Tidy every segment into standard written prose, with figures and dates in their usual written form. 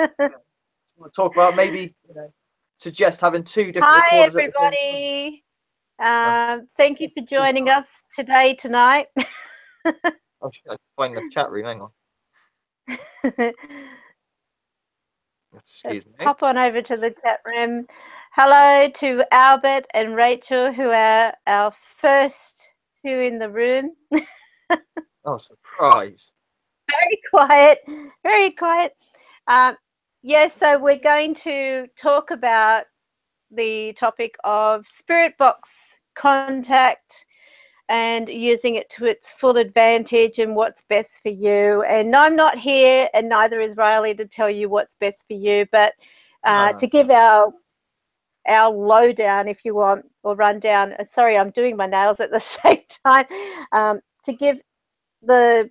Want to talk about maybe suggest having 2 different Hi, recorders at the same everybody. time? Thank you for joining us tonight. I'll find the chat room. Hang on. Excuse me. Pop on over to the chat room. Hello to Albert and Rachel, who are our first 2 in the room. Oh, surprise. Very quiet, very quiet. So we're going to talk about the topic of spirit box contact and using it to its full advantage and what's best for you. And I'm not here, and neither is Riley, to tell you what's best for you, but to give our lowdown, if you want, or rundown. Sorry, I'm doing my nails at the same time. To give the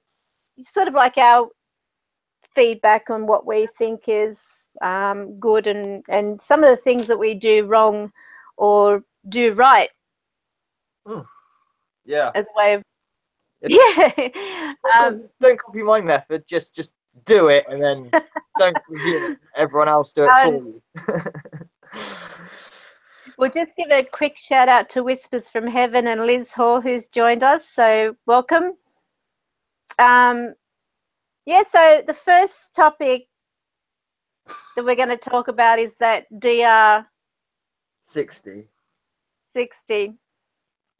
sort of like our feedback on what we think is good and some of the things that we do wrong or do right. Yeah. As a way of don't copy my method. Just do it, and then don't review it. Everyone else do it for you. We'll just give a quick shout out to Whispers from Heaven and Liz Hall, who's joined us. So welcome. So the first topic that we're going to talk about is that DR 60.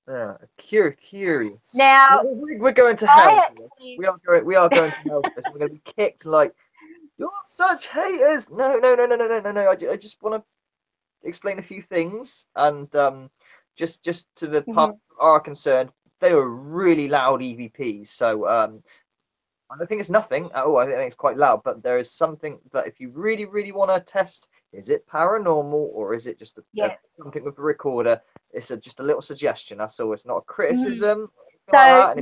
Yeah, curious. Now we're going to hell for this. We are going to hell for this. We're going to be kicked like, you're such haters. No. I just want to explain a few things, and just to the part are concerned, they were really loud EVPs. So I don't think it's nothing at all. I think it's quite loud, but there is something that if you really, really want to test, is it paranormal or is it just something with a recorder? It's just a little suggestion. That's all. It's not a criticism. So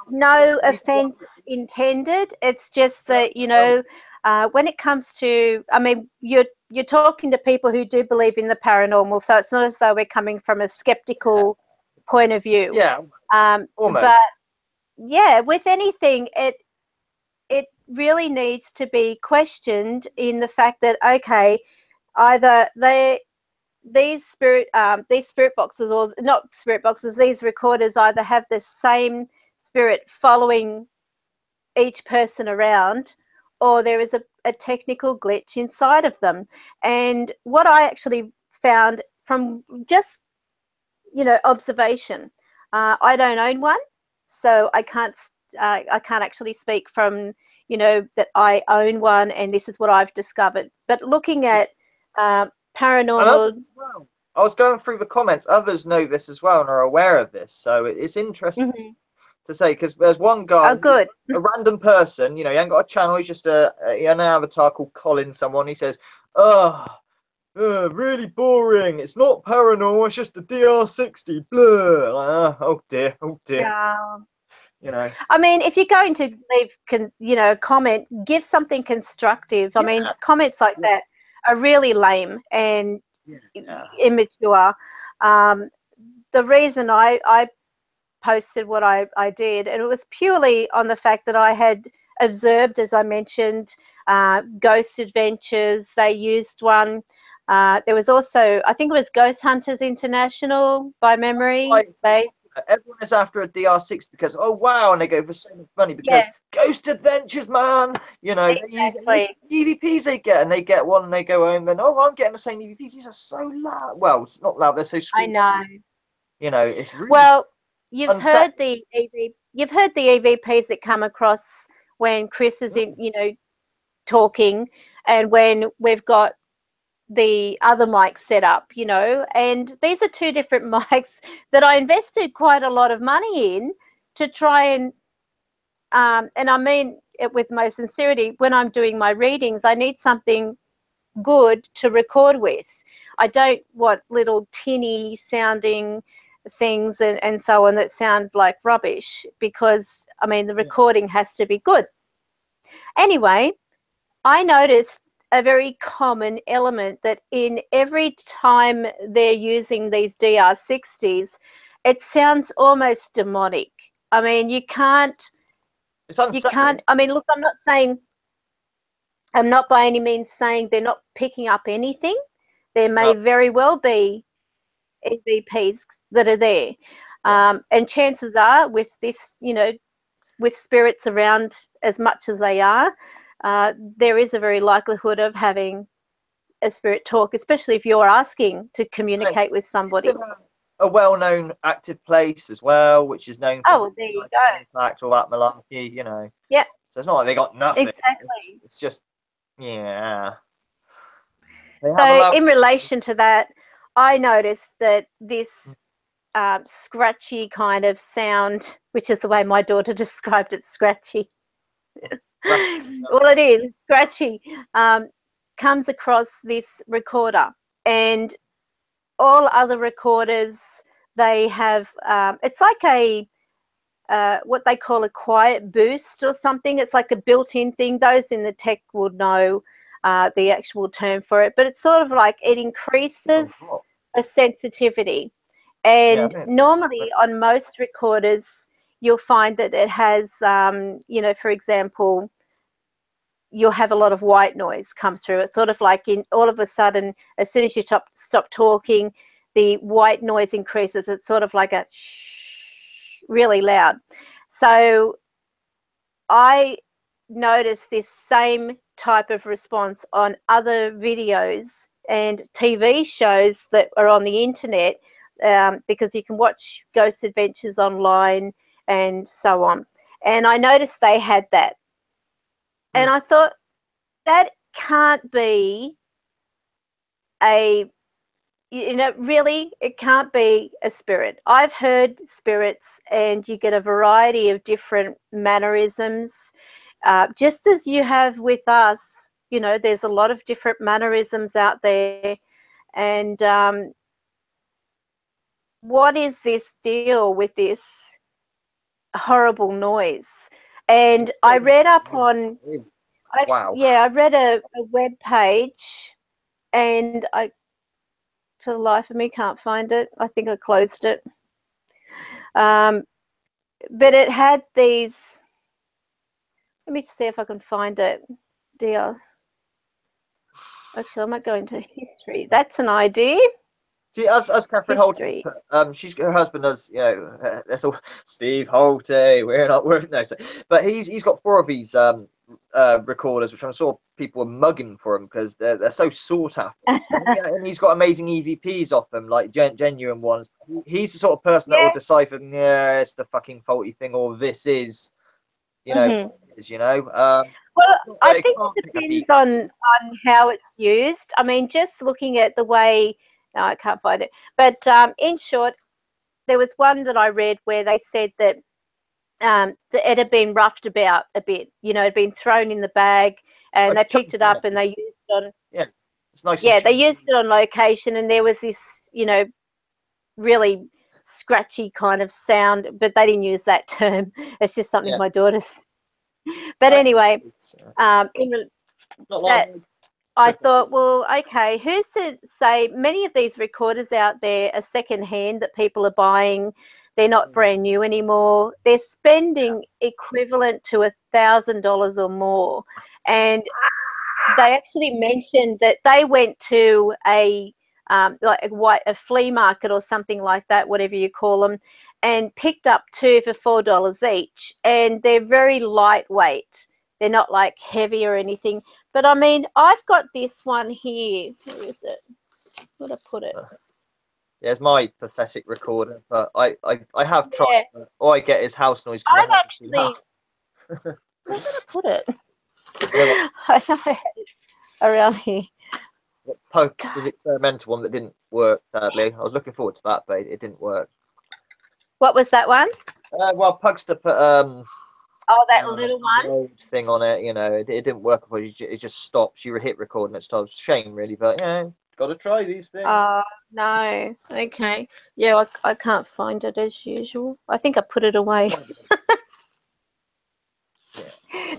no offense intended. It's just that, when it comes to, I mean, you're talking to people who do believe in the paranormal, so it's not as though we're coming from a skeptical point of view. Yeah. Almost. But yeah, with anything, it really needs to be questioned in the fact that, okay, either these spirit boxes, or not spirit boxes, these recorders either have the same spirit following each person around, or there is a technical glitch inside of them. And what I actually found from just observation, I don't own one, so I can't actually speak from that I own one and this is what I've discovered. But looking at paranormal, I was going through the comments. Others know this as well and are aware of this, so it's interesting to say, because there's one guy, a random person, he ain't got a channel. He's just an avatar called Colin. Someone. He says, really boring. It's not paranormal. It's just a DR60. Blah. Oh dear. I mean, if you're going to leave, a comment, give something constructive. I mean, comments like that are really lame and immature. The reason I posted what I did, and it was purely on the fact that I had observed, as I mentioned, Ghost Adventures. They used one. There was also, I think it was Ghost Hunters International, by memory. Everyone is after a DR6 because, oh wow, and they go for so much money because Ghost Adventures, man. Exactly. EVPs they get, and they get one and they go home and, oh, I'm getting the same EVPs. These are so loud. Well, it's not loud, they're so sweet. I know. It's really you've heard the EVPs that come across when Chris is in, talking, and when we've got the other mics set up, and these are 2 different mics that I invested quite a lot of money in to try and I mean it with most sincerity. When I'm doing my readings, I need something good to record with. I don't want little tinny sounding things and so on that sound like rubbish, because I mean the recording has to be good. Anyway, I noticed a very common element that in every time they're using these DR60s, it sounds almost demonic. I mean, you can't, I mean, look, I'm not saying I'm not by any means saying they're not picking up anything. There may very well be EVPs that are there. And chances are with this, you know, with spirits around as much as they are, there is a very likelihood of having a spirit talk, especially if you're asking to communicate with somebody. It's a well-known active place as well, which is known for there you go. Contact, all that malarkey, you know. Yeah. So it's not like they got nothing. Exactly. It's just, yeah. So in relation to that, I noticed that this scratchy kind of sound, which is the way my daughter described it, scratchy. Well, it is scratchy. Comes across this recorder, and all other recorders, they have it's like a what they call a quiet boost or something. It's like a built-in thing. Those in the tech would know the actual term for it, but it's sort of like it increases a sensitivity. And normally on most recorders, you'll find that it has, you know, for example, you'll have a lot of white noise come through. It's sort of like in all of a sudden, as soon as you stop talking, the white noise increases. It's sort of like a shh, really loud. So I noticed this same type of response on other videos and TV shows that are on the internet, because you can watch Ghost Adventures online and so on. And I noticed they had that. And I thought, that can't be really, it can't be a spirit. I've heard spirits, and you get a variety of different mannerisms. Just as you have with us, you know, there's a lot of different mannerisms out there. And what is this deal with this horrible noise? And I read up on, I read a web page, and I, for the life of me, can't find it. I think I closed it. But it had these, let me see if I can find it. Dear. Actually, I might go into history. That's an idea. See, as Catherine Holt, her husband does, you know, that's all Steve Holte, but he's got 4 of these recorders, which I'm sure people are mugging for him because they're so sought after. And he's got amazing EVPs off them, like genuine ones. He's the sort of person that will decipher, yeah, it's the fucking faulty thing, or this is, you know, well, I think it depends on how it's used. I mean, just looking at the way, no, I can't find it. But in short, there was one that I read where they said that it had been roughed about a bit. You know, it had been thrown in the bag, and they picked it up and they used it on. Yeah, it's nice. Yeah, they used it on location, and there was this, you know, really scratchy kind of sound, but they didn't use that term. It's just something my daughter's. But anyway, I thought, well, okay, who's to say many of these recorders out there are secondhand that people are buying. They're not brand new anymore. They're spending equivalent to $1,000 or more. And they actually mentioned that they went to a flea market or something like that, whatever you call them, and picked up 2 for $4 each. And they're very lightweight. They're not like heavy or anything. But I mean, I've got this one here. Where is it? Where'd I put it? Yeah, it's my pathetic recorder, but I have tried. Yeah. All I get is house noise. I've actually. Where did I put it? I know I had it around here. Pokes was experimental one that didn't work. Sadly, I was looking forward to that, but it didn't work. What was that one? Well, Pugster put oh, that little one thing on it. You know, it didn't work. It just stopped. You hit record and it stops. Shame, really, but yeah, got to try these things. No. Okay. Yeah, I can't find it as usual. I think I put it away.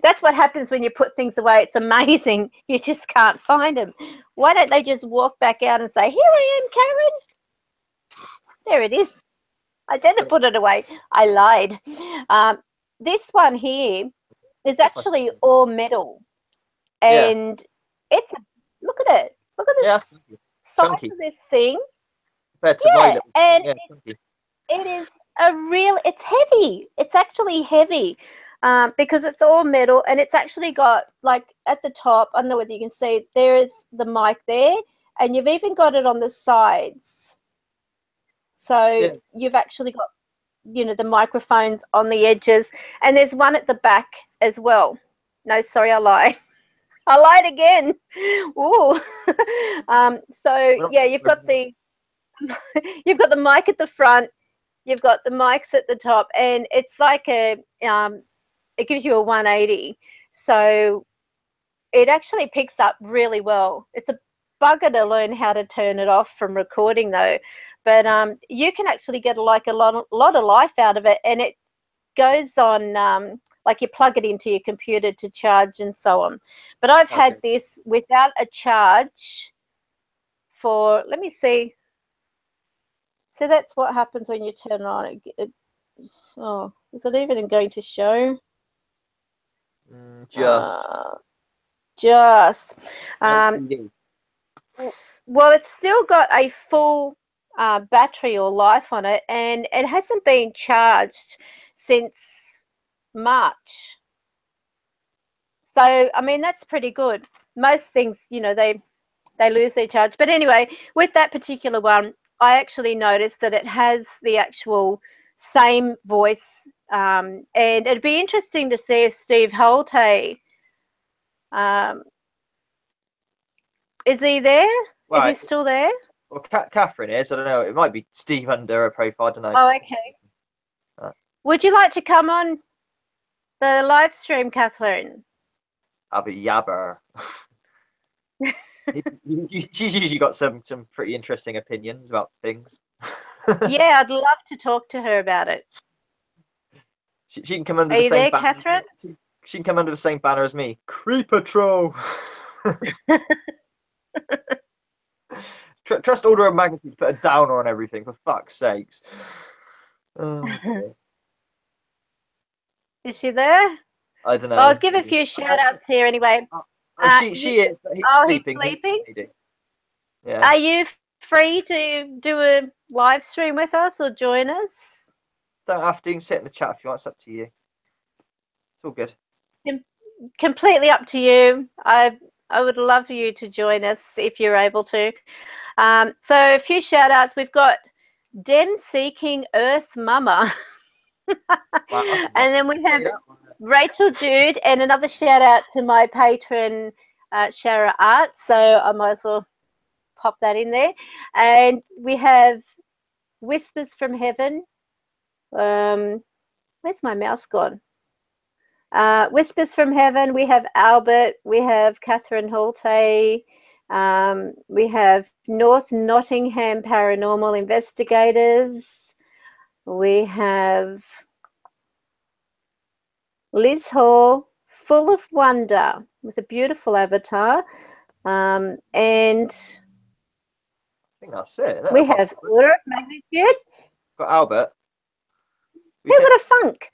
That's what happens when you put things away. It's amazing. You just can't find them. Why don't they just walk back out and say, here I am, Karen. There it is. I didn't put it away. I lied. This one here is actually all metal. and it's look at it. Look at this size chunky. of this thing. Compared to my little and thing, it is it's heavy. It's actually heavy. Because it's all metal, and it's actually got, like, at the top, I don't know whether you can see, there is the mic there, and you've even got it on the sides. So you've actually got, you know, the microphones on the edges, and there's one at the back as well. No, sorry, I lied. I lied again. Ooh. So yeah, you've got the mic at the front, you've got the mics at the top, and it's like it gives you a 180. So it actually picks up really well. It's a bugger to learn how to turn it off from recording, though. But you can actually get like a lot of life out of it, and it goes on like you plug it into your computer to charge and so on. But I've had this without a charge for, let me see. So that's what happens when you turn it on. Oh, is it even going to show? Just. Well, it's still got a full battery or life on it, and it hasn't been charged since March. So, I mean, that's pretty good. Most things, you know, they lose their charge. But anyway, with that particular one, I actually noticed that it has the actual same voice, and it'd be interesting to see if Steve Holte, is he there? Right. Is he still there? Well, Catherine is. I don't know. It might be Steve under her profile. I don't know. Oh, okay. Would you like to come on the live stream, Catherine? I'll be yabber. She's usually got some pretty interesting opinions about things. Yeah, I'd love to talk to her about it. She can come under the same banner. Catherine? She can come under the same banner as me. Creeper Troll. Trust order of magnitude, put a downer on everything, for fuck's sakes. Is she there? I don't know. Well, I'll give a few shout outs here anyway. She is. He's sleeping? Yeah. Are you free to do a live stream with us or join us? Don't have to. You can sit in the chat if you want. It's up to you. It's all good. Completely up to you. I would love for you to join us if you're able to. So a few shout outs. We've got Dem Seeking Earth Mama. And then we have Rachel Jude, and another shout out to my patron, Sharra Artz. So I might as well pop that in there. And we have Whispers from Heaven. Where's my mouse gone? Whispers from Heaven. We have Albert. We have Catherine Holte. We have North Nottingham Paranormal Investigators. We have Liz Hall, Full of Wonder, with a beautiful avatar. And I think that's it. We have Order of Magnitude. Got Albert. We've got a Funk.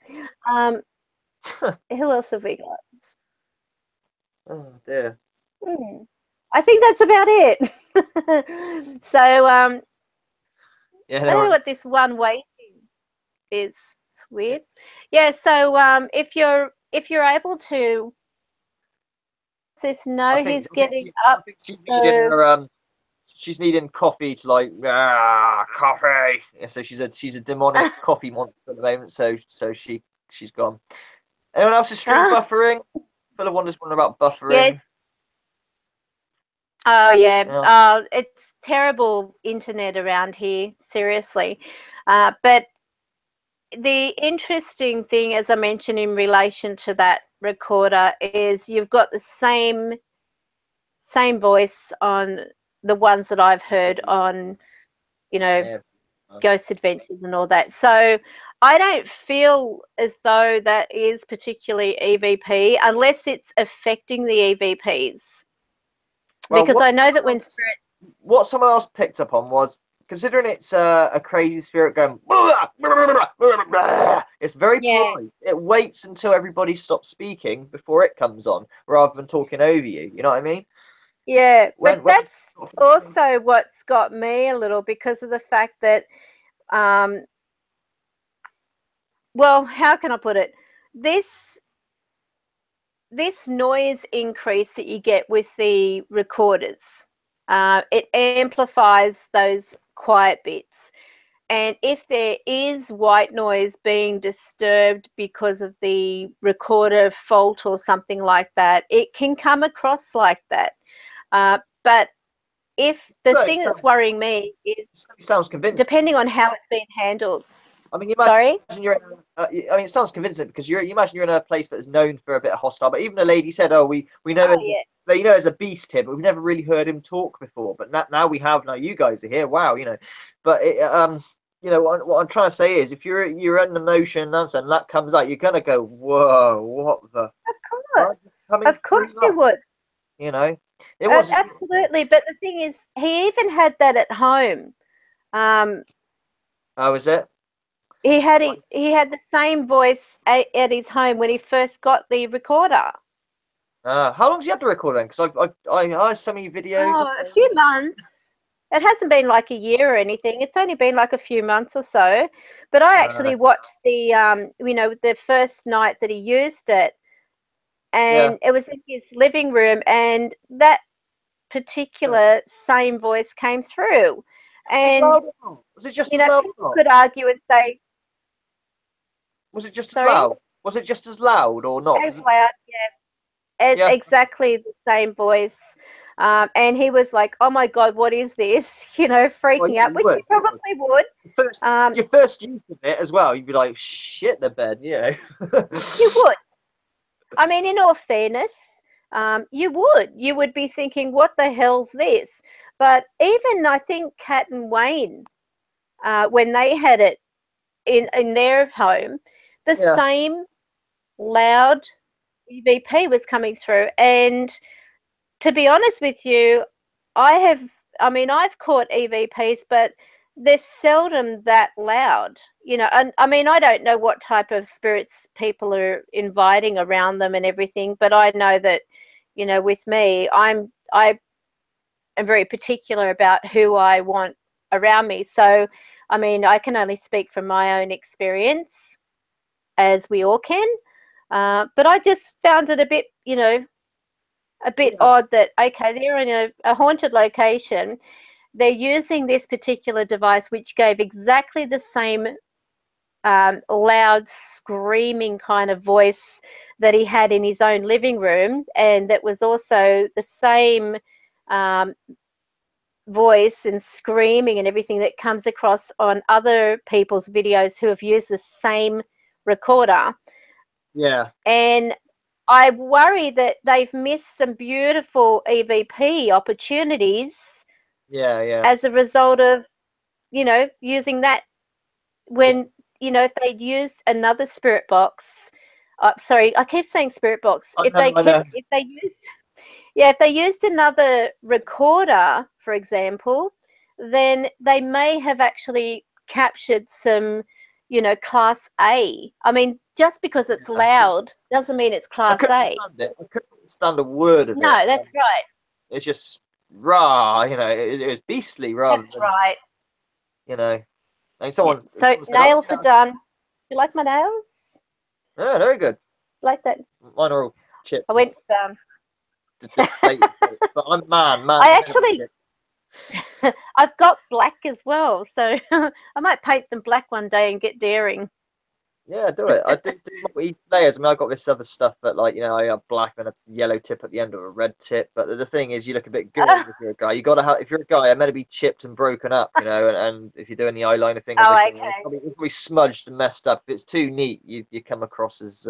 Who else have we got? Oh dear. I think that's about it. So yeah, I don't know what this one way thing is. It's weird. Yeah, so if you're able to, says no, he's getting up. She's needing coffee to like coffee. Yeah, so she's a demonic coffee monster at the moment. So she's gone. Anyone else is stream buffering? Full of Wonder's wondering about buffering. Yeah. Oh yeah. It's terrible internet around here, seriously. But the interesting thing, as I mentioned in relation to that recorder, is you've got the same voice on the ones that I've heard on, you know, Ghost Adventures and all that. So I don't feel as though that is particularly EVP unless it's affecting the EVPs. Well, because I know that when spirit... What someone else picked up on was, considering it's a crazy spirit going, It's very Yeah. polite. It waits until everybody stops speaking before it comes on, rather than talking over you. You know what I mean? Yeah, but When that's also what's got me a little, because of the fact that, well, how can I put it? This noise increase that you get with the recorders, it amplifies those quiet bits. And if there is white noise being disturbed because of the recorder fault or something like that, it can come across like that. But if the thing that's worrying me is, sounds convincing, depending on how it's been handled. I mean, you Sorry? imagine you're in I mean, it sounds convincing because you imagine you're in a place that is known for a bit of hostile. But even a lady said, "Oh, we know you know, there's a beast here, but we've never really heard him talk before. But now we have. Now you guys are here. Wow, you know." But you know what I'm trying to say is, if you're in emotion and that comes out, you're gonna go, "Whoa, what the?" Of course you would. You know, it was absolutely. But the thing is, he even had that at home. How was it? He had the same voice at his home when he first got the recorder. How long's he had the recorder? Because I some of your videos. Oh, a few months. It hasn't been like a year or anything. It's only been like a few months or so. But I actually watched the you know, the first night that he used it, and it was in his living room, and that particular same voice came through. And was it just you as know, loud? people could argue and say, was it just as loud? Was it just as loud or not? As loud, yeah. Exactly the same voice. And he was like, "Oh my God, what is this?" You know, freaking out, which he probably would. Your first use of it as well, you'd be like, "Shit the bed," you know. You would. I mean, in all fairness, you would be thinking, "What the hell's this?" But even I think Kat and Wayne, when they had it in their home, the same loud EVP was coming through. And to be honest with you, I've caught EVPs, but they're seldom that loud, you know. And I mean, I don't know what type of spirits people are inviting around them and everything, but I know that, you know, with me, I am very particular about who I want around me. So, I mean, I can only speak from my own experience, as we all can. But I just found it a bit, you know, a bit odd that, okay, they're in a haunted location. They're using this particular device, which gave exactly the same loud, screaming kind of voice that he had in his own living room, and that was also the same voice and screaming and everything that comes across on other people's videos who have used the same recorder. Yeah. And I worry that they've missed some beautiful EVP opportunities. As a result of, you know, using that when, you know, if they'd used another spirit box. Sorry, I keep saying spirit box. If they used another recorder, for example, then they may have actually captured some, you know, class A. I mean, just because it's loud doesn't mean it's class A. I couldn't understand a word of it. No, that's right. It's just raw, you know. It was beastly, rather. That's right. You know, and someone. So nails are done. You like my nails? Yeah, very good. Like that? Mine are all chipped. I went. But I'm man. I actually. I've got black as well, so I might paint them black one day and get daring. Yeah, do it. I do multi layers. I mean, I've got this other stuff that, like, you know, I have black and a yellow tip at the end of a red tip. But the thing is, you look a bit good if you're a guy. You got to have, if you're a guy, I'm meant to be chipped and broken up, you know. And if you're doing the eyeliner thing, it's probably smudged and messed up. If it's too neat, you come across as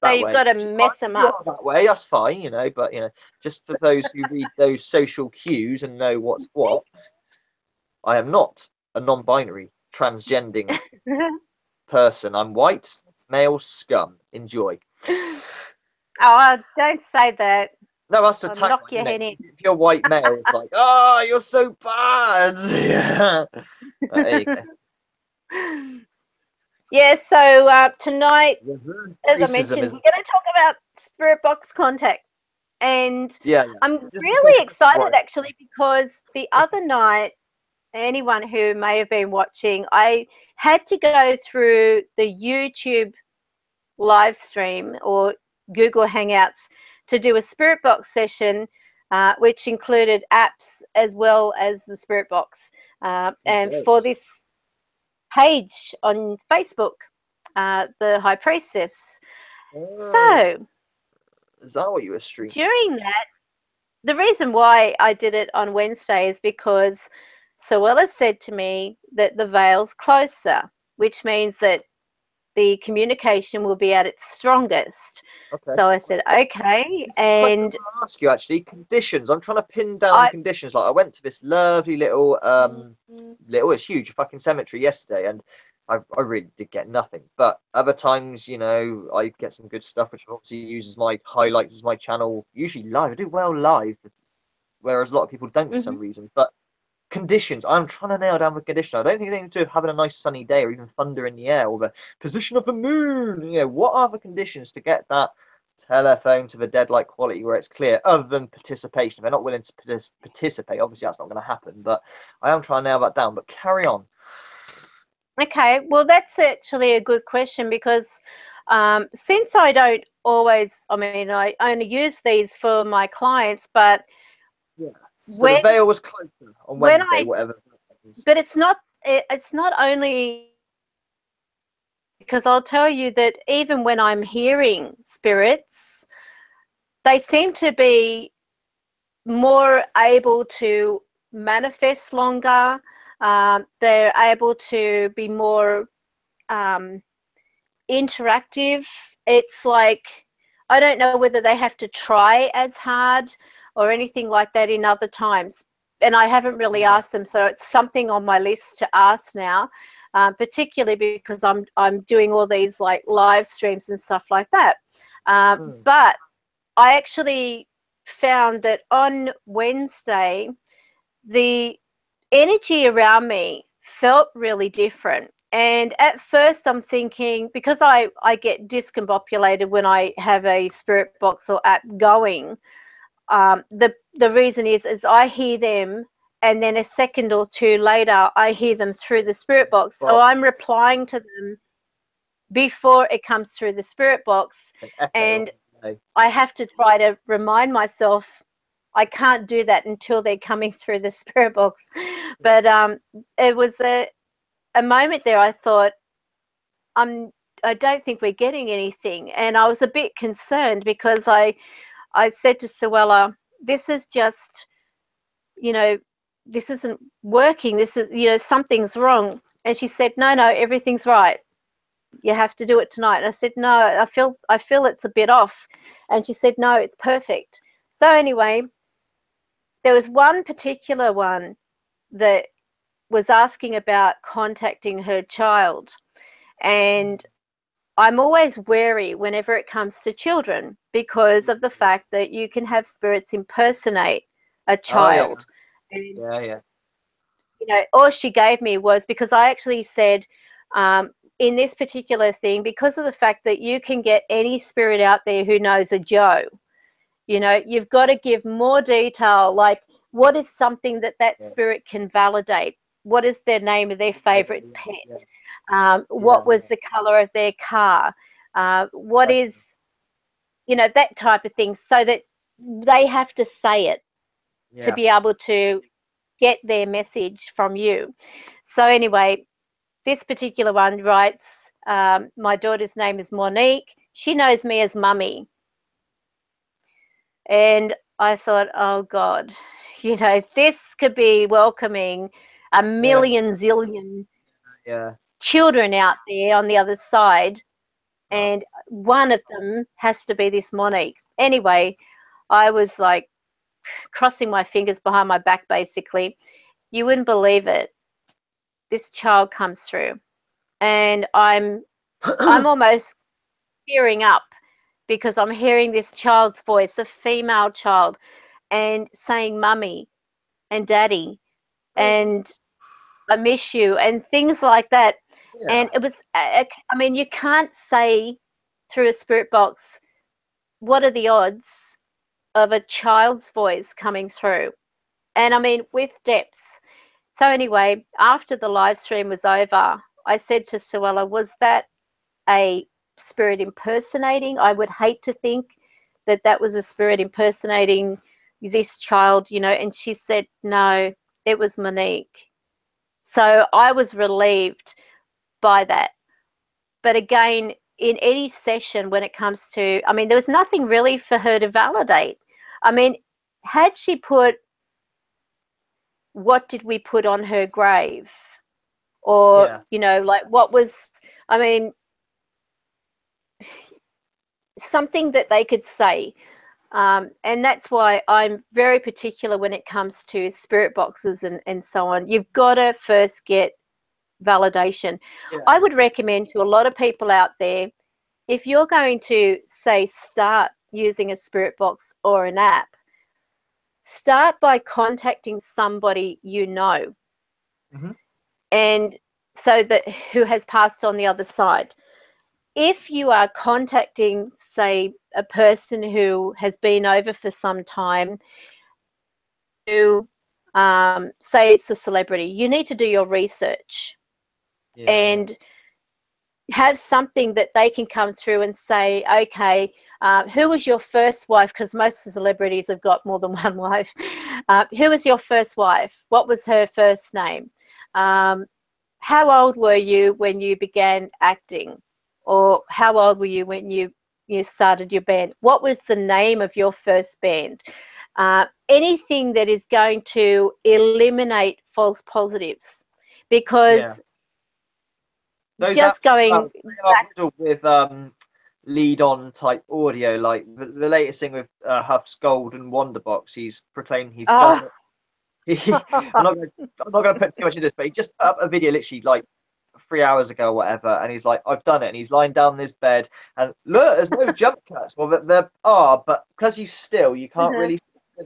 so you've got to mess them up that way. That's fine, you know. But you know, just for those who read those social cues and know what's what, I am not a non-binary transgending person. I'm white, male, scum. Enjoy. Oh, don't say that. No, that's the tagline. Knock your head in. If you're white male, it's like, oh, you're so bad. Yeah. There you go. Yeah, so tonight, as I Racism, mentioned, we're isn't going to talk about spirit box contact. And yeah. I'm Just to say really this is excited actually because the other night, anyone who may have been watching, I had to go through the YouTube live stream or Google Hangouts to do a spirit box session, which included apps as well as the spirit box. And for this page on Facebook, the High Priestess. So is that what you were streaming? during that, the reason why I did it on Wednesday is because Suella said to me that the veil's closer, which means that the communication will be at its strongest. Okay. So I said, okay. And I'll ask you actually conditions. I'm trying to pin down conditions. Like I went to this lovely little it's huge fucking cemetery yesterday, and I really did get nothing. But other times, you know, I get some good stuff, which obviously uses my highlights as my channel. Usually live, I do well live, whereas a lot of people don't for some reason. But conditions, I'm trying to nail down the condition. I don't think they need to having a nice sunny day or even thunder in the air or the position of the moon. You know, what are the conditions to get that telephone to the dead-like quality where it's clear, other than participation? If they're not willing to participate, obviously that's not going to happen. But I am trying to nail that down. But carry on. Okay, well, that's actually a good question because since I don't always, I mean, I only use these for my clients, but so the veil was closer on Wednesday, whatever. But it's not only because I'll tell you that even when I'm hearing spirits, they seem to be more able to manifest longer. They're able to be more interactive. It's like, I don't know whether they have to try as hard or anything like that in other times. And I haven't really asked them, so it's something on my list to ask now, particularly because I'm doing all these like live streams and stuff like that. But I actually found that on Wednesday, the energy around me felt really different. And at first I'm thinking, because I get discombobulated when I have a spirit box or app going, the reason is I hear them, and then a second or two later I hear them through the spirit box. So I'm replying to them before it comes through the spirit box, and I have to try to remind myself I can't do that until they're coming through the spirit box. But it was a moment there I thought, I don't think we're getting anything, and I was a bit concerned because I said to Suella, this is just, you know, this isn't working. This is, you know, something's wrong. And she said, no, everything's right. You have to do it tonight. And I said, no, I feel it's a bit off. And she said, no, it's perfect. So anyway, there was one particular one that was asking about contacting her child. And I'm always wary whenever it comes to children because of the fact that you can have spirits impersonate a child. And, you know, all she gave me was, because I actually said in this particular thing, because of the fact that you can get any spirit out there who knows a Joe, you know, you've got to give more detail, like what is something that spirit can validate? What is their name of their favorite pet? What was the color of their car? What is, you know, that type of thing, so that they have to say it to be able to get their message from you. So anyway, this particular one writes, my daughter's name is Monique. She knows me as Mummy. And I thought, oh God, you know, this could be welcoming a million zillion children out there on the other side, and one of them has to be this Monique. Anyway, I was like crossing my fingers behind my back, basically. You wouldn't believe it. This child comes through, and I'm almost tearing up because I'm hearing this child's voice, a female child, and saying Mummy and Daddy and I miss you and things like that. And it was, I mean, you can't say through a spirit box, what are the odds of a child's voice coming through? And I mean, with depth. So anyway, after the live stream was over, I said to Suella, was that a spirit impersonating? I would hate to think that that was a spirit impersonating this child, you know. And she said, no, it was Monique. So I was relieved by that. But again, in any session when it comes to, I mean, there was nothing really for her to validate. I mean, had she put, what did we put on her grave? Or, you know, like what was, I mean, something that they could say. And that's why I'm very particular when it comes to spirit boxes and so on. You've got to first get validation. I would recommend to a lot of people out there, if you're going to, say, start using a spirit box or an app, start by contacting somebody you know, and so that who has passed on the other side. If you are contacting, say, a person who has been over for some time, who say it's a celebrity, you need to do your research and have something that they can come through and say, okay, who was your first wife? Because most celebrities have got more than one wife. Who was your first wife? What was her first name? How old were you when you began acting? Or how old were you when you started your band? What was the name of your first band? Anything that is going to eliminate false positives, because those just going back with lead on type audio, like the latest thing with Huff's Golden Wonder Box, he's proclaimed he's done it. I'm not going to put too much into this, but he just put up a video literally like 3 hours ago or whatever, and he's like, I've done it, and he's lying down in his bed, and look, there's no jump cuts. Well, there are, but because he's still, you can't really,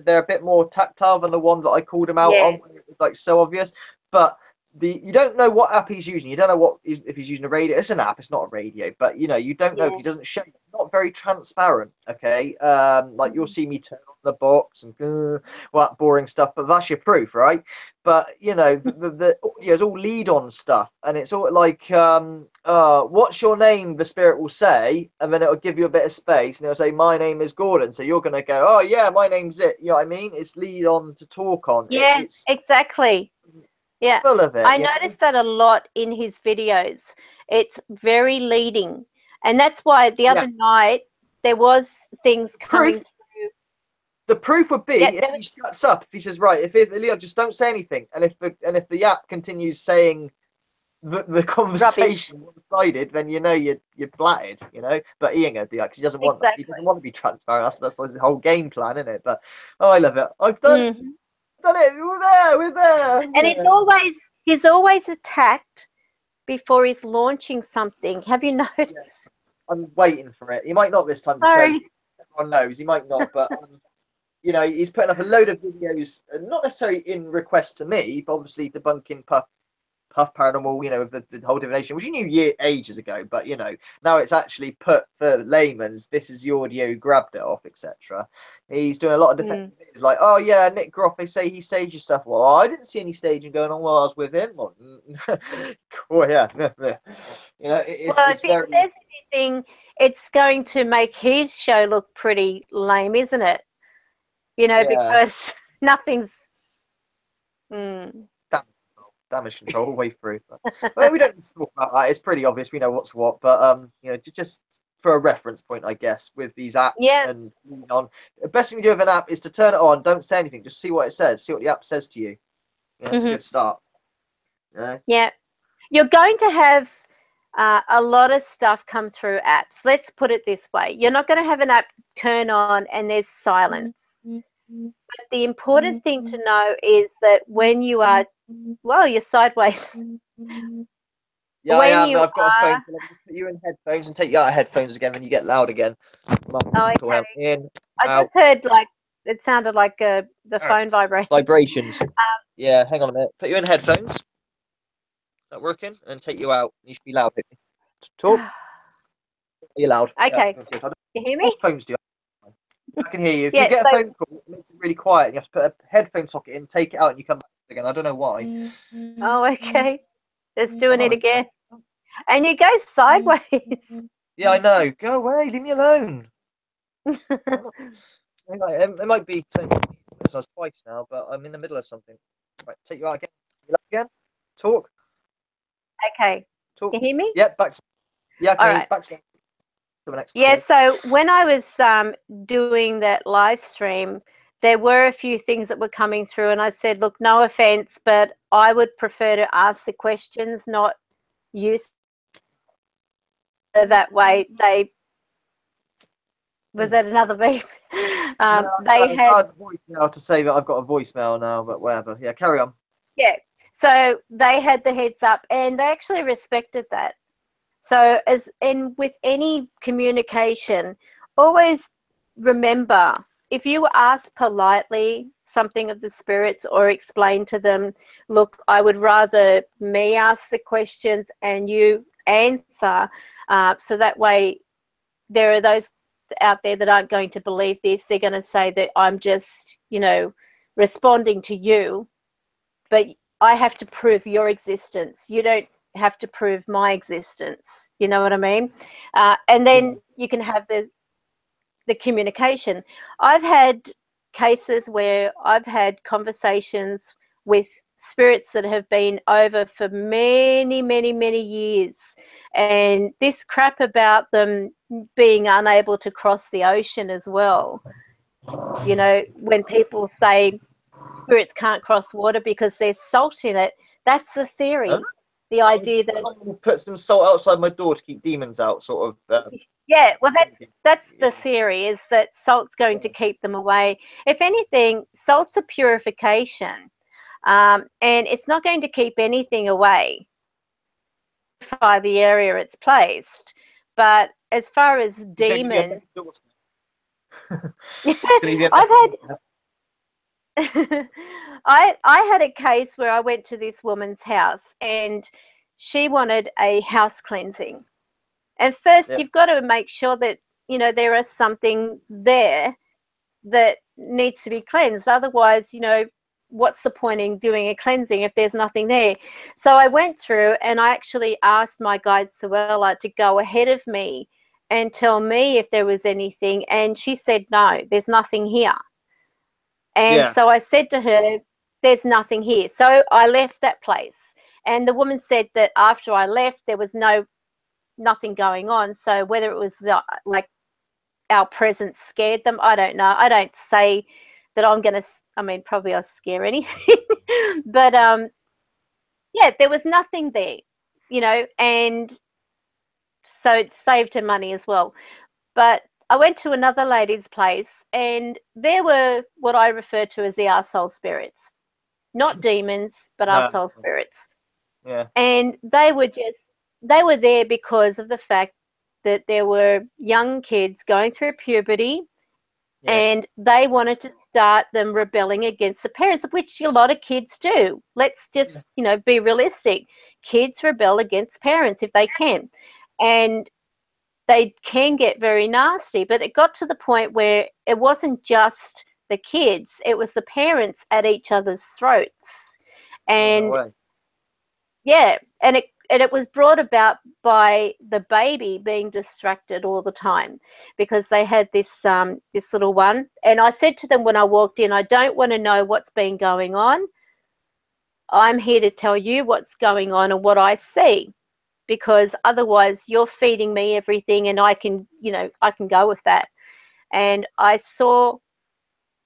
they're a bit more tactile than the one that I called him out on, when it was like so obvious. But you don't know what app he's using. You don't know if he's using a radio. It's an app, it's not a radio, but you know, you don't know if he doesn't show. Not very transparent, okay? Like you'll see me turn on the box and well, that boring stuff, but that's your proof, right? But you know, the audio is all lead on stuff, and it's all like what's your name, the spirit will say, and then it'll give you a bit of space, and it'll say, my name is Gordon. So you're gonna go, oh yeah, my name's it. You know what I mean? It's lead on to talk on. It's exactly. Yeah, full of it. I noticed that a lot in his videos. It's very leading, and that's why the other night there was things coming through. The proof would be if he shuts up. If he says, right, if Leon, just don't say anything, and if the app continues saying the conversation one-sided, then you know you're flattered, you know. But he ain't gonna do that because he doesn't want that. He doesn't want to be transparent. That's his whole game plan, isn't it? But I love it. I've done it. Done it. We're there. And he's always attacked before he's launching something. Have you noticed? I'm waiting for it. He might not this time because everyone knows he might not, but you know, he's putting up a load of videos, not necessarily in request to me, but obviously debunking Puff Paranormal, you know, the whole divination, which you knew ages ago, but you know, now it's actually put for layman's, this is the audio, grabbed it off, etc. He's doing a lot of defensive videos, like, oh yeah, Nick Groff, they say he stages stuff. Well, I didn't see any staging going on while I was with him. Well, yeah. You know, if he says anything, it's going to make his show look pretty lame, isn't it? You know, because nothing's damage control all the way through. But, well, we don't talk about that. It's pretty obvious. We know what's what. But you know, just for a reference point, I guess, with these apps and on, the best thing to do with an app is to turn it on. Don't say anything. Just see what it says. See what the app says to you. Yeah, that's a good start. Yeah, you're going to have a lot of stuff come through apps. Let's put it this way: you're not going to have an app turn on and there's silence. But the important thing to know is that when you are, well, you're sideways. Yeah, I am. I've got a phone. Can I just put you in headphones and take you out of headphones again when you get loud again? Okay. I just heard like it sounded like the phone vibrating. Vibrations. Yeah, hang on a minute. Put you in headphones. that working? And take you out. You should be loud. Talk. You're loud. Okay. Yeah, Can you hear me? what phones do you have? I can hear you. If Yeah, you get a phone call, it makes it really quiet. You have to put a headphone socket in, take it out, and you come back again. I don't know why. Oh, okay. It's doing it again. And you go sideways. Yeah, I know. Go away. Leave me alone. It might be twice now, but I'm in the middle of something. Right, take you out again. You again? Talk. Okay. Talk. Can you hear me? Yep, back. Yeah, all right. Back to the next. Yeah, so when I was doing that live stream, there were a few things that were coming through, and I said, look, no offense, but I would prefer to ask the questions, not use that way. They was that another beep? They had a voicemail to say that I've got a voicemail now, but whatever. Yeah, carry on. Yeah, so they had the heads up, and they actually respected that. So as in with any communication, always remember, if you ask politely something of the spirits or explain to them, look, I would rather me ask the questions and you answer, so that way there are those out there that aren't going to believe this. They're going to say that I'm just, responding to you, but I have to prove your existence. You don't have to prove my existence. You know what I mean? And then you can have the communication. I've had cases where I've had conversations with spirits that have been over for many, many, many years. And this crap about them being unable to cross the ocean as well. When people say spirits can't cross water because there's salt in it, that's the theory. Huh? The idea that put some salt outside my door to keep demons out, sort of. Yeah, well, that's the theory, is that salt's going to keep them away. If anything, salt's a purification, and it's not going to keep anything away by the area it's placed. But as far as demons, I've had. I had a case where I went to this woman's house and she wanted a house cleansing. And first, you've got to make sure that, there is something there that needs to be cleansed. Otherwise, what's the point in doing a cleansing if there's nothing there? So I went through and I actually asked my guide, Suella, to go ahead of me and tell me if there was anything. And she said, no, there's nothing here. And so I said to her, there's nothing here. So I left that place. And the woman said that after I left, there was nothing going on. So whether it was like our presence scared them, I don't know. I don't say that I'm going to, probably I'll scare anything. But, there was nothing there, and so it saved her money as well. But I went to another lady's place and there were what I refer to as the arsehole spirits. Not demons, but arsehole spirits. Yeah. And they were there because of the fact that there were young kids going through puberty and they wanted to start them rebelling against the parents, which a lot of kids do. Let's just, be realistic. Kids rebel against parents if they can. And they can get very nasty, but it got to the point where it wasn't just the kids, it was the parents at each other's throats. And and it was brought about by the baby being distracted all the time because they had this little one. And I said to them when I walked in, I don't want to know what's been going on. I'm here to tell you what's going on and what I see, because otherwise you're feeding me everything and I can go with that. And I saw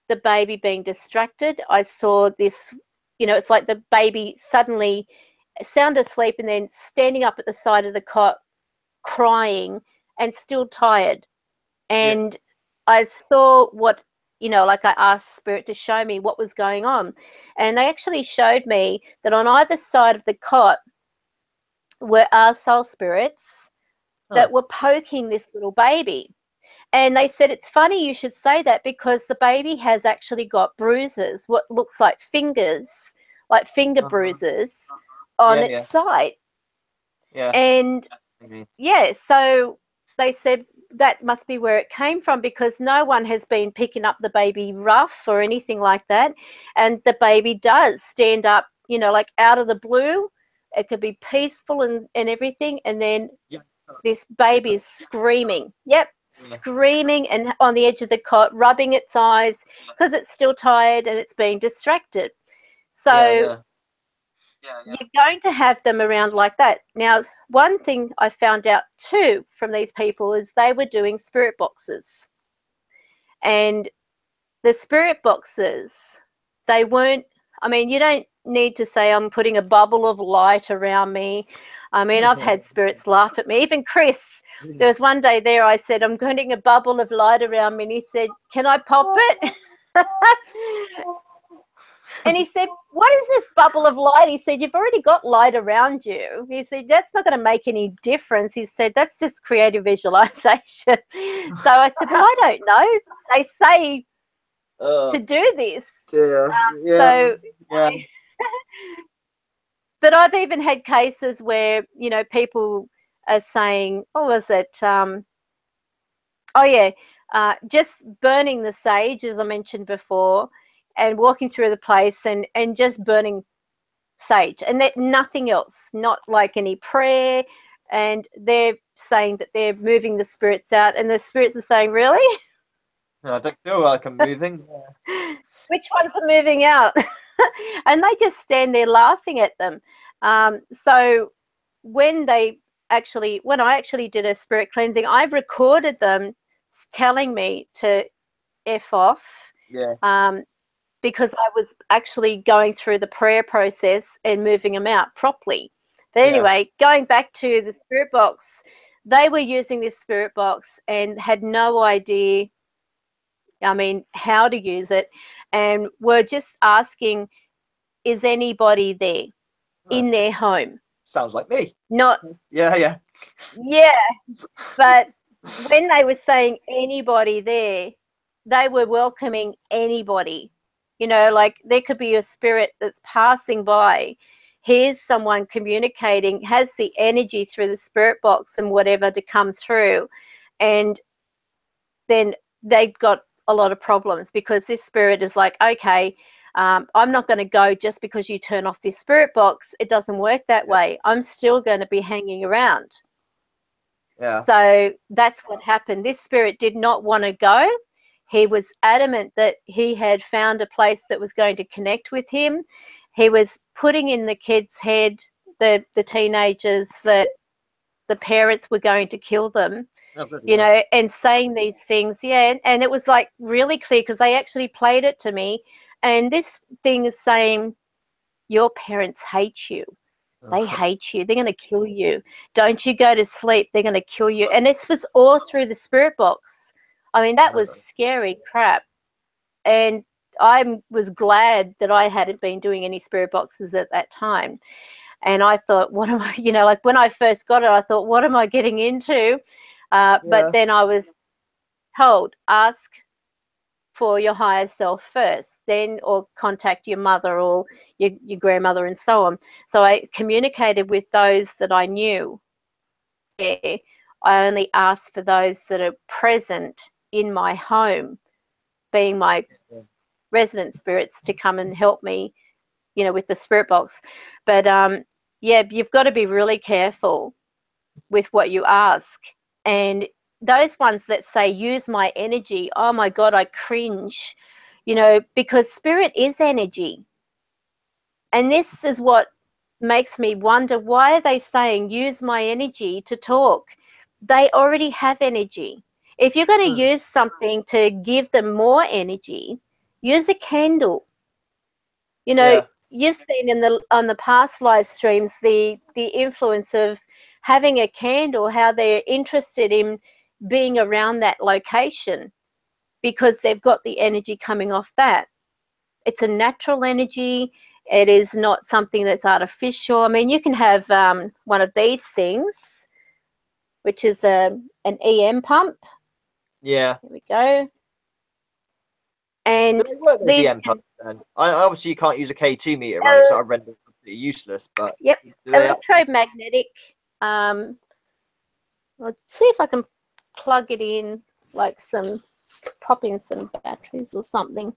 the baby being distracted. I saw this, it's like the baby suddenly sound asleep and then standing up at the side of the cot crying and still tired. And I saw what, like I asked Spirit to show me what was going on. And they actually showed me that on either side of the cot were arsehole spirits that were poking this little baby. And they said, it's funny you should say that because the baby has actually got bruises, what looks like fingers, like finger bruises on its side. Yeah. And yeah, so they said that must be where it came from, because no one has been picking up the baby rough or anything like that. And the baby does stand up, you know, like out of the blue. It could be peaceful and everything. And then this baby is screaming. Yep, screaming and on the edge of the cot, rubbing its eyes because it's still tired and it's being distracted. So you're going to have them around like that. Now, one thing I found out too from these people is they were doing spirit boxes. And the spirit boxes, they weren't, I mean, you don't need to say I'm putting a bubble of light around me. I mean, I've had spirits laugh at me. Even Chris, there was one day there I said, I'm putting a bubble of light around me. And he said, can I pop it? And he said, what is this bubble of light? He said, you've already got light around you. He said, that's not going to make any difference. He said, that's just creative visualization. So I said, well, I don't know. They say to do this. But I've even had cases where, you know, people are saying, just burning the sage, as I mentioned before, and walking through the place and just burning sage, and that nothing else, not like any prayer. And they're saying that they're moving the spirits out, and the spirits are saying, really? No, I don't feel like I'm moving. Which ones are moving out? And they just stand there laughing at them. So when I actually did a spirit cleansing, I recorded them telling me to F off. Because I was actually going through the prayer process and moving them out properly. But anyway, going back to the spirit box, they were using this spirit box and had no idea, I mean, how to use it, and were just asking, is anybody there in their home? Sounds like me. Not. Yeah. But when they were saying anybody there, they were welcoming anybody. You know, like there could be a spirit that's passing by, here's someone communicating, has the energy through the spirit box and whatever to come through. And then they've got a lot of problems, because this spirit is like, okay, I'm not going to go just because you turn off this spirit box. It doesn't work that way. I'm still going to be hanging around. So that's what happened. This spirit did not want to go. He was adamant that he had found a place that was going to connect with him. He was putting in the kids' head, the teenagers, that the parents were going to kill them, you know, and saying these things. And it was like really clear, because they actually played it to me. And this thing is saying, your parents hate you. They hate you. They're going to kill you. Don't you go to sleep. They're going to kill you. And this was all through the spirit box. I mean, that was scary crap. And I was glad that I hadn't been doing any spirit boxes at that time. And I thought, what am I, you know, like when I first got it, I thought, what am I getting into? But then I was told, ask for your higher self first, then, or contact your mother or your grandmother and so on. So I communicated with those that I knew. I only asked for those that are present in my home, being my resident spirits, to come and help me, you know, with the spirit box. But you've got to be really careful with what you ask. And those ones that say, use my energy, oh my God, I cringe, you know, because spirit is energy. And this is what makes me wonder, why are they saying use my energy to talk? They already have energy. If you're going to use something to give them more energy, use a candle. You know, you've seen on the past live streams the influence of having a candle, how they're interested in being around that location because they've got the energy coming off that. It's a natural energy. It is not something that's artificial. I mean, you can have one of these things, which is an EM pump. Yeah. Here we go. And these EM pumps, then? Obviously you can't use a K2 meter, right? So I rendered absolutely useless. But yep, electromagnetic. Let's see if I can plug it in, like pop in some batteries or something.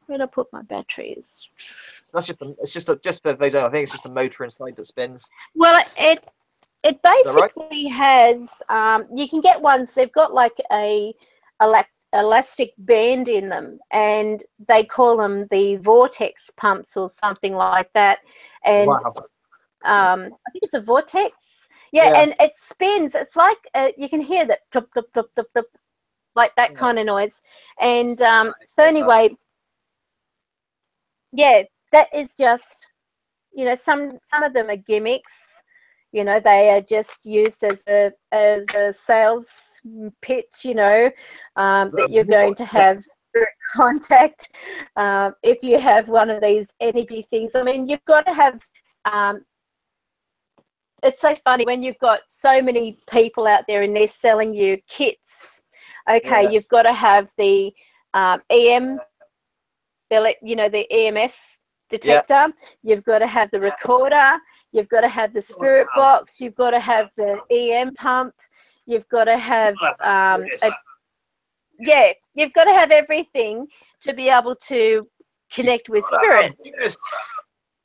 Where'd I put my batteries? That's just for those. I think it's just a motor inside that spins. Well, it basically has. You can get ones. They've got like a elastic band in them, and they call them the vortex pumps or something like that. And wow. I think it's a vortex. Yeah, and it spins. It's like you can hear that tup, tup, tup, tup, tup, like that kind of noise. And so anyway, yeah, that is just, you know, some of them are gimmicks. You know, they are just used as a sales pitch. You know, that you're going to have contact if you have one of these energy things. I mean, you've got to have. It's so funny when you've got so many people out there and they're selling you kits. Okay, you've got to have the EM, the EMF detector. You've got to have the recorder. You've got to have the spirit box. You've got to have the EM pump. You've got to have you've got to have everything to be able to connect with spirit.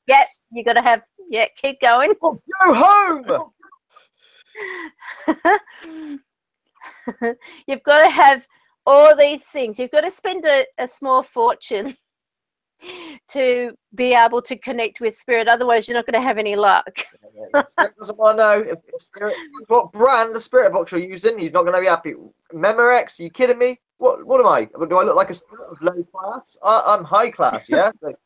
Yep, you got to have. Yeah, keep going. Go home. You've got to have all these things. You've got to spend a small fortune to be able to connect with spirit. Otherwise, you're not going to have any luck. Spirit doesn't want to know if spirit, what brand the spirit box you're using. He's not going to be happy. Memorex? Are you kidding me? What am I? Do I look like a spirit of low class? I'm high class. Yeah. Like,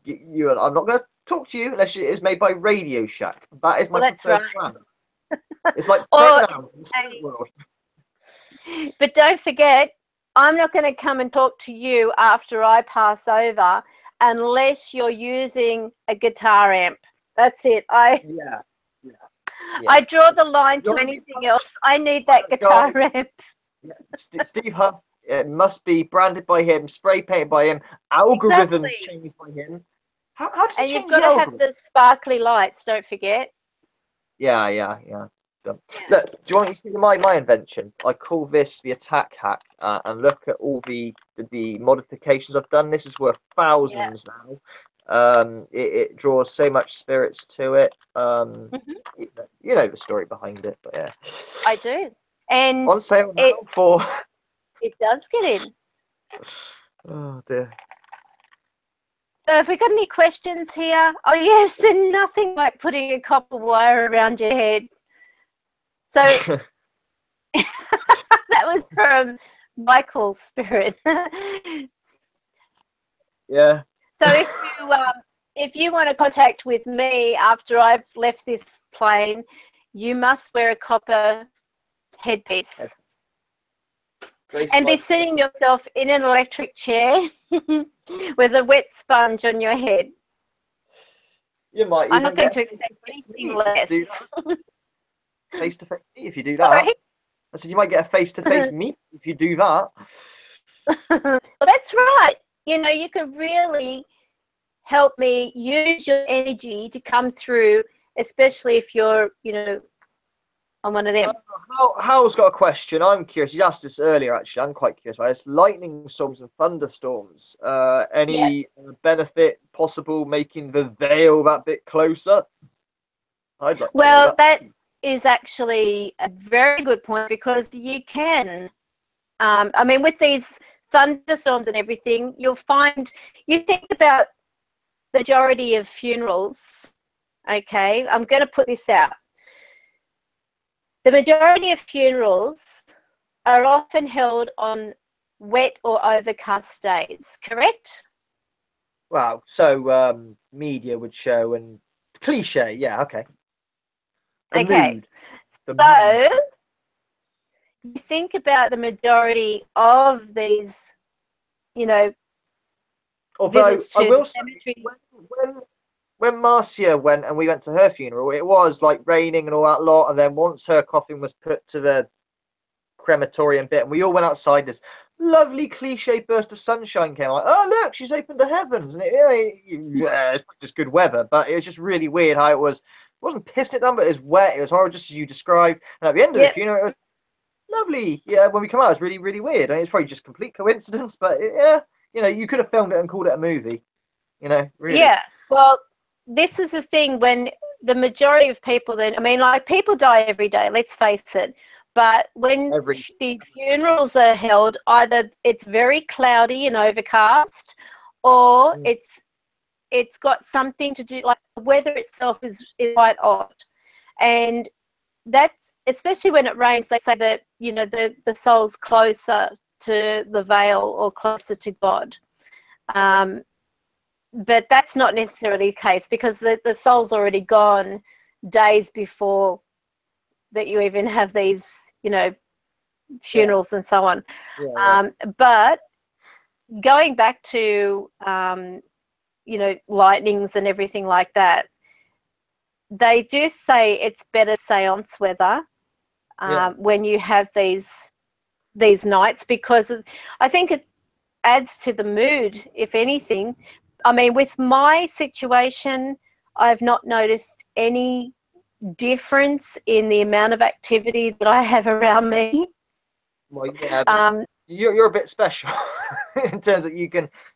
I'm not going to talk to you unless it is made by Radio Shack. That is my preferred brand. It's like in the spirit world. But don't forget, I'm not going to come and talk to you after I pass over unless you're using a guitar amp. That's it. I draw the line to anything else. I need that guitar amp. Steve Huff, it must be branded by him, spray painted by him, algorithms changed by him. How does he change? And you've got to have the sparkly lights, don't forget. Yeah. Look, do you want me to see my invention? I call this the attack hack, and look at all the modifications I've done. This is worth thousands now. It draws so much spirits to it. You know the story behind it, but yeah. I do. And on sale now for. It does get in. Oh dear. So have we got any questions here? Oh yes, there's nothing like putting a copper wire around your head. So that was from Michael's spirit. Yeah. So if you want to contact with me after I've left this plane, you must wear a copper headpiece. And be sitting yourself in an electric chair with a wet sponge on your head. You might. I'm not going to accept anything less. Face-to-face meet if you do that. I said you might get a face-to-face meet if you do that. Well, that's right. You know, you can really help me use your energy to come through, especially if you're, you know, on one of them. Hal's got a question. I'm curious. He asked this earlier, actually. I'm quite curious about this. Lightning storms and thunderstorms. Any benefit possible making the veil that bit closer? I'd like to know that is actually a very good point, because you can. I mean, with these thunderstorms and everything, you'll find, you think about the majority of funerals. Okay, I'm going to put this out. The majority of funerals are often held on wet or overcast days, correct? Wow. So media would show, and cliche, yeah, okay. Okay. So you think about the majority of these, you know, visits to the cemetery. When Marcia went and we went to her funeral, it was like raining and all that lot, and then once her coffin was put to the crematorium bit, and we all went outside. This lovely cliche burst of sunshine came. Like, oh look, she's opened the heavens, and it's just good weather, but it was just really weird how it was. It wasn't pissing it down, but it was wet. It was horrible, just as you described. And at the end of the funeral, it was lovely. Yeah, when we come out, it was really, really weird. I mean, it's probably just complete coincidence, but yeah, you could have filmed it and called it a movie. Really. Yeah. Well, this is the thing when the majority of people then, I mean, like, people die every day, let's face it. But when the funerals are held, either it's very cloudy and overcast, or it's got something to do, like the weather itself is quite odd. And that's, especially when it rains, they say that, the soul's closer to the veil or closer to God. But that's not necessarily the case, because the soul's already gone days before that you even have these, funerals and so on. But going back to, lightnings and everything like that, they do say it's better seance weather when you have these nights, because I think it adds to the mood, if anything. I mean, with my situation, I've not noticed any difference in the amount of activity that I have around me. Well, yeah, you're a bit special in terms that you're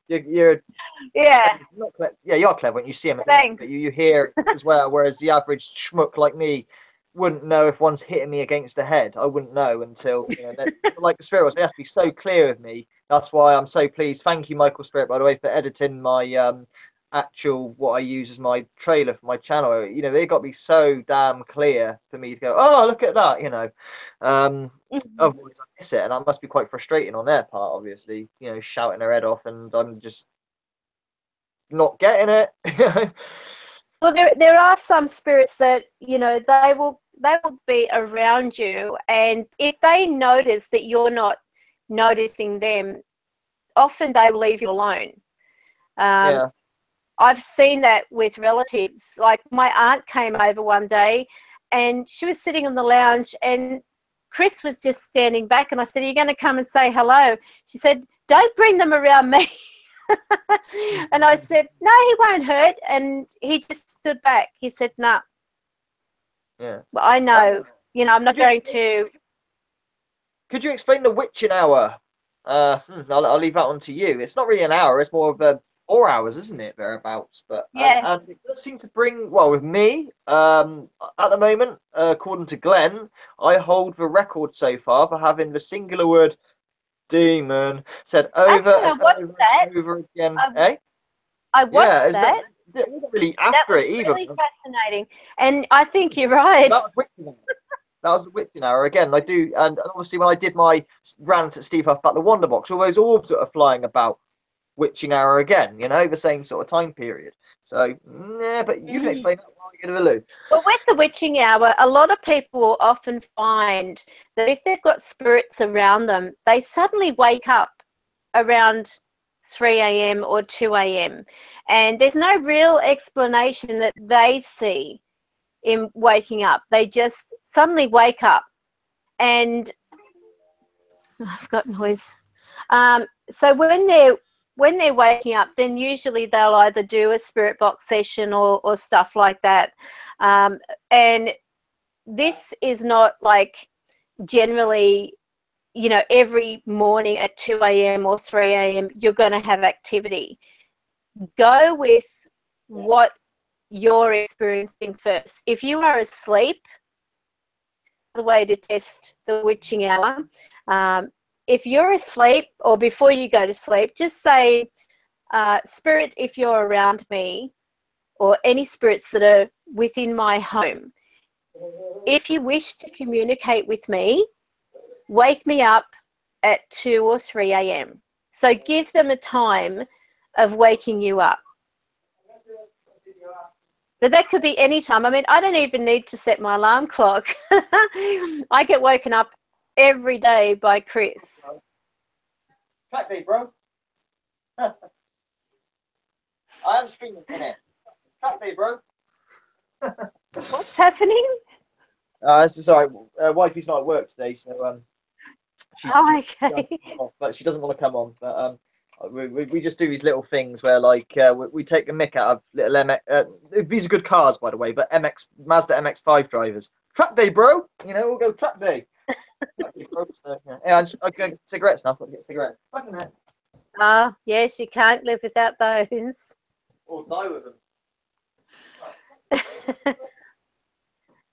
not clever. Yeah, you're clever when you see them. Thanks. But you hear it as well, whereas the average schmuck like me wouldn't know if one's hitting me against the head. I wouldn't know until, like the Spirit was, they have to be so clear with me. That's why I'm so pleased. Thank you, Michael Spirit, by the way, for editing my actual, what I use as my trailer for my channel. They got to be so damn clear for me to go, oh, look at that, Otherwise I miss it, and that must be quite frustrating on their part, obviously, shouting their head off, and I'm just not getting it. Well, there are some spirits that, they will be around you, and if they notice that you're not noticing them, often they will leave you alone. I've seen that with relatives. Like, my aunt came over one day, and she was sitting on the lounge, and Chris was just standing back, and I said, are you going to come and say hello? She said, don't bring them around me. And I said, no, he won't hurt. And he just stood back. He said, no. Yeah. Well, I know, I'm not going to. Could you explain the witching hour? I'll leave that one to you. It's not really an hour. It's more of 4 hours, isn't it, thereabouts? But yeah. And it does seem to bring, well, with me, at the moment, according to Glenn, I hold the record so far for having the singular word demon said over and over again. I watched that. It wasn't really after it either. That was really fascinating, and I think you're right. That was witching hour again. I do, and obviously when I did my rant at Steve Huff about the Wonder Box, all those orbs that are flying about, witching hour again. The same sort of time period. So yeah, but you can explain that while you're in the loop. Well, with the witching hour, a lot of people will often find that if they've got spirits around them, they suddenly wake up around 3 a.m. or 2 a.m. and there's no real explanation that they see in waking up. They just suddenly wake up, and I've got noise. So when they're waking up, then usually they'll either do a spirit box session or stuff like that. And this is not like generally, every morning at 2 a.m. or 3 a.m. you're going to have activity. Go with what you're experiencing first. If you are asleep, the way to test the witching hour, if you're asleep or before you go to sleep, just say, Spirit, if you're around me, or any spirits that are within my home, if you wish to communicate with me, wake me up at 2 or 3 a.m. So give them a time of waking you up. But that could be any time. I mean, I don't even need to set my alarm clock. I get woken up every day by Chris. Track me, bro. I am streaming in it. Track me, bro. What's happening? Sorry. Wifey's not at work today, so She's okay. but she doesn't want to come on. But we just do these little things where like we take the mick out of little MX. These are good cars, by the way, but Mazda MX-5 drivers. Track day, bro. You know, we'll go track day. Track day, bro. So, yeah. Hey, I go get cigarettes now. So I get cigarettes. Back in there. Ah, yes, you can't live without those. Or die with them.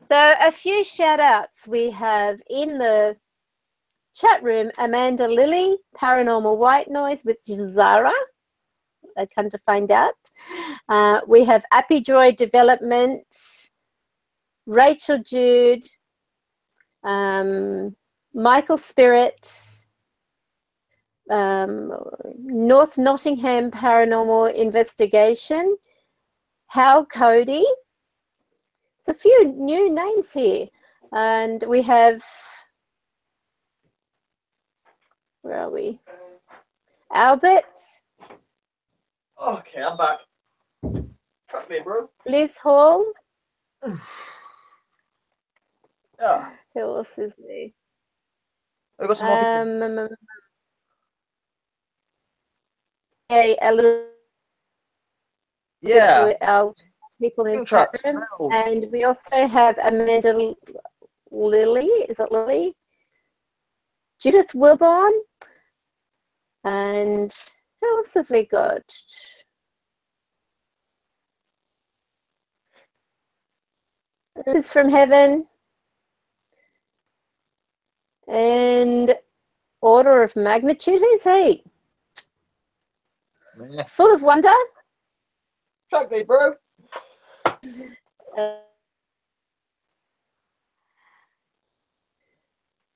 So a few shout outs we have in the chat room. Amanda Lilly, Paranormal White Noise with Zara. I come to find out. We have Appy Droid Development, Rachel Jude, Michael Spirit, North Nottingham Paranormal Investigation, Hal Cody. It's a few new names here. And we have, where are we? Albert. Okay, I'm back. Track me, bro. Liz Hall. Yeah. Who else is there? We've got some more people. A little Yeah. bit to our people in the chat room. And we also have Amanda Lilly. Is it Lily? Judith Wilborn. And who else have we got? Liz from Heaven. And Order of Magnitude. Who's he? Yeah. Full of Wonder. Track me, bro.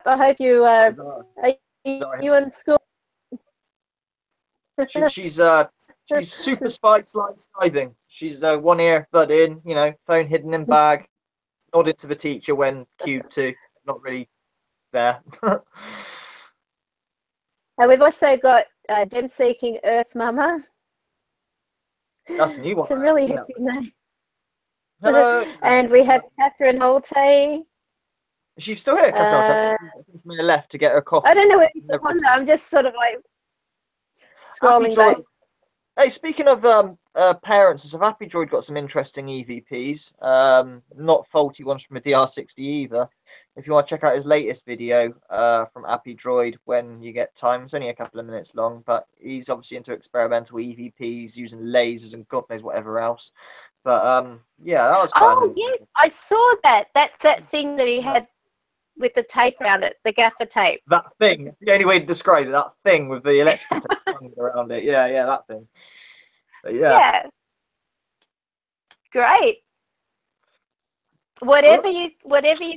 I hope you are you in school? She's super skiving. She's one ear bud in, you know, phone hidden in bag, nodding to the teacher when cued to, not really there. And we've also got Dem Seeking Earth Mama. That's a new one. Some really happy name. Hello. And we have Catherine Holte. Is she still here? Catherine Holte left to get her coffee. I don't know where she's on. I'm just sort of like scrolling back. Hey, speaking of parents, so Happy Droid got some interesting EVPs. Not faulty ones from a DR60 either. If you want to check out his latest video from Happy Droid when you get time, it's only a couple of minutes long, but he's obviously into experimental EVPs using lasers and God knows whatever else. But yeah, that was quite yes, I saw that. That's that thing that he had with the tape around it, the gaffer tape. That thing. It's the only way to describe it. That thing with the electrical tape around it. Yeah, that thing. But yeah. Great. Whatever you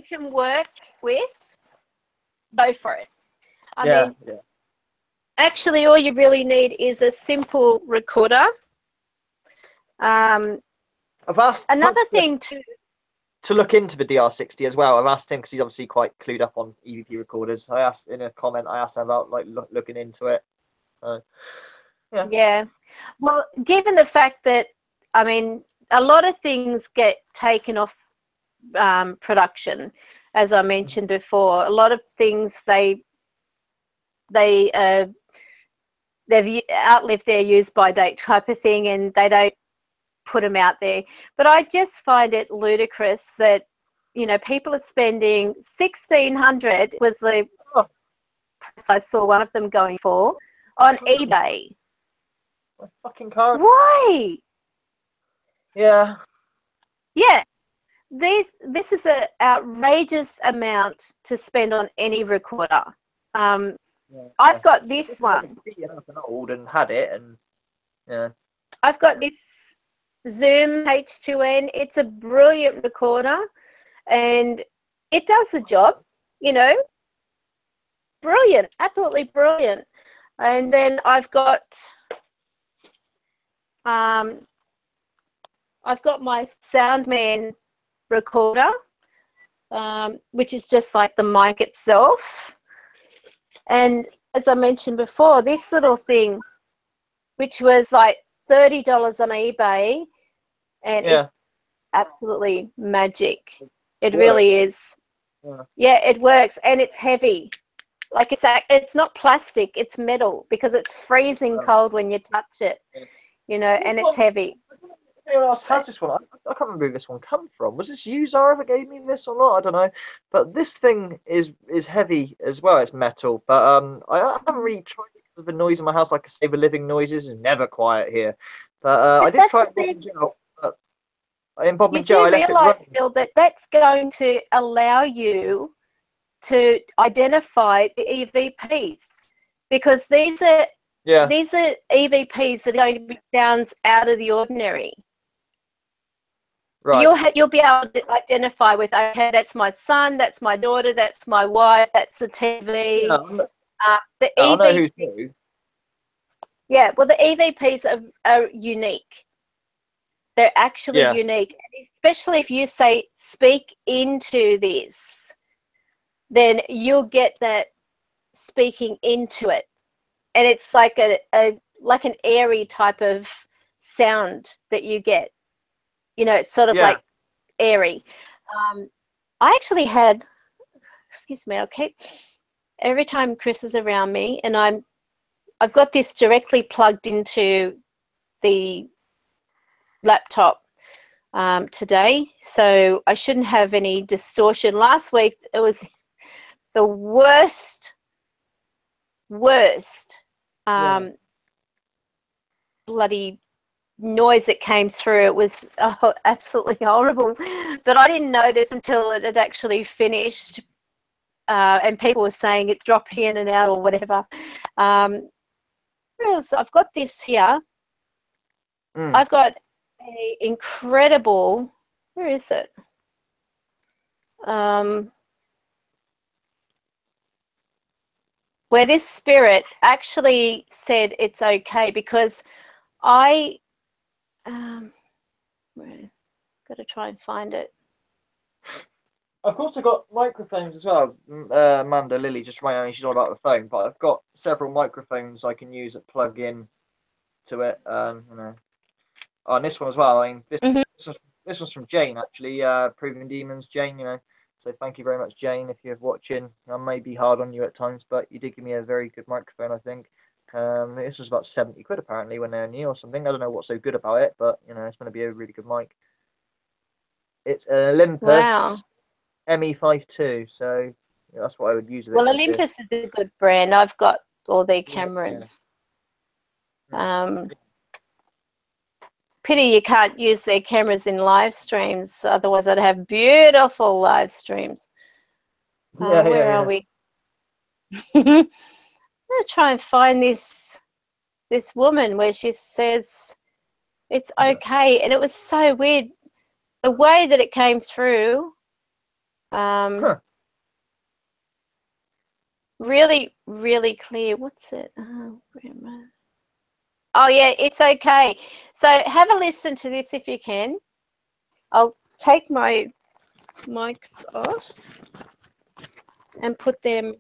can work with, go for it. I mean, actually, all you really need is a simple recorder. I've asked another thing to look into the DR60 as well. I've asked him because he's obviously quite clued up on EVP recorders. I asked in a comment. I asked him about like looking into it. So yeah. Well, given the fact that I mean, a lot of things get taken off production, as I mentioned before. A lot of things they've outlived their use by date type of thing, and they don't put them out there. But I just find it ludicrous that, you know, people are spending $1,600 was the price I saw one of them going for on eBay. My fucking car. Why? Yeah. This is an outrageous amount to spend on any recorder. I've got this one. Old and had it, and I've got this Zoom H2N. It's a brilliant recorder, and it does the job. You know, brilliant, absolutely brilliant. And then I've got my Soundman recorder, which is just like the mic itself. And as I mentioned before, this little thing, which was like $30 on eBay, and it's absolutely magic. It really is. Yeah, it works, and it's heavy. Like it's not plastic, it's metal, because it's freezing cold when you touch it, you know, and it's heavy. Anyone else has this one? I can't remember who this one come from. Was this you, Zara, that gave me this or not? I don't know. But this thing is heavy as well. It's metal. But I haven't really tried it because of the noise in my house. Like I say, the living noises is never quiet here. But I did try it in gel. But in Bob and Joe, I left it running. Phil, that that's going to allow you to identify the EVPs, because these are EVPs that are going to be sounds out of the ordinary. Right. You'll be able to identify with, okay, that's my son, that's my daughter, that's my wife, that's the TV. The EVP, I know who's who. Yeah, well, the EVPs are unique. They're actually unique, especially if you say speak into this, then you'll get that speaking into it, and it's like like an airy type of sound that you get. You know, it's sort of like airy. I actually had, excuse me, every time Chris is around me, and I've got this directly plugged into the laptop today, so I shouldn't have any distortion. Last week it was the worst bloody noise that came through. It was absolutely horrible, but I didn't notice until it had actually finished, and people were saying it's dropping in and out or whatever. What else? I've got this here. I've got a incredible, where is it? Where this spirit actually said it's okay, because I got to try and find it. Of course, I've got microphones as well. Amanda Lily just reminded me she's all about the phone, but I've got several microphones I can use that plug in to it. You know, and this one as well. I mean, this one's from Jane, actually. Proving Demons, Jane. You know, so thank you very much, Jane, if you're watching. I may be hard on you at times, but you did give me a very good microphone, I think. This was about 70 quid apparently when they're new or something. I don't know what's so good about it, but you know, it's going to be a really good mic. It's an Olympus ME52, so that's what I would use. Well, Olympus is a good brand. I've got all their cameras. Pity you can't use their cameras in live streams, otherwise I'd have beautiful live streams. Where are we? I'm going to try and find this woman where she says it's okay, and it was so weird the way that it came through. Really, really clear. What's it? Oh yeah, it's okay. So have a listen to this if you can. I'll take my mics off and put them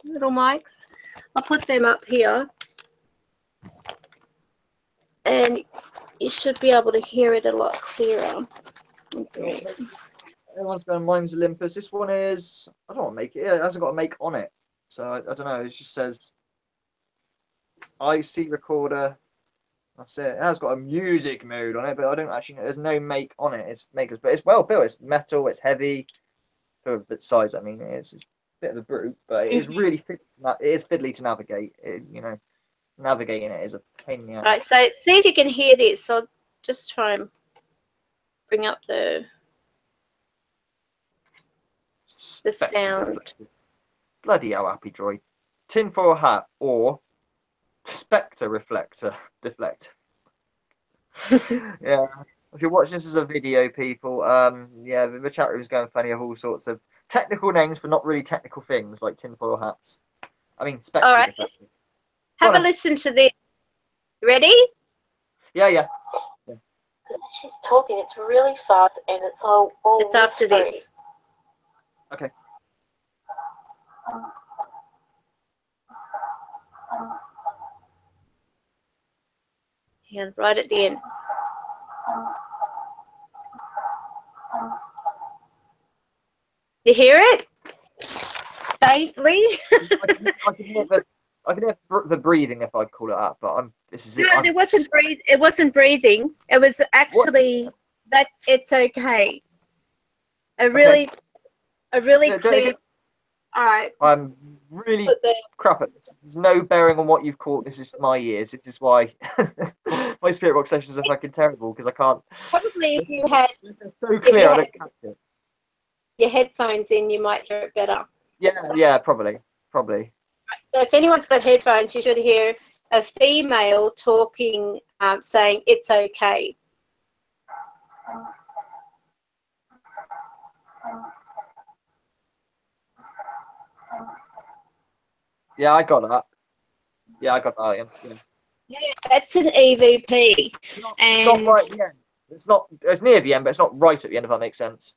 little mics. I'll put them up here, and you should be able to hear it a lot clearer. Okay. Everyone's going, mine's Olympus. This one is, I don't want to make it. It hasn't got a make on it, so I don't know. It just says IC recorder. That's it. It has got a music mode on it, but I don't actually know. There's no make on it. It's makers, but it's well built. It's metal. It's heavy for the size. I mean, it's a bit of a brute, but it is really fiddly. It is fiddly to navigate. You know, navigating it is a pain in the ass. Right. So see if you can hear this. I'll just try and bring up the sound. Bloody hell, Happy Droid. Tinfoil hat or Spectre reflector deflect. Yeah, if you're watching this as a video, people, yeah, the chat room is going funny of all sorts of technical names for not really technical things like tinfoil hats. I mean, Spectre reflectors. Have a listen to this. Ready? Yeah. She's talking. It's really fast, and it's all. It's after this. Okay. Yeah, right at the end. You hear it? faintly. I can hear the breathing, if I'd call it that, but It wasn't breathing. It wasn't breathing. It was actually that it's okay. A really clear. All right. I'm really crap at this. There's no bearing on what you've caught. This is my ears. This is why my spirit box sessions are fucking terrible, because I can't. Probably if you had. It's so clear, I don't catch it. Your headphones in, you might hear it better. Yeah, probably. So if anyone's got headphones, you should hear a female talking, saying it's okay. Yeah, I got that. Yeah. Yeah, that's an EVP. It's not right at the end. It's near the end, but it's not right at the end, if that makes sense.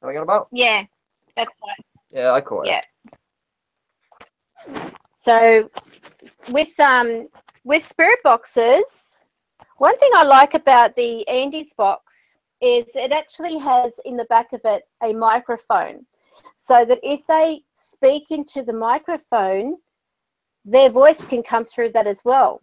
Are we on about? Yeah, that's right. Yeah, I caught it. Yeah. So with spirit boxes, one thing I like about the Andy's box is it actually has in the back of it a microphone, so that if they speak into the microphone, their voice can come through that as well,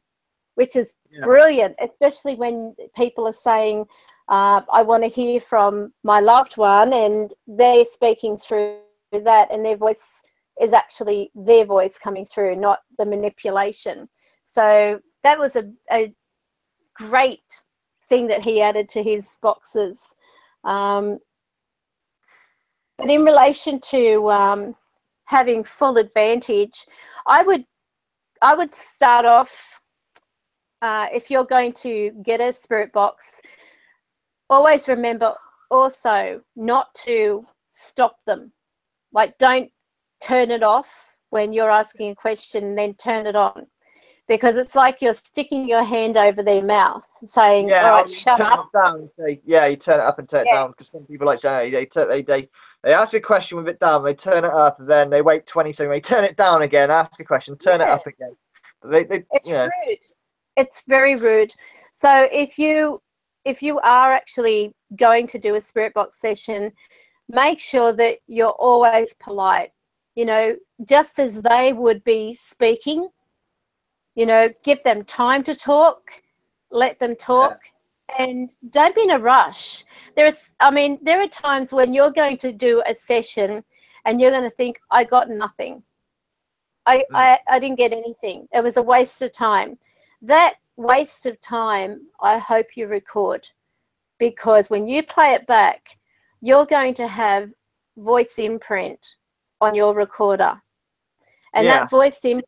which is brilliant, especially when people are saying, I want to hear from my loved one, and they're speaking through that, and their voice is actually their voice coming through, not the manipulation. So that was a great thing that he added to his boxes. But in relation to having full advantage, I would start off, if you're going to get a spirit box, always remember also not to stop them. Like, don't turn it off when you're asking a question and then turn it on, because it's like you're sticking your hand over their mouth saying, all right, shut up. You turn it up and turn it down, because some people like say they ask a question with it down, they turn it up, and then they wait 20 seconds, they turn it down again, ask a question, turn it up again. It's rude. It's very rude. So if you are actually going to do a spirit box session, make sure that you're always polite. You know, just as they would be speaking, you know, give them time to talk, let them talk, and don't be in a rush. There are times when you're going to do a session and you're going to think, I got nothing. I didn't get anything. It was a waste of time. That waste of time, I hope you record, because when you play it back, you're going to have voice imprint on your recorder. And that voice imprint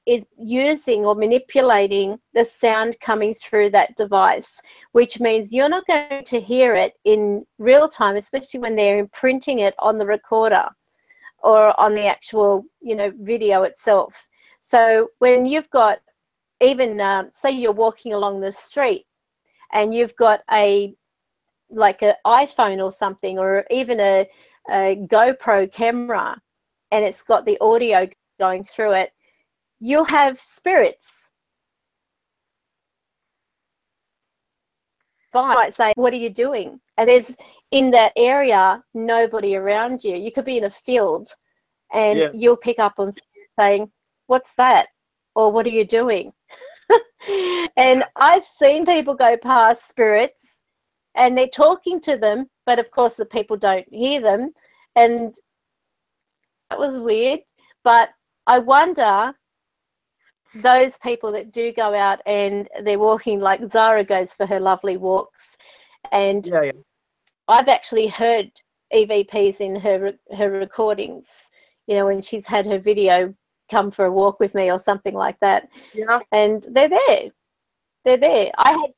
is using or manipulating the sound coming through that device, which means you're not going to hear it in real time, especially when they're imprinting it on the recorder or on the actual, you know, video itself. So when you've got even, say you're walking along the street and you've got like an iPhone or something, or even a GoPro camera, and it's got the audio going through it, you'll have spirits. Might say, what are you doing? And there's, in that area, nobody around you. You could be in a field and you'll pick up on saying, what's that? Or what are you doing? And I've seen people go past spirits and they're talking to them, but of course the people don't hear them. And that was weird. But I wonder, those people that do go out and they're walking, like Zara goes for her lovely walks, and I've actually heard EVPs in her recordings, you know, when she's had her video come for a walk with me or something like that. And they're there. I had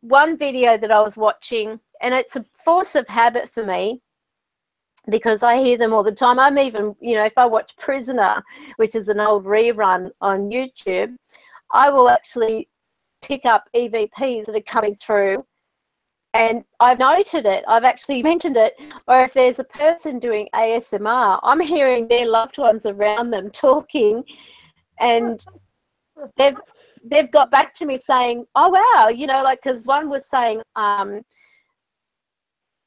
one video that I was watching, and it's a force of habit for me because I hear them all the time. I'm even, you know, if I watch Prisoner, which is an old rerun on YouTube, I will actually pick up EVPs that are coming through, and I've noted it. I've actually mentioned it. Or if there's a person doing ASMR, I'm hearing their loved ones around them talking, and they've got back to me saying, oh wow, you know, like, because one was saying,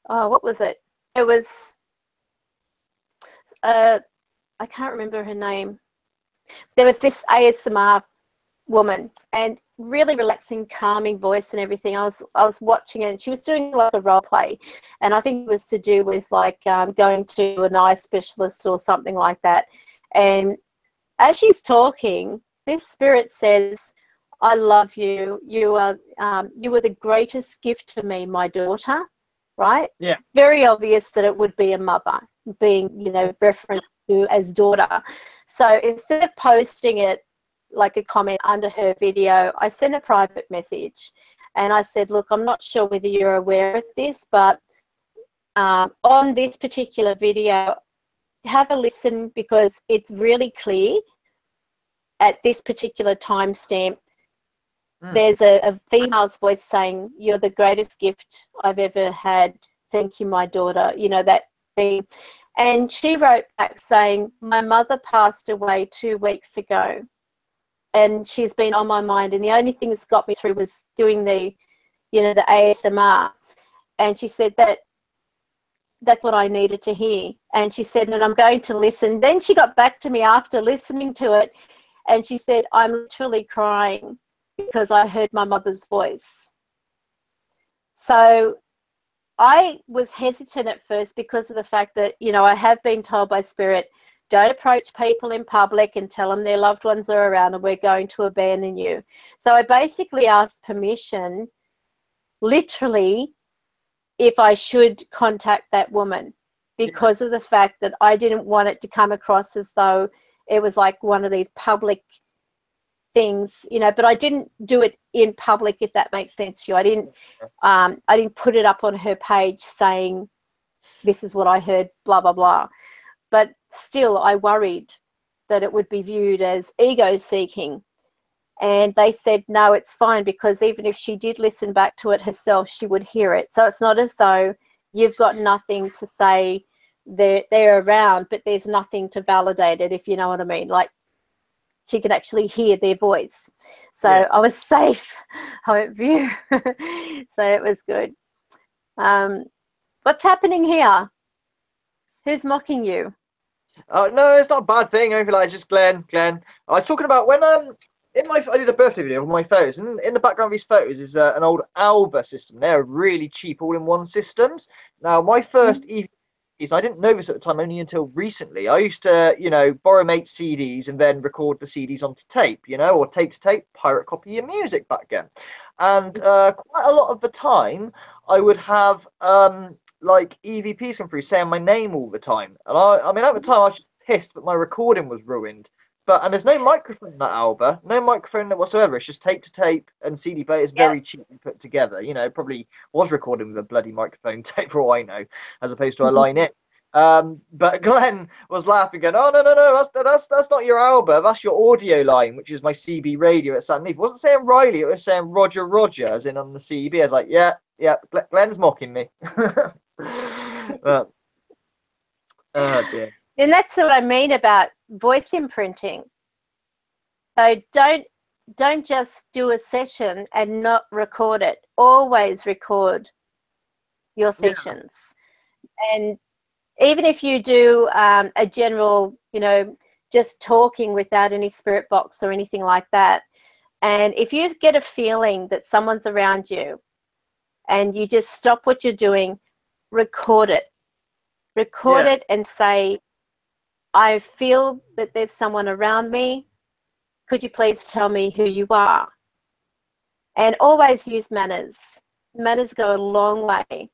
what was it? It was I can't remember her name. There was this ASMR woman, and really relaxing, calming voice and everything. I was watching it, and she was doing like a role play, and I think it was to do with like going to an eye specialist or something like that. And as she's talking, this spirit says, "I love you. You are the greatest gift to me, my daughter." Right? Yeah. Very obvious that it would be a mother being, referenced to as daughter. So instead of posting it like a comment under her video, I sent a private message, and I said, look, I'm not sure whether you're aware of this, but on this particular video, have a listen, because it's really clear at this particular timestamp. There's a female's voice saying, you're the greatest gift I've ever had. Thank you, my daughter. That thing. And she wrote back saying, my mother passed away 2 weeks ago, and she's been on my mind. And the only thing that's got me through was doing the ASMR. And she said that's what I needed to hear. And she said, and I'm going to listen. Then she got back to me after listening to it, and she said, I'm literally crying because I heard my mother's voice. So I was hesitant at first because of the fact that, I have been told by Spirit, don't approach people in public and tell them their loved ones are around and we're going to abandon you. So I basically asked permission, literally, if I should contact that woman, because of the fact that I didn't want it to come across as though it was like one of these public things, but I didn't do it in public, if that makes sense to you. I didn't put it up on her page saying, this is what I heard, blah, blah, blah. But still, I worried that it would be viewed as ego seeking. And they said, no, it's fine, because even if she did listen back to it herself, she would hear it. So it's not as though you've got nothing to say they're around, but there's nothing to validate it, if you know what I mean. Like, she could actually hear their voice. So yeah. I was safe, I went view. So it was good. What's happening here? Who's mocking you? Oh, no, it's not a bad thing. I feel like it's just Glenn. I was talking about when I did a birthday video with my photos, and in the background of these photos is an old Alba system. They're really cheap all-in-one systems. Now, my first I didn't know this at the time, only until recently. I used to, borrow mates' CDs and then record the CDs onto tape, or tape to tape, pirate copy your music back then. And quite a lot of the time, I would have like EVPs come through saying my name all the time. And I mean, at the time, I was just pissed that my recording was ruined. And there's no microphone in that Alba, no microphone whatsoever. It's just tape to tape and CD player. It's very cheaply put together. Probably was recording with a bloody microphone tape for all I know, as opposed to a line in. But Glenn was laughing, going, "Oh no, that's not your Alba. That's your audio line, which is my CB radio at underneath." It wasn't saying Riley. It was saying Roger, as in on the CB. I was like, yeah. Glenn's mocking me. Dear. And that's what I mean about voice imprinting. So don't just do a session and not record it. Always record your sessions. And even if you do a general, just talking without any spirit box or anything like that, and if you get a feeling that someone's around you and you just stop what you're doing, record it. Record it and say, I feel that there's someone around me. Could you please tell me who you are? And always use manners. Manners go a long way.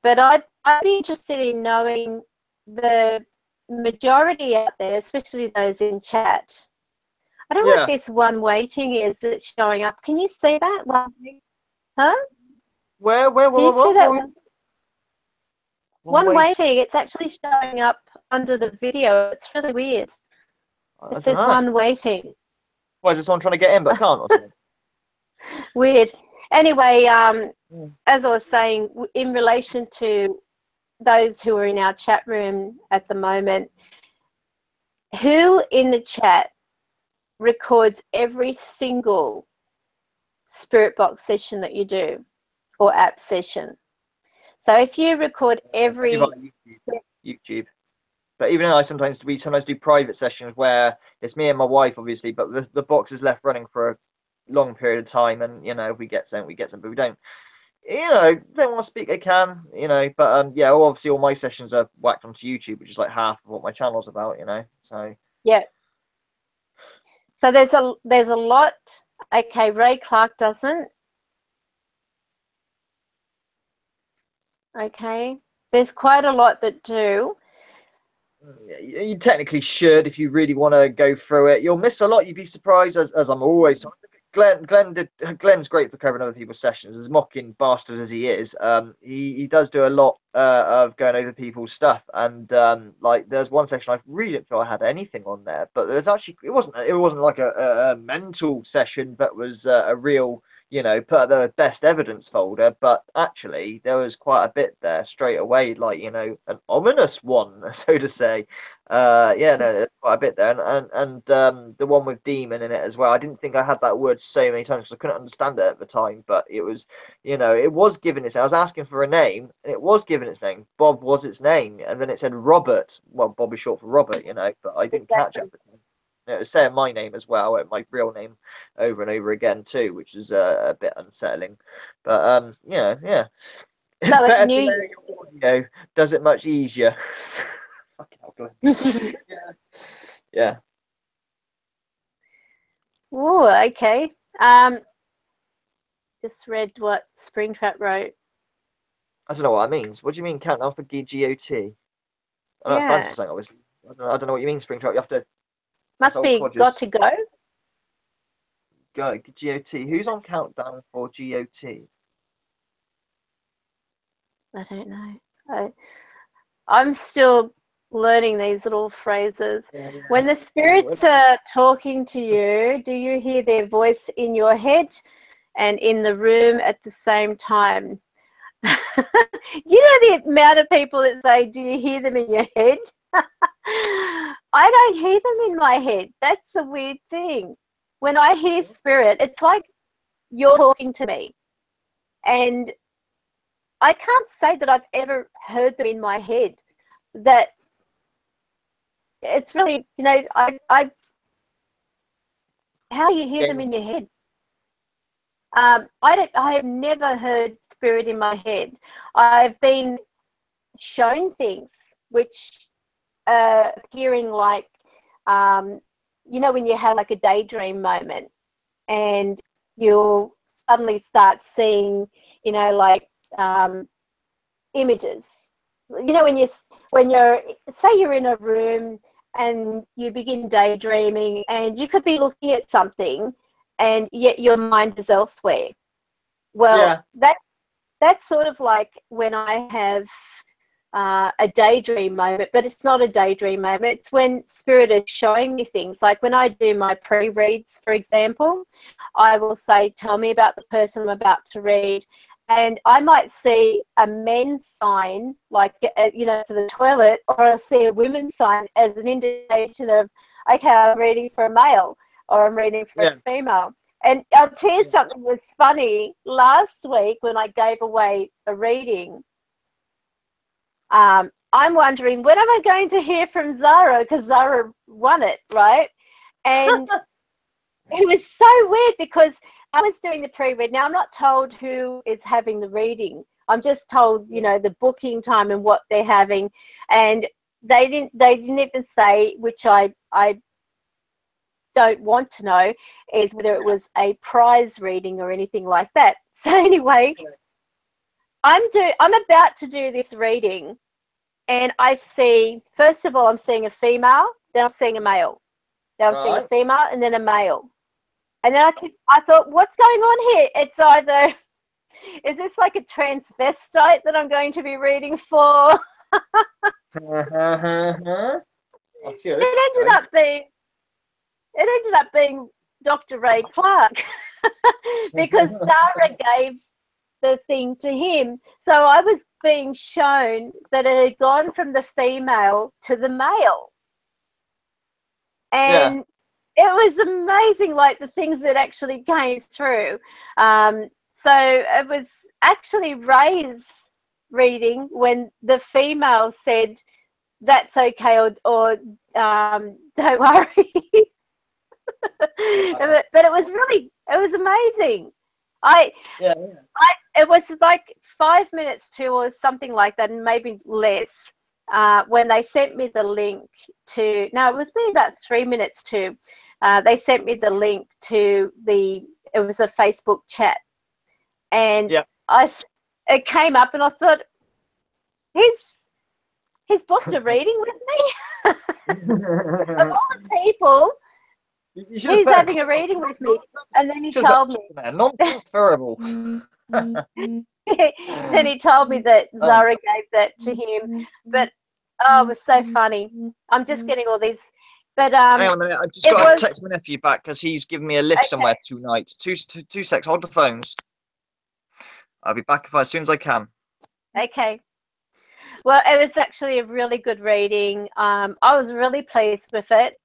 But I'd be interested in knowing the majority out there, especially those in chat. I don't know what this one waiting is that's showing up. Can you see that one? Huh? Where? Can you see that one? One waiting. It's actually showing up under the video. It's really weird. It says one waiting. Why is there someone trying to get in but can't? Or something? Weird. Anyway, as I was saying, in relation to those who are in our chat room at the moment, who in the chat records every single spirit box session that you do or app session? So if you record every... YouTube. But even though we sometimes do private sessions where it's me and my wife, obviously, but the box is left running for a long period of time, and if we get some, but we don't. They want to speak, they can, but yeah, obviously all my sessions are whacked onto YouTube, which is like half of what my channel's about, so yeah. So there's a lot. Okay, Ray Clark doesn't. Okay, there's quite a lot that do. You technically should, if you really want to go through it. You'll miss a lot. You'd be surprised, as I'm always talking. Glenn's great for covering other people's sessions. As mocking bastard as he is, he does do a lot of going over people's stuff. And like, there's one section I really didn't feel I had anything on there, but there's actually it wasn't like a mental session, but was a real put up the best evidence folder. But actually, there was quite a bit there straight away, like an ominous one, so to say. Yeah, no, there's quite a bit there, and the one with demon in it as well. I didn't think I had that word so many times because I couldn't understand it at the time, but it was, it was given its. I was asking for a name, and it was given its name. Bob was its name, and then it said Robert. Well, Bob is short for Robert, but I didn't catch it. It was saying my name as well, my real name, over and over again too, which is a bit unsettling. But yeah. It's So better to know your audio does it much easier. Fucking hell, Glenn. Yeah. Oh, okay. Just read what Springtrap wrote. I don't know what that means. What do you mean countdown for GOT? I know it stands for something, obviously. I don't know what you mean, Springtrap. You have to. Must be codgers. Got to go. Go GOT. Who's on countdown for GOT? I don't know. I'm still learning these little phrases. Yeah. When the spirits are talking to you, do you hear their voice in your head and in the room at the same time? The amount of people that say, do you hear them in your head? I don't hear them in my head. That's the weird thing. When I hear spirit, it's like you're talking to me. And I can't say that I've ever heard them in my head. That it's really, how do you hear them in your head? I have never heard spirit in my head. I've been shown things which appearing like, when you have like a daydream moment and you'll suddenly start seeing, like images. When you're say you're in a room and you begin daydreaming and you could be looking at something and yet your mind is elsewhere. Well, yeah. That's sort of like when I have a daydream moment, but it's not a daydream moment. It's when spirit is showing me things. Like when I do my pre-reads, for example, I will say, tell me about the person I'm about to read. And I might see a men's sign, like, for the toilet, or I'll see a women's sign as an indication of, okay, I'm reading for a male or I'm reading for a female. And I'll tell you something was funny. Last week when I gave away a reading, I'm wondering, when am I going to hear from Zara? Because Zara won it, right? And it was so weird because I was doing the pre-read. Now, I'm not told who is having the reading. I'm just told, the booking time and what they're having. And they didn't even say, which I don't want to know, is whether it was a prize reading or anything like that. So anyway, I'm about to do this reading, and I see, first of all, I'm seeing a female, then I'm seeing a male. Then I'm seeing a female and then a male. And then I thought, what's going on here? It's either, is this like a transvestite that I'm going to be reading for? It ended up being Dr. Ray Clark because Sarah gave the thing to him. So I was being shown that it had gone from the female to the male. And it was amazing, like the things that actually came through. So it was actually Ray's reading when the female said, that's okay, or don't worry. But it was amazing. It was like 5 minutes to, or something like that, and maybe less, when they sent me the link to, no, it was maybe about 3 minutes to, they sent me the link to it was a Facebook chat, and it came up, and I thought, he's booked a reading with me. Of all the people, he's having a reading with me. And then he told me, non-transferable. Then he told me that Zara gave that to him. But it was so funny. I'm just getting all these. But hang on a minute, I've just got to text my nephew back because he's giving me a lift somewhere tonight. Two secs, hold the phones. I'll be back as soon as I can. Okay. Well, it was actually a really good reading. I was really pleased with it.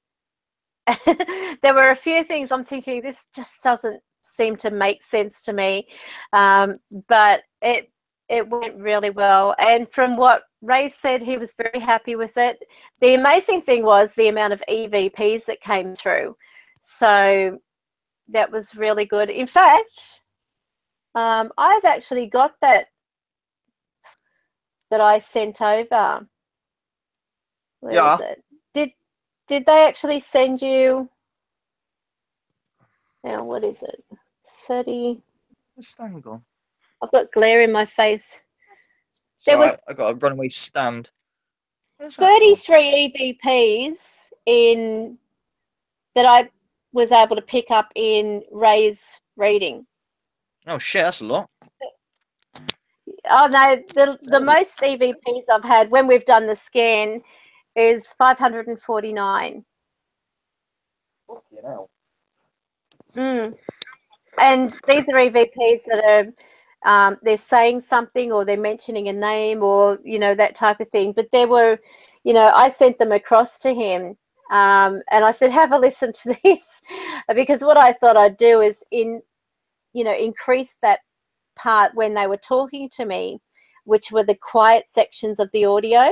There were a few things I'm thinking, this just doesn't seem to make sense to me, but it went really well. And from what Ray said, he was very happy with it. The amazing thing was the amount of EVPs that came through. So that was really good. In fact, I've actually got that I sent over. Where is it? Did they actually send you? Now, what is it? 30. Stand gone. I've got glare in my face. I got a runaway stand. 33 EVPs that I was able to pick up in Ray's reading. Oh shit, that's a lot. Oh no, the most EVPs I've had when we've done the scan is 549. Fucking hell. And these are EVPs that are they're saying something, or they're mentioning a name, or that type of thing. But there were, I sent them across to him, and I said, have a listen to this, because what I thought I'd do is increase that part when they were talking to me, which were the quiet sections of the audio,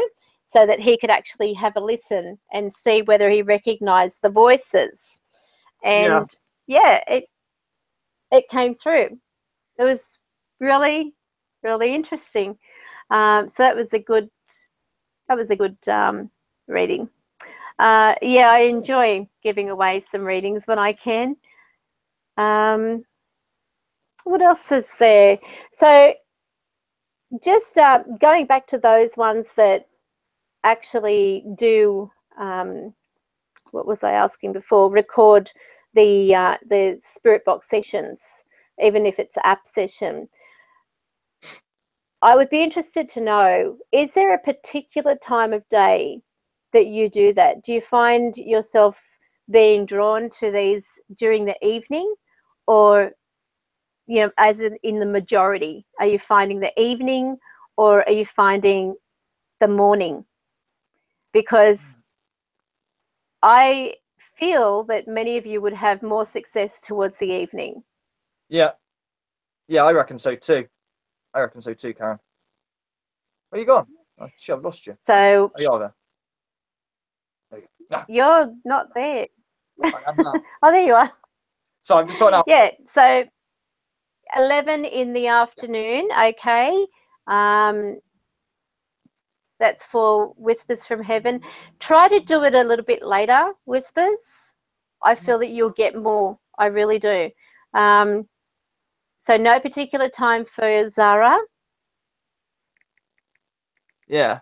so that he could actually have a listen and see whether he recognized the voices. And it came through. It was really, really interesting. So that was a good reading. I enjoy giving away some readings when I can. What else is there? So just going back to those ones that actually do, what was I asking before? Record the spirit box sessions, even if it's an app session. I would be interested to know, is there a particular time of day that you do that? Do you find yourself being drawn to these during the evening, or as in the majority? Are you finding the evening, or are you finding the morning? Because I feel that many of you would have more success towards the evening. Yeah, I reckon so too. Karen. Where you gone? Oh, shit, I've lost you. So you are there. You're not there. I am now. Oh, there you are. So I'm just sorting out. Yeah, so 11 in the afternoon, okay. That's for Whispers from Heaven. Try to do it a little bit later, Whispers. I feel that you'll get more. I really do. So no particular time for Zara? Yeah.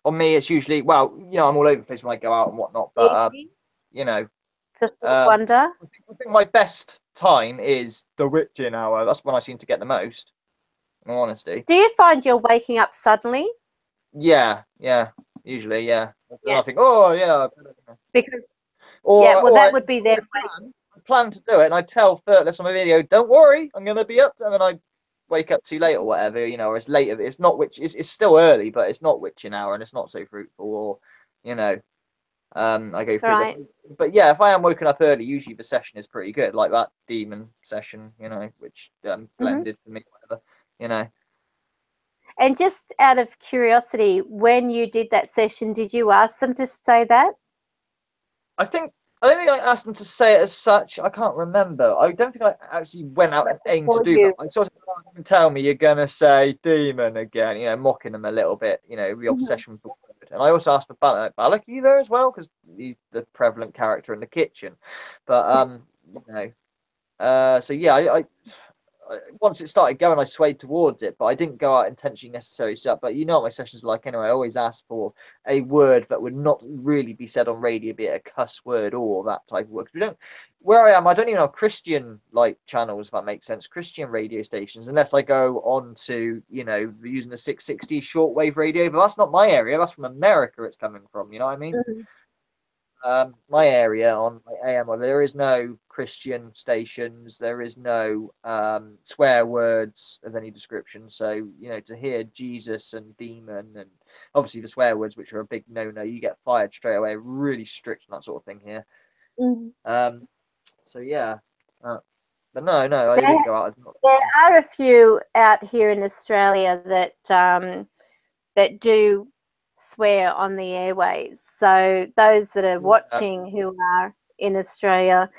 On me, it's usually, I'm all over the place when I go out and whatnot, but, The wonder. I think my best time is the witching hour. That's when I seem to get the most, in all honesty. Do you find you're waking up suddenly? Yeah, usually, yeah. And I think, oh, yeah. Because, that would be their I plan to do it, and I tell Thirtless on my video, don't worry, I'm going to be up, and then I wake up too late or whatever, or it's later. It's not it's still early, but it's not witching hour, and it's not so fruitful, or, I go through. Right. But yeah, if I am woken up early, usually the session is pretty good, like that demon session, which blended for me, whatever, And just out of curiosity, when you did that session, did you ask them to say that? I don't think I asked them to say it as such. I can't remember. I don't think I actually went out and aimed to do that. I sort of tell me you're gonna say demon again, you know, mocking them a little bit, you know, the obsession with the word. And I also asked for Balak. Balak, are you there as well? Because he's the prevalent character in the kitchen. But you know, so yeah, I once it started going, I swayed towards it, but I didn't go out intentionally necessarily shut. But you know what my sessions are like anyway. I always ask for a word that would not really be said on radio, be it a cuss word or that type of word. Because we don't, where I am, I don't even have Christian like channels, if that makes sense, Christian radio stations, unless I go on to, you know, using the 660 shortwave radio. But that's not my area. That's from America. It's coming from. You know what I mean? Mm-hmm. My area on my AM, there is no Christian stations. There is no swear words of any description. So, you know, to hear Jesus and demon and obviously the swear words, which are a big no-no, you get fired straight away. Really strict on that sort of thing here. Mm-hmm. So yeah, but no, I didn't go out. There are a few out here in Australia that that do swear on the airways. So those that are watching who are in Australia,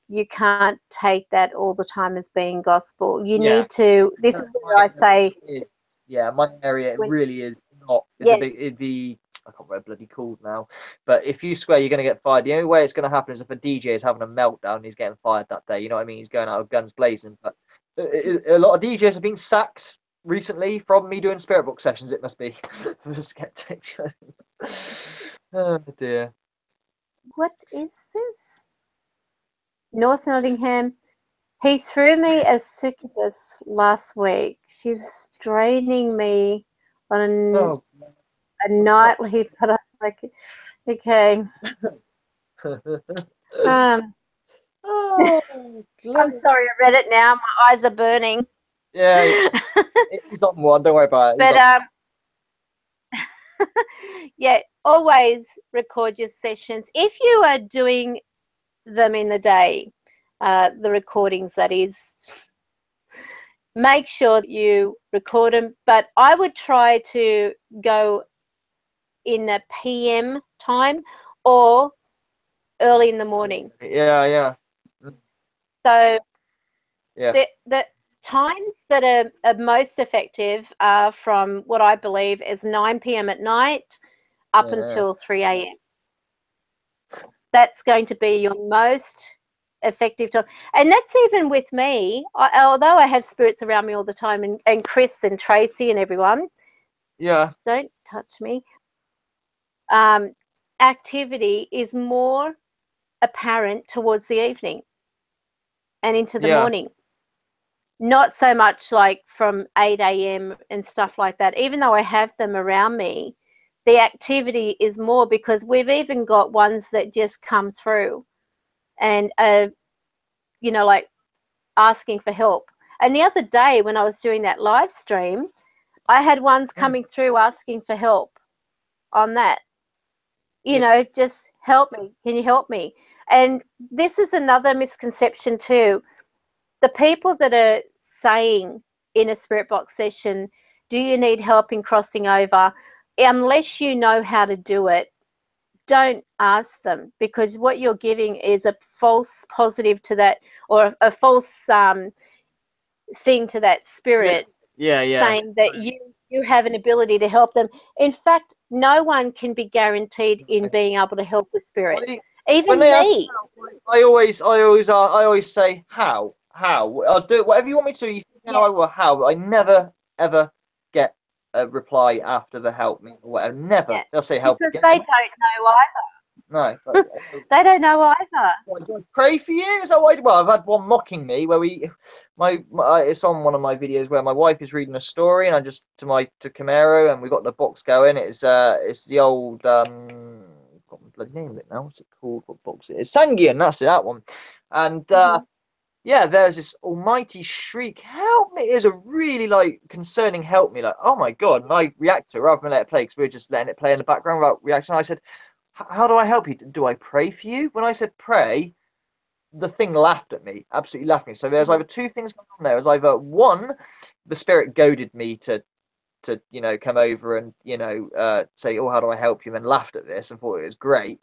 you can't take that all the time as being gospel. You need to. This is where I say. Yeah, my area really is not. It's a big. I can't remember bloody called now. But if you swear, you're going to get fired. The only way it's going to happen is if a DJ is having a meltdown and he's getting fired that day. You know what I mean? He's going out with guns blazing. But a lot of DJs have been sacked recently from me doing spirit box sessions. It must be for the skeptics. Oh dear. What is this? North Nottingham. He threw me a succubus last week. She's draining me on a nightly, but I'm like, okay. I'm sorry, I read it now. My eyes are burning. Yeah, he's on one. Don't worry about it. But yeah, always record your sessions. If you are doing them in the day, the recordings, that is, make sure that you record them. But I would try to go in the PM time or early in the morning. Yeah. So the times that are most effective are from what I believe is 9 p.m. at night up until 3 a.m. That's going to be your most effective time. And that's even with me, although I have spirits around me all the time, and Chris and Tracy and everyone. Yeah. Don't touch me. Activity is more apparent towards the evening and into the morning. Not so much like from 8 a.m. and stuff like that. Even though I have them around me, the activity is more because we've even got ones that just come through and, you know, like asking for help. And the other day when I was doing that live stream, I had ones coming through asking for help on that. You know, just help me. Can you help me? And this is another misconception too. The people that are saying in a spirit box session, do you need help in crossing over? Unless you know how to do it, don't ask them, because what you're giving is a false positive to that, or a false thing to that spirit. Saying that you have an ability to help them. In fact, no one can be guaranteed in being able to help the spirit. Even me. I always say how. I'll do whatever you want me to. You think I will how, but I never ever get a reply after the help me or whatever. Never. They'll say help. Because they don't know either. No. They don't know either. What, do I pray for you? Is that what I've had one mocking me where it's on one of my videos where my wife is reading a story and I just to Camaro and we got the box going. It's the old got my bloody name of it now. What's it called? What box it is? Sanguine. That's it. That one. And there's this almighty shriek, help me. It is a really like concerning help me, like, oh my god. And I reacted rather than let it play because we were just letting it play in the background without reaction. I said, how do I help you? Do I pray for you? When I said pray, the thing laughed at me, absolutely laughed at me. So there's either two things going on there. There's either one, the spirit goaded me to to come over and say, oh, how do I help you, and laughed at this and thought it was great.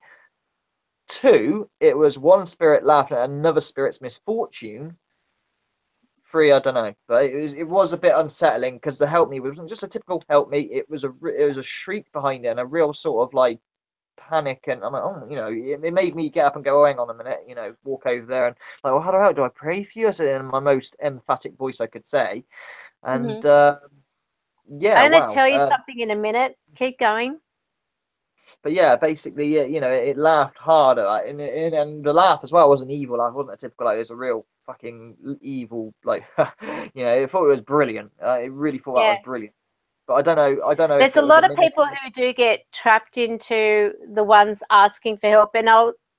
2, it was one spirit laughing at another spirit's misfortune. 3, I don't know, but it was a bit unsettling because the help me wasn't just a typical help me. It was a shriek behind it and a real sort of like panic, and I'm like, oh, it made me get up and go, oh, hang on a minute, walk over there and like, well, how do I help? Do I pray for you? I said in my most emphatic voice I could say, and yeah, I'm going to wow. tell you something in a minute. Keep going. But yeah, basically, it laughed hard at it, and the laugh as well wasn't evil. It wasn't a typical like. It was a real fucking evil like. It thought it was brilliant. It really thought that was brilliant. But I don't know. There's a lot of people who do get trapped into the ones asking for help, and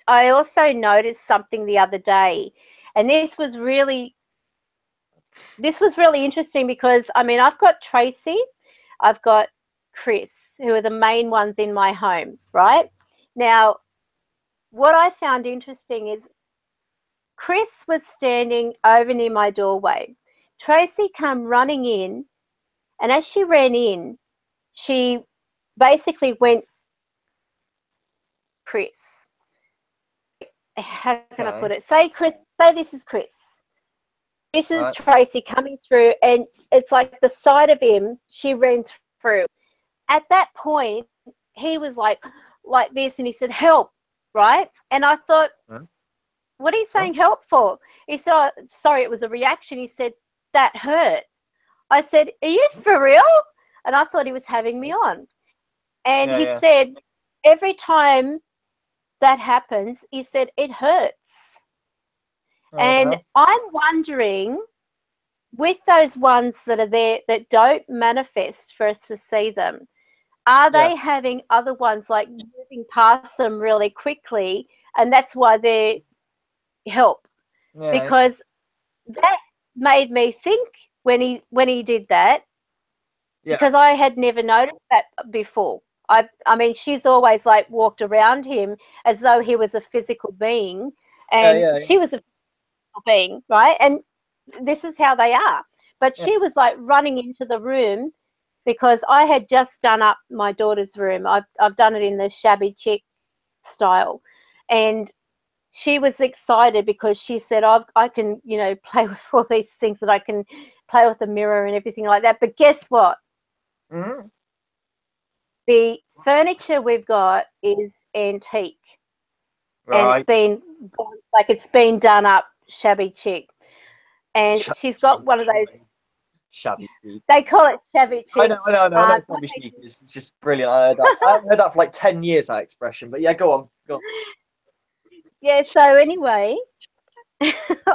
I also noticed something the other day, and this was really interesting because I mean I've got Tracy, I've got Chris, who are the main ones in my home, right? Now, what I found interesting is Chris was standing over near my doorway. Tracy came running in, and as she ran in, she basically went, Chris. How can I put it? Say this is Chris. This is Tracy coming through, and it's like the side of him, she ran through. At that point, he was like this, and he said, help, right? And I thought, what are you saying help for? He said, oh, sorry, it was a reaction. He said, that hurt. I said, are you for real? And I thought he was having me on. And he said, every time that happens, he said, it hurts. And I'm wondering, with those ones that are there that don't manifest for us to see them, are they having other ones like moving past them really quickly, and that's why they help? Because that made me think when he did that, because I had never noticed that before. I mean, she's always like walked around him as though he was a physical being, and she was a physical being, right? And this is how they are. But she was like running into the room, because I had just done up my daughter's room. I've done it in the shabby chic style, and she was excited because she said, I can, play with all these things, that I can play with the mirror and everything like that. But guess what? The furniture we've got is antique, and it's been done up shabby chic, and she's got one of those. Shabby chic. They call it shabby chic. I know. Shabby chic is just brilliant. I haven't heard that for like 10 years, that expression. But yeah, go on. Yeah. So anyway,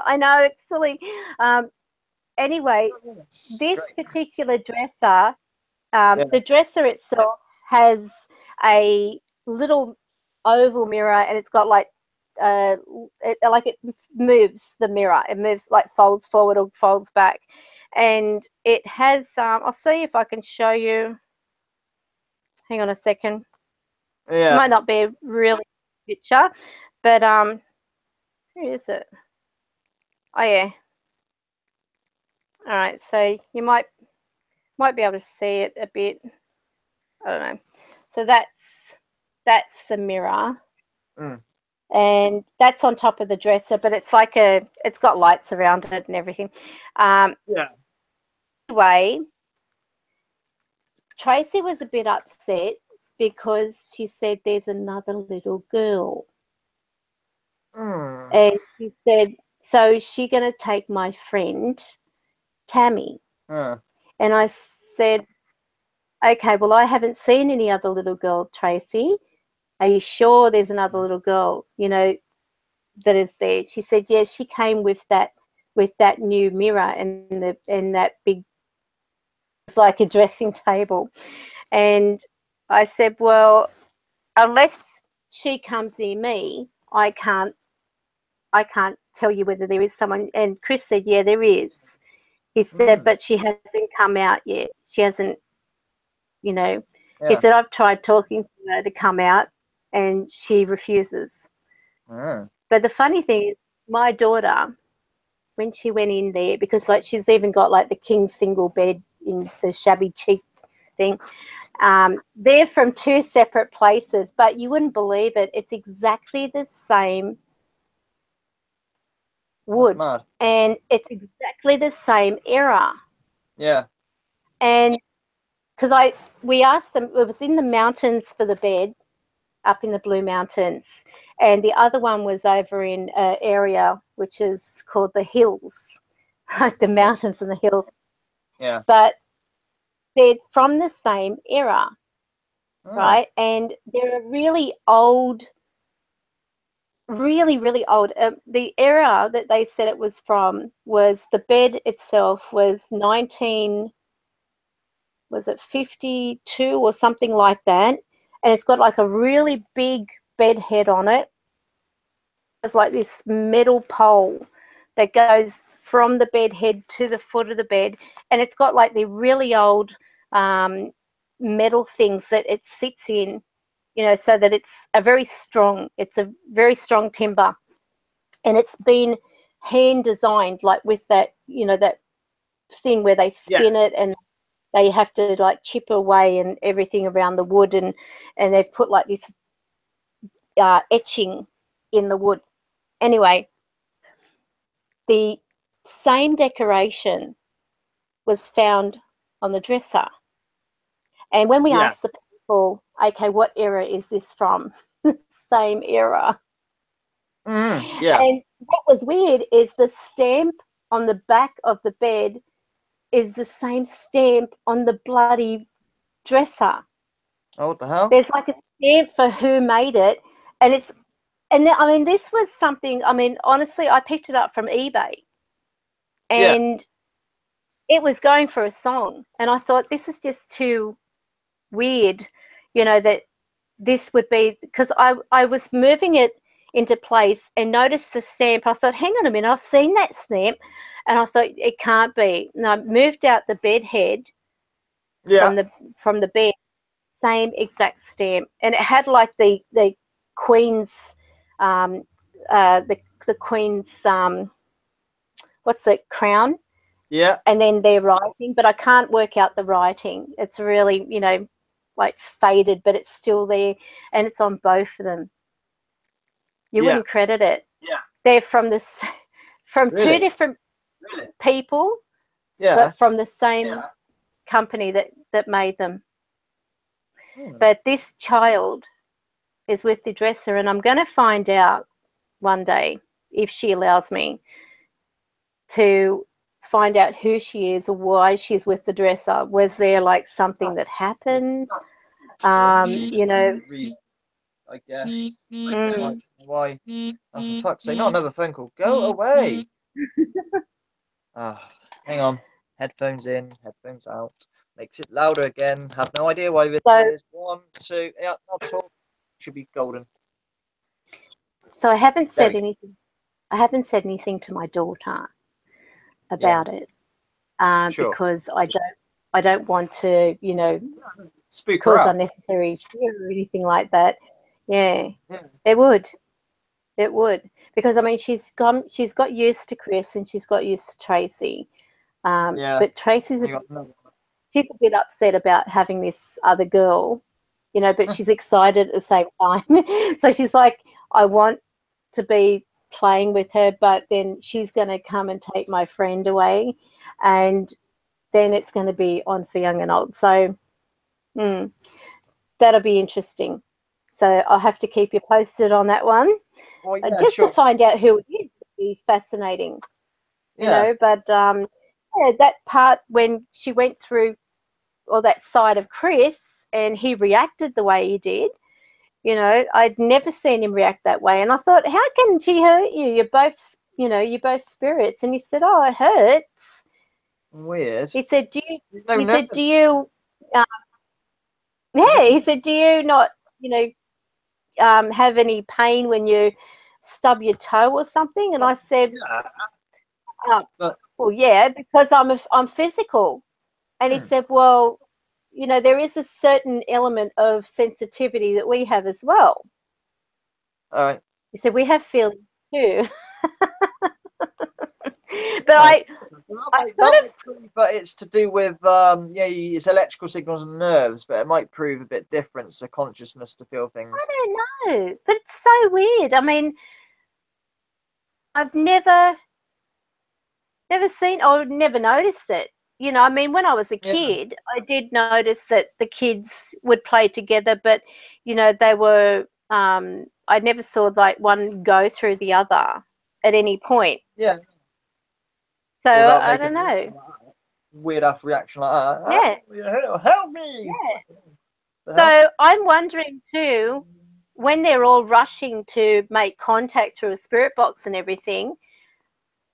I know it's silly. Anyway, this particular dresser, the dresser itself has a little oval mirror, and it's got like it moves the mirror. It moves, like folds forward or folds back. And it has, I'll see if I can show you. Hang on a second. It might not be a really good picture, but where is it? Oh yeah. All right, so you might be able to see it a bit. I don't know. So that's the mirror. And that's on top of the dresser, but it's like it's got lights around it and everything. Anyway, Tracy was a bit upset because she said there's another little girl. And she said, so is she going to take my friend Tammy? And I said, okay, well, I haven't seen any other little girl, Tracy. Are you sure there's another little girl, that is there? She said, yes, she came with that new mirror and that big, it's like a dressing table. And I said, well, unless she comes near me, I can't tell you whether there is someone. And Chris said, yeah, there is. He said, but she hasn't come out yet. She hasn't, He said, I've tried talking to her to come out, and she refuses. But the funny thing is, my daughter, when she went in there, because like she's even got like the king single bed in the shabby cheap thing. They're from two separate places, but you wouldn't believe it. It's exactly the same wood, and it's exactly the same era. Yeah. And because we asked them, it was in the mountains for the bed, up in the Blue Mountains, and the other one was over in an area which is called the Hills, like the mountains and the hills. Yeah. But they're from the same era, right? And they're really old, really, really old. The era that they said it was from was, the bed itself was 52 or something like that, and it's got like a really big bed head on it. It's like this metal pole that goes from the bed head to the foot of the bed, and it's got like the really old metal things that it sits in, you know, so that it's a very strong timber, and it's been hand designed, like with that, you know, that thing where they spin it and they have to like chip away and everything around the wood, and they've put like this etching in the wood. Anyway, the same decoration was found on the dresser. And when we asked the people, okay, what era is this from? The same era. And what was weird is the stamp on the back of the bed is the same stamp on the bloody dresser. Oh, what the hell? There's like a stamp for who made it, and I mean, this was something, I mean, honestly, I picked it up from eBay, and it was going for a song, and I thought, this is just too weird, you know, that this would be, because I was moving it into place and noticed the stamp. I thought, hang on a minute, I've seen that stamp, and I thought, it can't be. And I moved out the bed head from the bed, same exact stamp, and it had like the Queen's the Queen's what's it, crown, and then their writing, but I can't work out the writing. It's really, you know, like faded, but it's still there, and it's on both of them. You wouldn't credit it. They're from two different people, but from the same company that made them. But this child is with the dresser, and I'm going to find out one day, if she allows me, to find out who she is or why she's with the dresser. Was there like something that happened? You know, I guess. Why? Oh, for fuck's sake, not another phone call. Go away. Hang on. Headphones in, headphones out. Makes it louder again. Have no idea why this is. 1, 2. Yeah, not talk. Should be golden. So I haven't said anything. I haven't said anything to my daughter about it, because I don't want to, you know, spook cause unnecessary fear or anything like that. It would, because I mean, she's got used to Chris, and she's got used to Tracy, but Tracy's she's a bit upset about having this other girl, you know, but she's excited at the same time. So she's like, I want to be playing with her, but then she's going to come and take my friend away, and then it's going to be on for young and old. So that'll be interesting. So I'll have to keep you posted on that one. Well, just to find out who it is would be fascinating, you know. But that part when she went through all that side of Chris and he reacted the way he did, you know, I'd never seen him react that way. And I thought, how can she hurt you? You're both, you know, you're both spirits. And he said, oh, it hurts. Weird. He said, do you, he said, do you, he said, do you not, you know, have any pain when you stub your toe or something? And I said, well, yeah, because I'm physical. And he said, well, you know, there is a certain element of sensitivity that we have as well. All right. He said, we have feelings too. But might prove that it's to do with it's electrical signals and nerves, but it might prove a bit different. It's a consciousness to feel things. I don't know, but it's so weird. I mean, I've never seen or never noticed it. You know, I mean, when I was a kid, I did notice that the kids would play together, but you know, they were. I never saw like one go through the other at any point. Yeah. So I don't know. Weird enough reaction like that. Yeah. Help me. Yeah. So I'm wondering too, when they're all rushing to make contact through a spirit box and everything,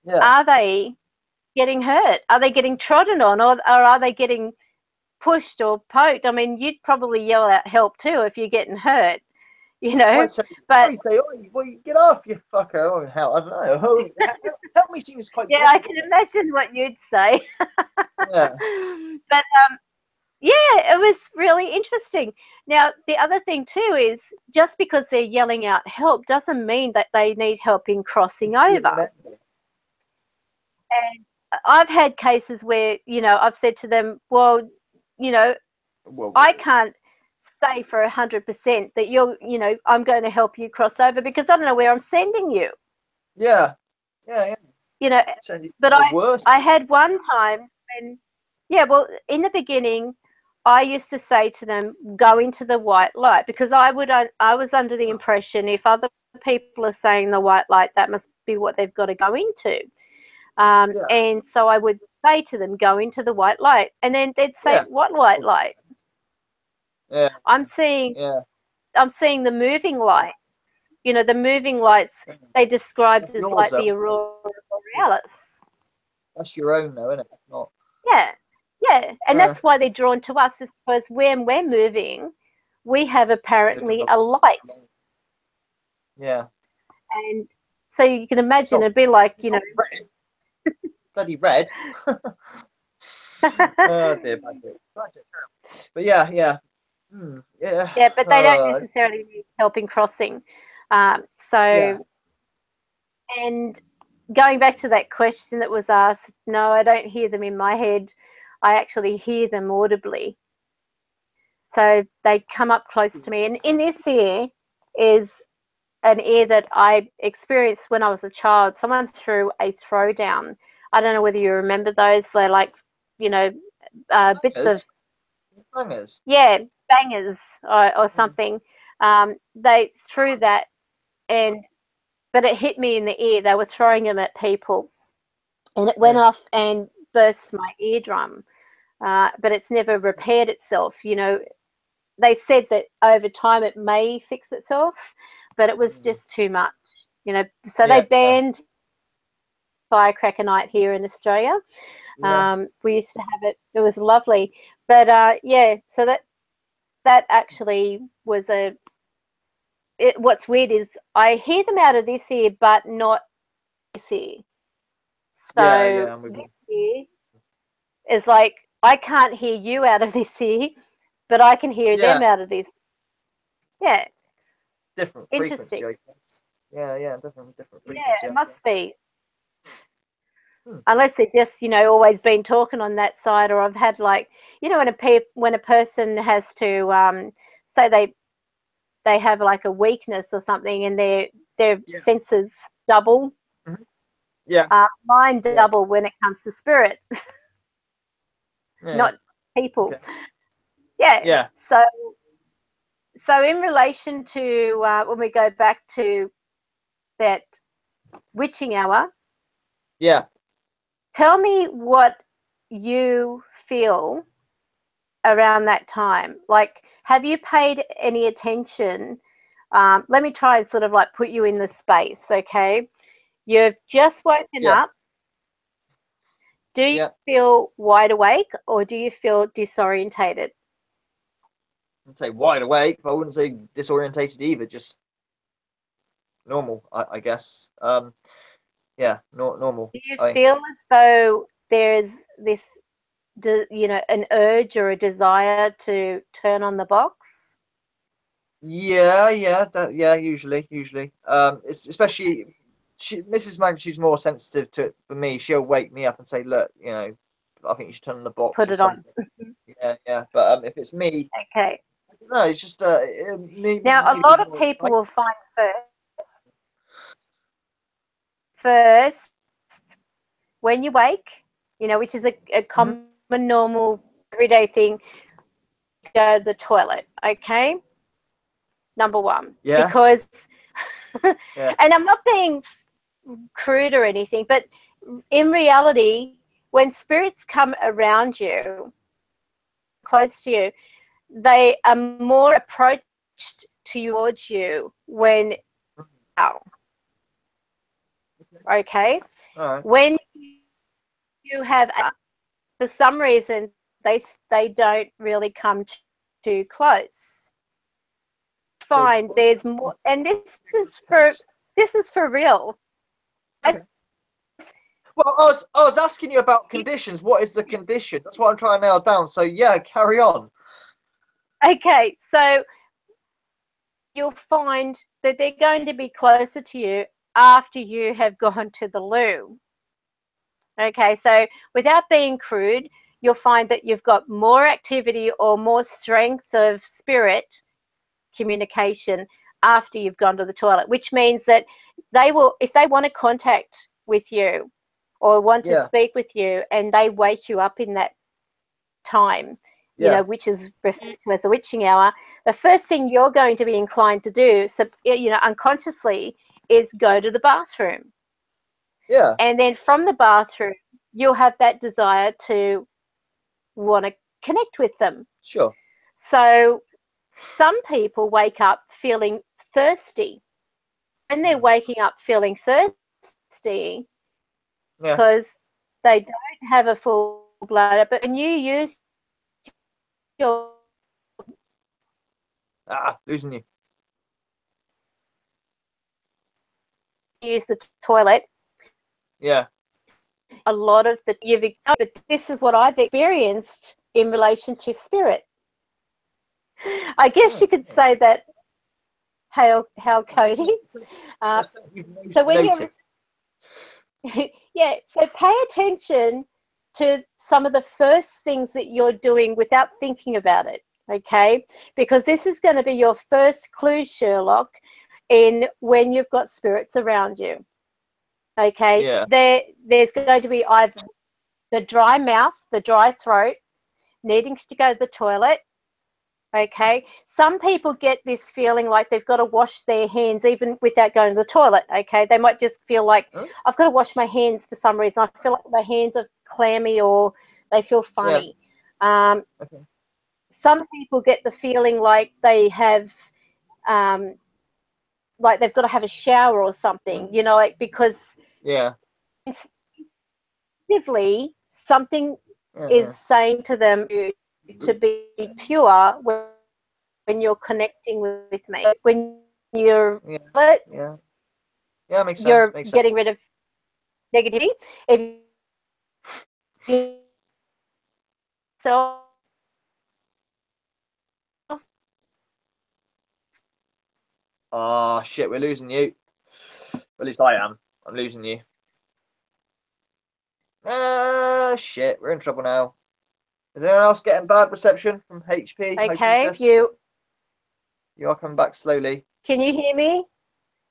are they getting hurt? Are they getting trodden on, or are they getting pushed or poked? I mean, you'd probably yell out help too if you're getting hurt, you know. But well, get off, you fucker. Oh, hell, I don't know. Help me seems quite. Yeah, I can imagine what you'd say. Yeah. But yeah, it was really interesting. Now, the other thing too is just because they're yelling out help doesn't mean that they need help in crossing over. And I've had cases where, you know, I've said to them, well, you know, I can't say for 100% that you're, you know, I'm going to help you cross over because I don't know where I'm sending you. Yeah. You know, but I had one time when, well, in the beginning, I used to say to them, go into the white light, because I was under the impression if other people are saying the white light, that must be what they've got to go into. And so I would say to them, go into the white light. And then they'd say, what white light? Yeah. I'm seeing the moving light. You know, the moving lights they described as like the aurora borealis. That's your own though, isn't it? Not. Yeah. And that's why they're drawn to us, is because when we're moving, we have apparently a light. Yeah. And so you can imagine it'd be like, you know, bloody red. Oh dear, but yeah. Yeah, but they don't necessarily need help in crossing. And going back to that question that was asked, no, I don't hear them in my head. I actually hear them audibly. So they come up close to me. And in this ear is an ear that I experienced when I was a child. Someone threw a throwdown. I don't know whether you remember those. They're like, you know, bits of... Bangers? Yeah, bangers or something. They threw that, but it hit me in the ear. They were throwing them at people. And it went off and burst my eardrum. But it's never repaired itself. You know, they said that over time it may fix itself, but it was just too much, you know. So they banned firecracker night here in Australia. We used to have it. It was lovely. But so that actually was what's weird is I hear them out of this ear, but not this ear. So this ear is like, I can't hear you out of this ear, but I can hear them out of this. Yeah. Different frequency, I guess. Yeah, different frequency. Yeah, it must be. Unless they're just, you know, always been talking on that side, or I've had like, you know, when a person has to say they have like a weakness or something, and their senses double. Mine double when it comes to spirit, not people. Yeah. So in relation to when we go back to that witching hour. Yeah. Tell me what you feel around that time. Like, have you paid any attention? Let me try and sort of like put you in the space, okay? You've just woken up. Do you feel wide awake, or do you feel disorientated? I'd say wide awake, but I wouldn't say disorientated either. Just normal, I guess. Normal. Do you feel as though there's this, you know, an urge or a desire to turn on the box? Yeah, usually. It's especially Mrs. Mank, she's more sensitive to it. For me, she'll wake me up and say, "Look, you know, I think you should turn on the box Put or it on. something." Yeah. But if it's me, Okay. no, it's just Now, a lot of people will find first when you wake, you know, which is a common, normal, everyday thing, go to the toilet, okay? Number one. Yeah. Because, Yeah. and I'm not being crude or anything, but in reality, when spirits come around you, close to you, they are more approached towards you when okay. All right. When you have, for some reason, they don't really come too close. Find there's more, and this is for real. Okay. Well, I was asking you about conditions. What is the condition? That's what I'm trying to nail down. So yeah, carry on. Okay, so you'll find that they're going to be closer to you after you have gone to the loo. Okay, so without being crude, you'll find that you've got more activity or more strength of spirit communication after you've gone to the toilet, which means that they will, if they want to contact with you or want to speak with you and they wake you up in that time, you know, which is referred to as a witching hour, the first thing you're going to be inclined to do, so, you know, unconsciously, is go to the bathroom. Yeah. And then from the bathroom, you'll have that desire to want to connect with them. Sure. So some people wake up feeling thirsty. And they're waking up feeling thirsty because they don't have a full bladder. But when you use your... Losing you. Use the toilet. Yeah. A lot of the... But this is what I've experienced in relation to spirit. I guess you could say that. How Cody? So when you're... Yeah, so pay attention to some of the first things that you're doing without thinking about it, okay? Because this is going to be your first clue, Sherlock, in when you've got spirits around you, okay? Yeah. There's going to be either the dry mouth, the dry throat, needing to go to the toilet, okay? Some people get this feeling like they've got to wash their hands even without going to the toilet, okay? They might just feel like, I've got to wash my hands for some reason. I feel like my hands are clammy or they feel funny. Yeah. Some people get the feeling like they have, like they've got to have a shower or something, you know, like because instinctively something is saying to them to be pure when you're connecting with me. When you're makes sense. You're makes getting sense. rid of negativity. If you Oh shit, we're losing you. At least I am. I'm losing you. Shit, we're in trouble now. Is anyone else getting bad reception from HP? Okay, if you are coming back slowly. Can you hear me?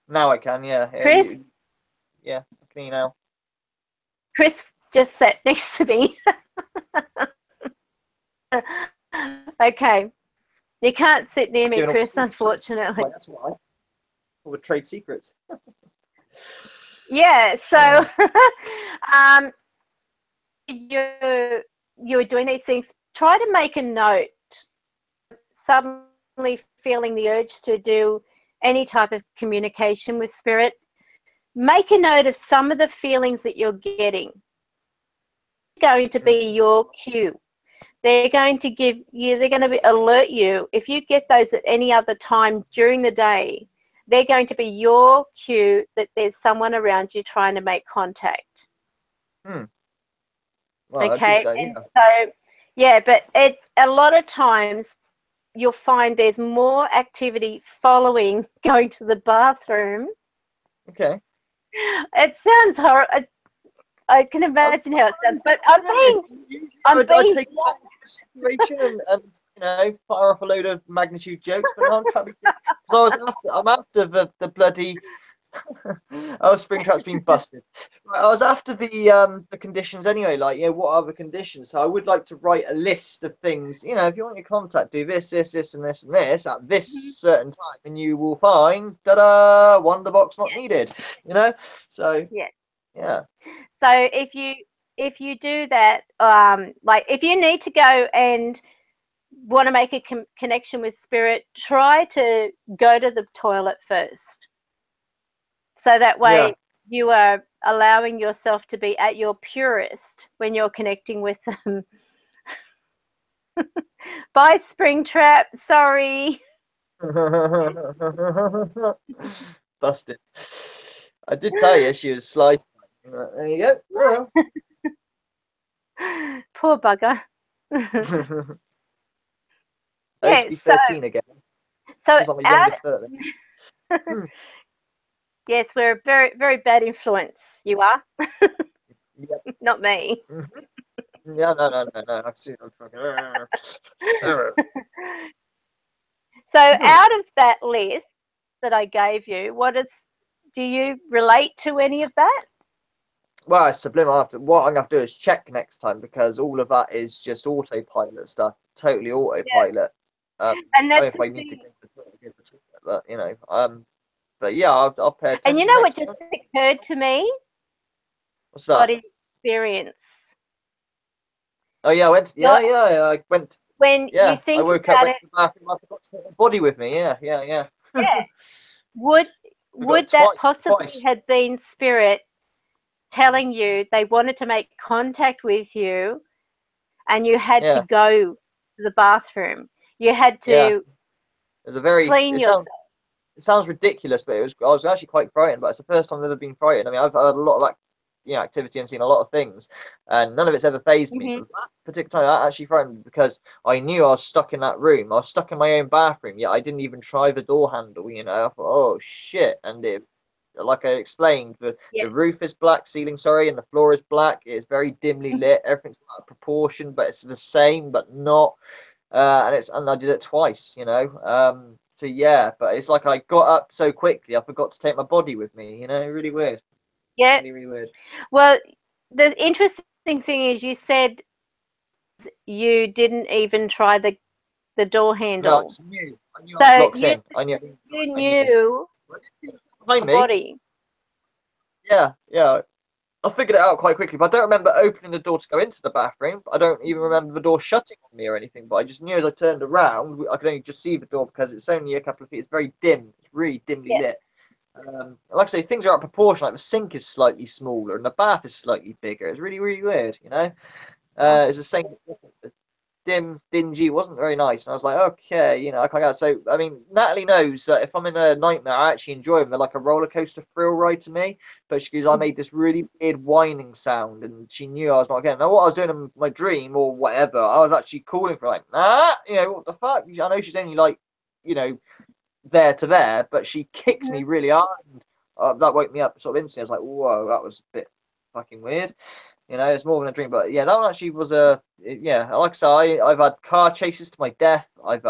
Now I can, yeah. Chris? I can hear you now. Chris just sat next to me. Okay. You can't sit near me, Chris, unfortunately. That's why. All the trade secrets. Yeah, so you're doing these things. Try to make a note. Suddenly feeling the urge to do any type of communication with spirit. Make a note of some of the feelings that you're getting. They're going to be your cue. They're going to give you, they're going to alert you. If you get those at any other time during the day, they're going to be your cue that there's someone around you trying to make contact. Well, okay. And so, yeah, but a lot of times you'll find there's more activity following going to the bathroom. Okay. It sounds horrible. I can imagine how it sounds, but I'm being take the situation and you know, fire off a load of magnitude jokes, but no, I'm trying to because I'm after the bloody oh, Springtrap's been busted. Right, I was after the conditions anyway, like, yeah, what are the conditions? So I would like to write a list of things, you know, if you want your contact, do this, this, this, and this, and this at this certain time, and you will find, ta-da, wonder box not needed, you know? So, yeah. So if you do that, like if you need to go and want to make a connection with spirit, try to go to the toilet first. So that way you are allowing yourself to be at your purest when you're connecting with them. Bye, Springtrap. Sorry. Busted. I did tell you she was sliced. There you go. Oh, well. Poor bugger. I used to be 13 again. So I was like my youngest yes, we're a very, very bad influence. You are. Yep. Not me. Yeah, no. I've seen them fucking. So out of that list that I gave you, do you relate to any of that? Well, it's subliminal. What I'm going to have to do is check next time, because all of that is just autopilot stuff. Totally autopilot. And that's if I need to go to but you know, but yeah, I'll pay attention. And you know what just occurred to me? What's that? Body experience. Oh yeah, I went. When you think I woke about up, went to the bathroom, I forgot to take my body with me. Yeah. Yeah. Would that possibly have been spirit telling you they wanted to make contact with you, and you had to go to the bathroom? You had to clean yourself. It sounds ridiculous, but I was actually quite frightened. But it's the first time I've ever been frightened. I mean, I've had a lot of activity and seen a lot of things, and none of it's ever phased me. But that particular time, that actually frightened me, because I knew I was stuck in that room. I was stuck in my own bathroom. Yet I didn't even try the door handle. You know, I thought, oh shit! And it, like I explained, the roof is black, ceiling, sorry, and the floor is black. It's very dimly lit. Everything's out of proportion, but it's the same, but not. And I did it twice, you know. So yeah, but it's like I got up so quickly, I forgot to take my body with me. You know, really weird. Yeah. Really, really weird. Well, the interesting thing is, you said you didn't even try the door handle. No, I just knew. I knew I was locked in. I knew. You knew behind me. Body. Yeah. I figured it out quite quickly, but I don't remember opening the door to go into the bathroom. I don't even remember the door shutting on me or anything, but I just knew as I turned around, I could only just see the door because it's only a couple of feet. It's very dim. It's really dimly lit. Like I say, things are out of proportion. Like the sink is slightly smaller and the bath is slightly bigger. It's really, really weird, you know? It's the same. Dim, dingy, wasn't very nice. And I was like, okay, you know, I can't get out. So, I mean, Natalie knows that if I'm in a nightmare, I actually enjoy them. They're like a roller coaster thrill ride to me. But she goes, I made this really weird whining sound, and she knew I was not getting. Now, what I was doing in my dream or whatever, I was actually calling for, like, you know, what the fuck? I know she's only like, you know, there to there, but she kicks me really hard. That woke me up sort of instantly. I was like, whoa, that was a bit fucking weird. You know, it's more than a dream. But yeah, that one actually was like I say, I've had car chases to my death. I've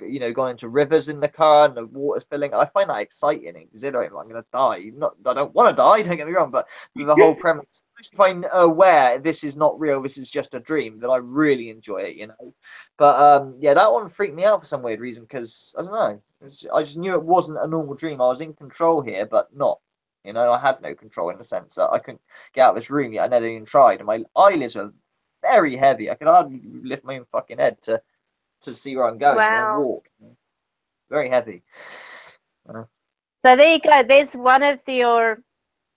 you know, gone into rivers in the car and the water's filling. I find that exciting and exhilarating. I'm gonna die. I don't want to die, don't get me wrong, but the whole premise, especially if I'm aware this is not real, this is just a dream, then I really enjoy it, you know. But yeah, that one freaked me out for some weird reason, because I don't know. I just knew it wasn't a normal dream. I was in control here, but not. You know, I had no control in the sense that I couldn't get out of this room yet. I never even tried, and my eyelids are very heavy. I could hardly lift my own fucking head to see where I'm going. Wow. And walk. Very heavy. So there you go. There's one of your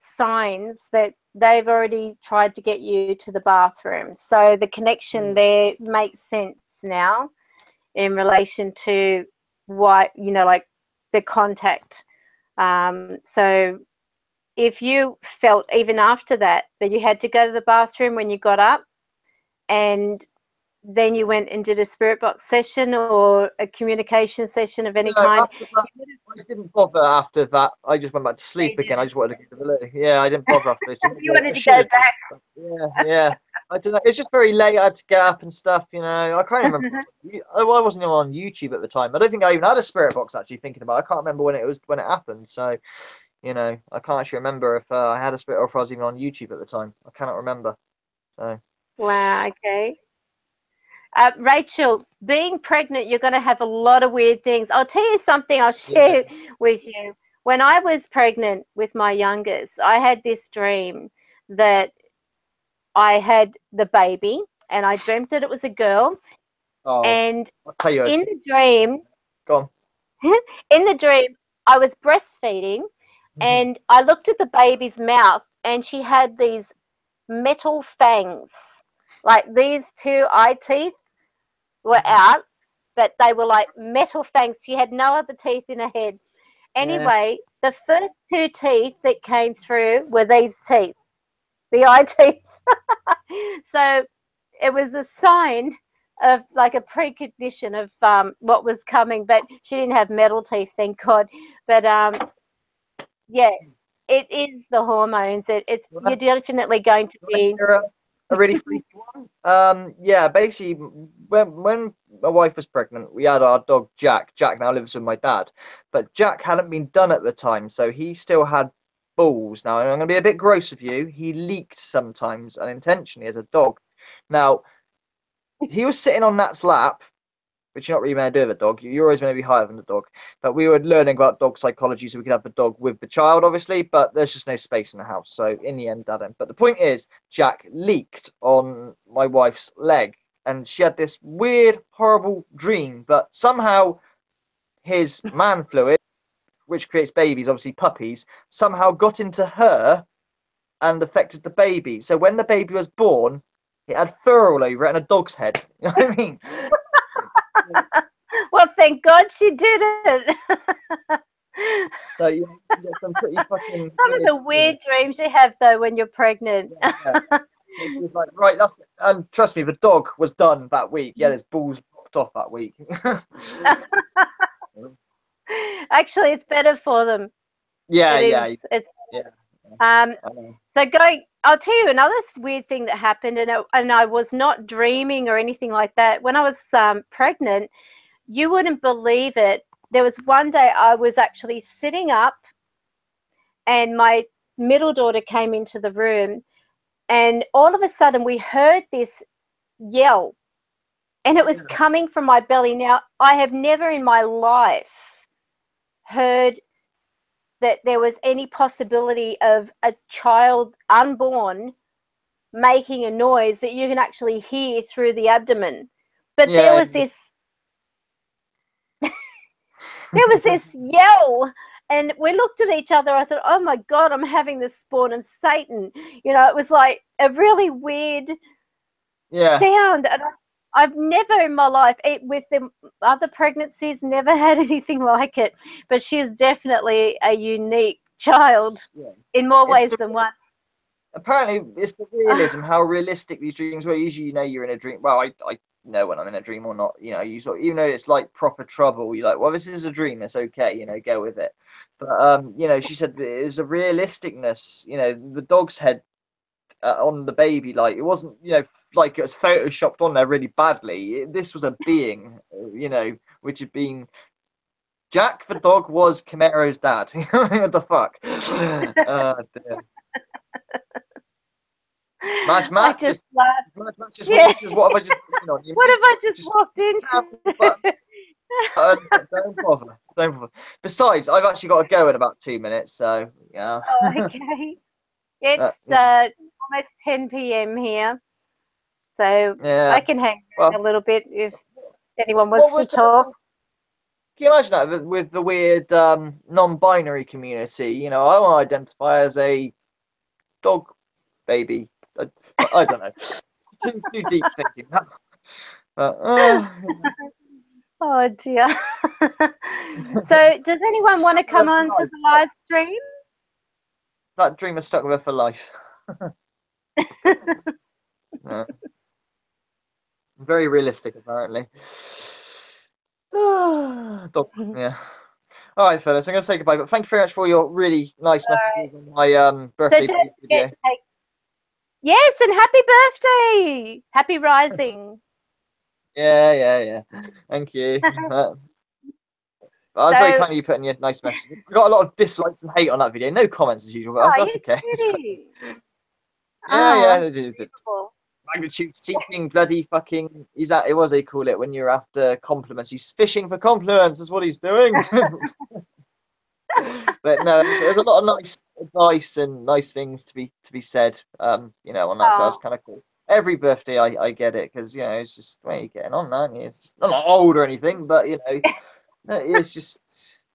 signs that they've already tried to get you to the bathroom. So the connection there makes sense now in relation to what, you know, like the contact. So if you felt even after that you had to go to the bathroom when you got up, and then you went and did a spirit box session or a communication session of any kind? After that, I didn't bother after that. I just went back to sleep again. I just wanted to get a yeah, I didn't bother after this. You wanted to go back. Yeah. I don't know. It's just very late. I had to get up and stuff, you know. I can't remember. I wasn't even on YouTube at the time. I don't think I even had a spirit box actually thinking about it. I can't remember when it happened. So, you know, I can't actually remember if I had a spirit or if I was even on YouTube at the time. I cannot remember. So. Wow, okay. Rachel, being pregnant, you're going to have a lot of weird things. I'll tell you something I'll share with you. When I was pregnant with my youngest, I had this dream that I had the baby and I dreamt that it was a girl. Oh, and I'll tell you in the dream, go on. In the dream, I was breastfeeding and I looked at the baby's mouth and she had these metal fangs. Like these two eye teeth were out, but they were like metal fangs. She had no other teeth in her head. Anyway, the first two teeth that came through were these teeth, the eye teeth. So it was a sign of like a precondition of what was coming, but she didn't have metal teeth, thank God. But yeah, it is the hormones. You're definitely going to be a really freaky one. Yeah, basically, when my wife was pregnant, we had our dog Jack. Jack now lives with my dad, but Jack hadn't been done at the time, so he still had balls. Now, I'm going to be a bit gross with you. He leaked sometimes unintentionally as a dog. Now, he was sitting on Nat's lap, which you're not really meant to do with a dog. You're always going to be higher than the dog. But we were learning about dog psychology so we could have the dog with the child, obviously, but there's just no space in the house. So in the end, Dad didn't. But the point is, Jack leaked on my wife's leg and she had this weird, horrible dream, but somehow his man fluid, which creates babies, obviously puppies, somehow got into her and affected the baby. So when the baby was born, it had fur all over it and a dog's head. You know what I mean? Well, thank God she didn't. So you get some pretty fucking. Some of the weird dreams you have though when you're pregnant. Yeah. So she was like, right, that's it. And trust me, the dog was done that week. Yeah, his balls popped off that week. Actually, it's better for them. Yeah, It's so I'll tell you another weird thing that happened, and I was not dreaming or anything like that. When I was pregnant, you wouldn't believe it. There was one day I was actually sitting up and my middle daughter came into the room and all of a sudden we heard this yell and it was coming from my belly. Now, I have never in my life heard that there was any possibility of a child unborn making a noise that you can actually hear through the abdomen. But there was this yell and we looked at each other. I thought, oh my God, I'm having the spawn of Satan. You know, it was like a really weird sound. And I've never in my life, with the other pregnancies, never had anything like it. But she's definitely a unique child in more ways than one. Apparently, it's the realism, how realistic these dreams were. Usually, you know, you're in a dream. Well, I know when I'm in a dream or not. You know, you sort of, even though it's like proper trouble, you're like, well, this is a dream. It's okay. You know, go with it. But you know, she said there's a realisticness. You know, the dog's head on the baby, like it wasn't, you know, like it was photoshopped on there really badly. This was a being, you know, which had been. Jack the dog was Camaro's dad. What the fuck? Dear. Match, I just laughed. What have I just on? What have I just walked into? Don't bother. Besides, I've actually got to go in about 2 minutes, so yeah. Oh, okay. It's almost 10 p.m. here, so I can hang around a little bit if anyone wants to talk. Can you imagine that with the weird non-binary community? You know, I want to identify as a dog baby. I don't know. Too deep thinking. Oh dear. So, does anyone want to come on to the live stream? That dream has stuck with her for life. Very realistic, apparently. Yeah. All right, fellas, I'm going to say goodbye, but thank you very much for your really nice messages on my birthday So video. Yes, and happy birthday! Happy rising. Yeah. Thank you. I was very kind of you putting your nice message. We got a lot of dislikes and hate on that video. No comments as usual, but that's okay. Yeah, they did. Magnitude seeking, bloody fucking. He's at. What do they call it when you're after compliments? He's fishing for compliments. That's what he's doing. But no, there's a lot of nice advice and nice things to be said. You know, on that. So that's kind of cool. Every birthday, I get it because you know it's just where you're getting on, aren't you? It's just, I'm not old or anything, but you know, it's just.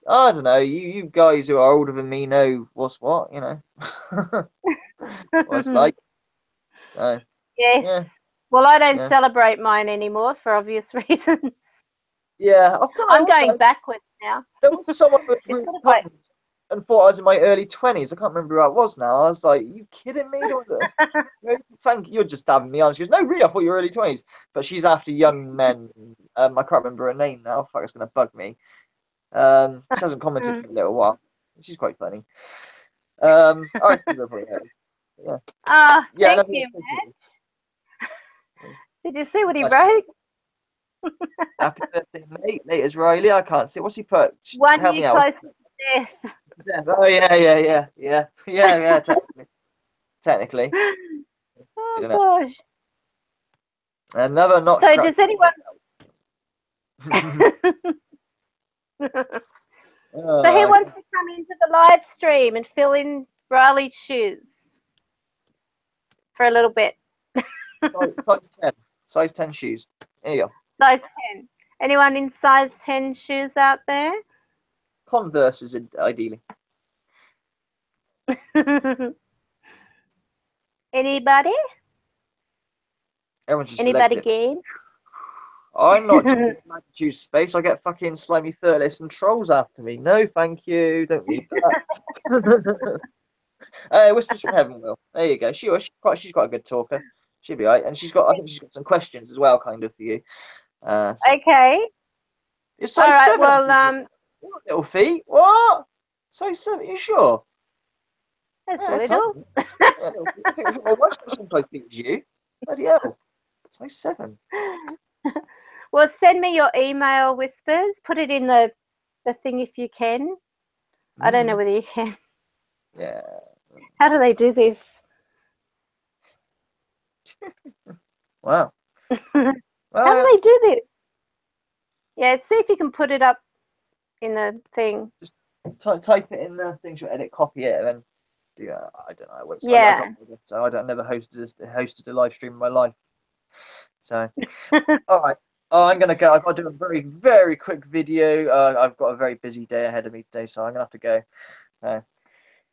I don't know. You guys who are older than me know what's what. You know, what it's like. Yes. Yeah. Well, I don't celebrate mine anymore for obvious reasons. Yeah, I'm going backwards now. There was someone who was really like... and thought I was in my early 20s. I can't remember who I was now. I was like, "You kidding me?" Thank you. You're just dabbing me on. She goes, "No, really, I thought you were early 20s." But she's after young men. I can't remember her name now. Fuck, it's gonna bug me. She hasn't commented for a little while. She's quite funny. All right, yeah. Thank you, Matt. Did you see what he wrote? Happy birthday, mate. Latest Riley. I can't see. What's he put? 1 year closer to death. Oh yeah. Technically. Oh gosh. Another not. So does anyone? So who wants to come into the live stream and fill in Riley's shoes for a little bit? Size 10. Size 10 shoes. There you go. Size 10. Anyone in size 10 shoes out there? Converses, ideally. Anybody? Everyone's just Anybody game? I'm not talking magnitude space. I get fucking slimy furless and trolls after me. No, thank you. Don't need that. Whispers from Heaven, Will. There you go. She's quite a good talker. She'll be right, and I think she's got some questions as well, kind of for you. So. Okay. You're size 7. Well, what little feet? What? Size 7? You sure? That's a little. My wife's got some size feet as you. Bloody hell. Size 7. Well, send me your email, Whispers. Put it in the thing if you can. I don't know whether you can. Yeah. How do they do this? Wow. How do they do this? Yeah, see if you can put it up in the thing. Just type it in the thing, she'll edit, copy it, and then do I don't know. Yeah. So I never hosted a live stream in my life. So, all right. Oh, I'm gonna go. I've got to do a very, very quick video. I've got a very busy day ahead of me today, so I'm gonna have to go.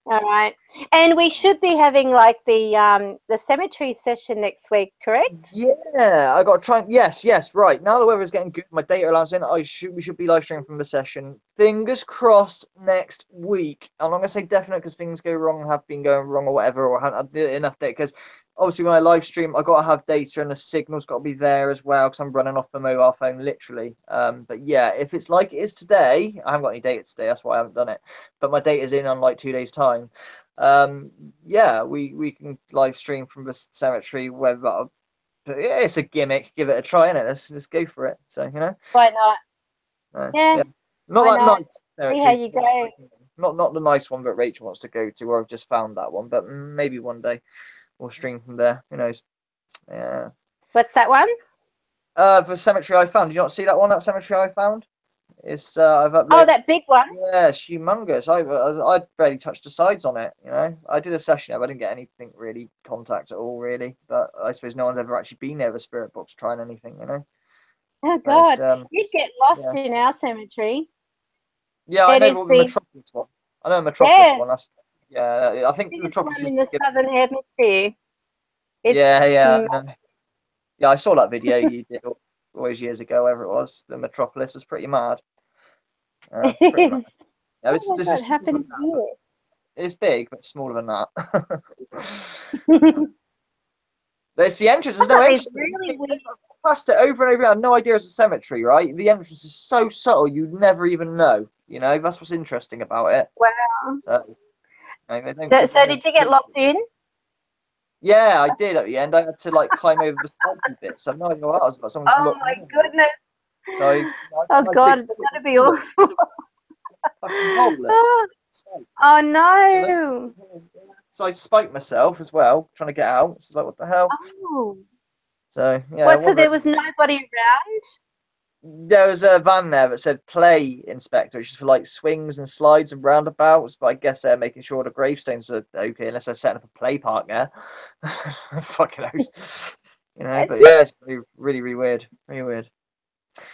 All right, and we should be having like the cemetery session next week, correct? Yeah, I got to try. Yes, right. Now the weather's getting good, my data allows in. We should be live streaming from the session. Fingers crossed next week. I'm not gonna say definite because things go wrong, have been going wrong or whatever, or haven't had enough data. Because obviously when I live stream, I got to have data and the signal's got to be there as well because I'm running off the mobile phone literally. But yeah, if it's like it is today, I haven't got any data today. That's why I haven't done it. But my data's in on like 2 days time. Yeah, we can live stream from the cemetery. But yeah, it's a gimmick. Give it a try, innit? Let's go for it. So why not? Yeah. Not that nice cemetery. See how you go. Not the nice one that Rachel wants to go to, or I've just found that one. But maybe one day we'll stream from there. Who knows? Yeah. What's that one? The cemetery I found. Did you not see that one? That cemetery I found. It's I've uploaded. Oh, that big one. Yeah, it's humongous. I barely touched the sides on it. I did a session there, but I didn't get anything really contact at all, really. But I suppose no one's ever actually been there with a spirit box trying anything, Oh God, you'd get lost in our cemetery. Yeah, I know the Metropolis one. I know the Metropolis one. I think the Metropolis is in the southern hemisphere. Yeah, I saw that video you did all those years ago, whatever it was. The Metropolis is pretty mad. Pretty mad. Yeah, this happened here. It's big, but smaller than that. There's the entrance. There's no entrance. Really weird. past it over and over. I had no idea it's a cemetery, right? The entrance is so subtle, you'd never even know. You know, that's what's interesting about it. Wow. So did you get locked in? Yeah, I did at the end. I had to like climb over the spiky bits. I've no idea what else, but someone. Oh my goodness! So, oh God, it's gonna be awful. Fucking hole. Oh no! So I spiked myself as well, trying to get out. It's like, what the hell? Oh. So yeah. What? So there was nobody around? There was a van there that said "Play Inspector," which is for like swings and slides and roundabouts. But I guess they're making sure the gravestones are okay, unless they're setting up a play park there. Fucking knows. You know. But yeah, it's really, really weird. Really weird.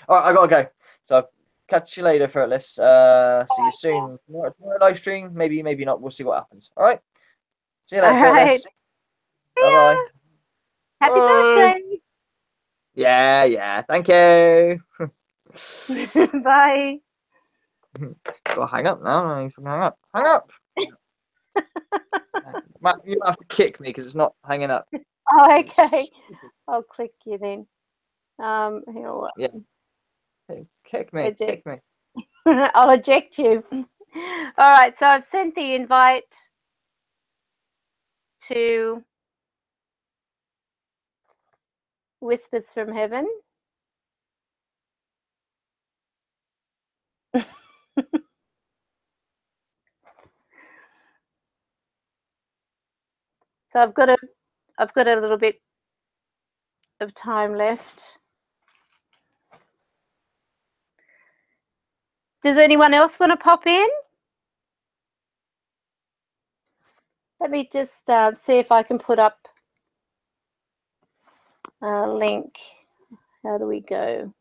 All right, I gotta go. So catch you later, Fruitless. See you soon. Tomorrow live stream. Maybe, maybe not. We'll see what happens. All right. See you later, Fruitless. Bye bye. Happy birthday. Yeah, yeah. Thank you. Bye. Well, hang up now. You can hang up. Hang up. Matt, you have to kick me because it's not hanging up. Oh, okay. I'll click you then. Here, yeah. Hey, kick me. Kick me. I'll eject you. All right. So I've sent the invite to Whispers from Heaven. So I've got a little bit of time left. Does anyone else want to pop in? Let me just see if I can put up a link. How do we go?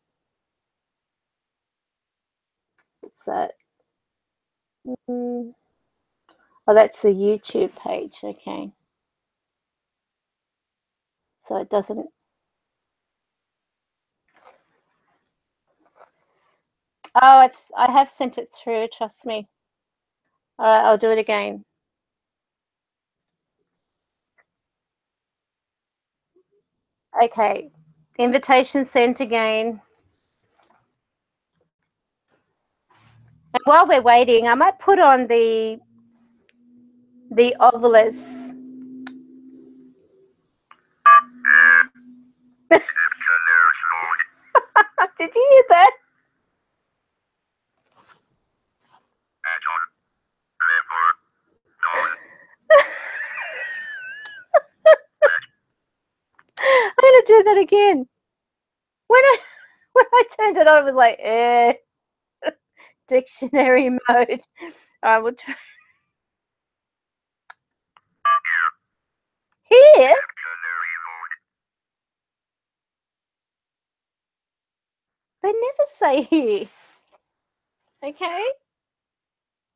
What's that? Oh, that's the YouTube page. Okay. So it doesn't. Oh, I have sent it through. Trust me. All right, I'll do it again. Okay, invitation sent again. And while we're waiting, I might put on the Ovilus. Did you hear that? I'm gonna do that again. When I turned it on, it was like, dictionary mode. All right, we'll try. Here? They never say here. Okay.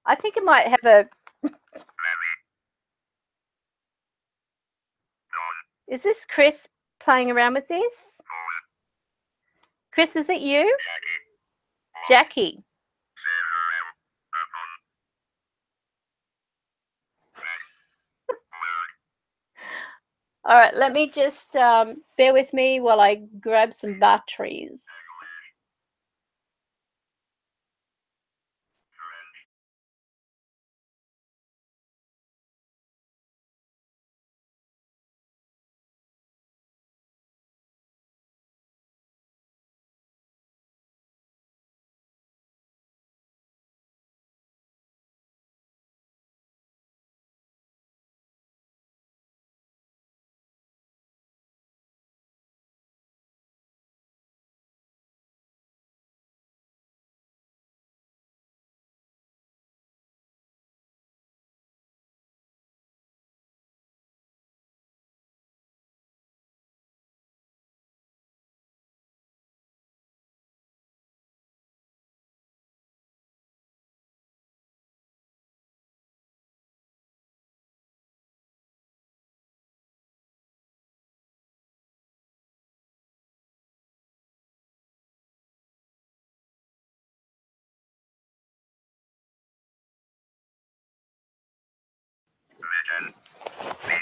I think it might have a. Is this Chris playing around with this? Chris, is it you? Jackie. All right, let me just bear with me while I grab some batteries.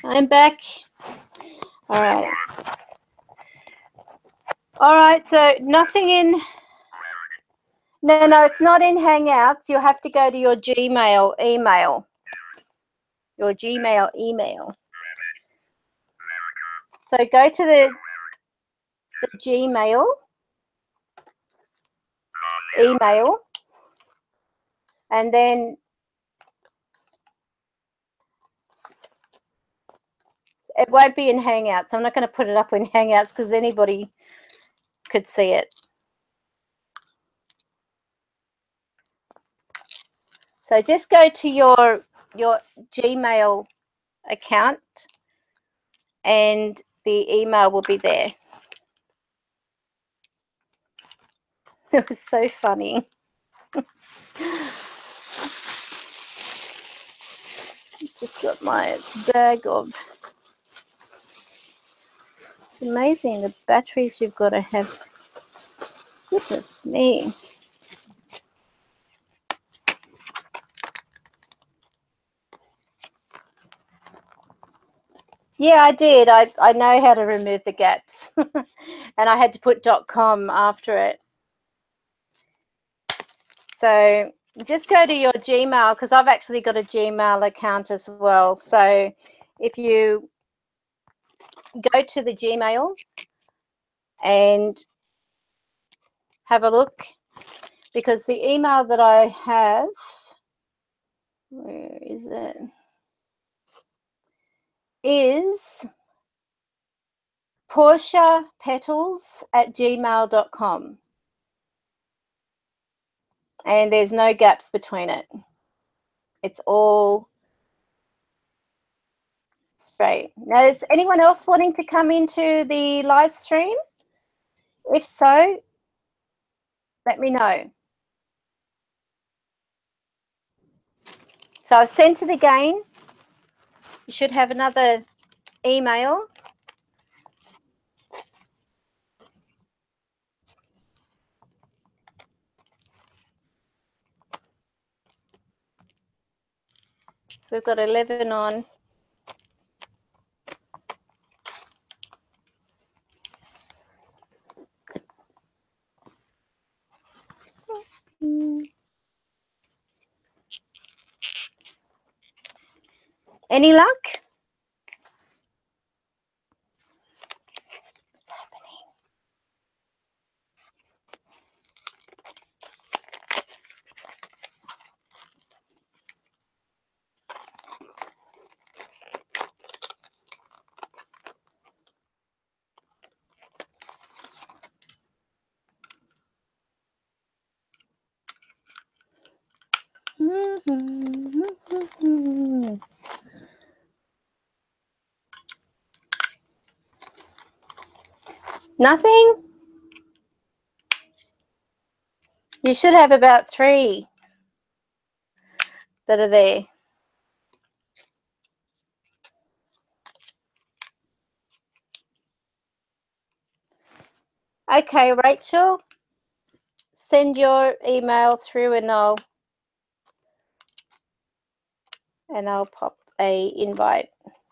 I'm back. All right. All right, so nothing in. No, it's not in Hangouts. You'll have to go to your Gmail email. Your Gmail email. So go to the Gmail email, and then it won't be in Hangouts. I'm not going to put it up in Hangouts because anybody could see it. So just go to your Gmail account and the email will be there. It was so funny. Just got my bag of. It's amazing the batteries you've got to have. Goodness me. Yeah, I did. I know how to remove the gaps. And I had to put .com after it. So just go to your Gmail, because I've actually got a Gmail account as well. So if you go to the Gmail and have a look, because the email that I have, where is it? Is portiapetals@gmail.com. And there's no gaps between it. It's all straight. Now, is anyone else wanting to come into the live stream? If so, let me know. So I've sent it again. You should have another email. We've got 11 on. Any luck? What's happening? Nothing? You should have about 3 that are there. Okay, Rachel, send your email through and I'll pop a invite.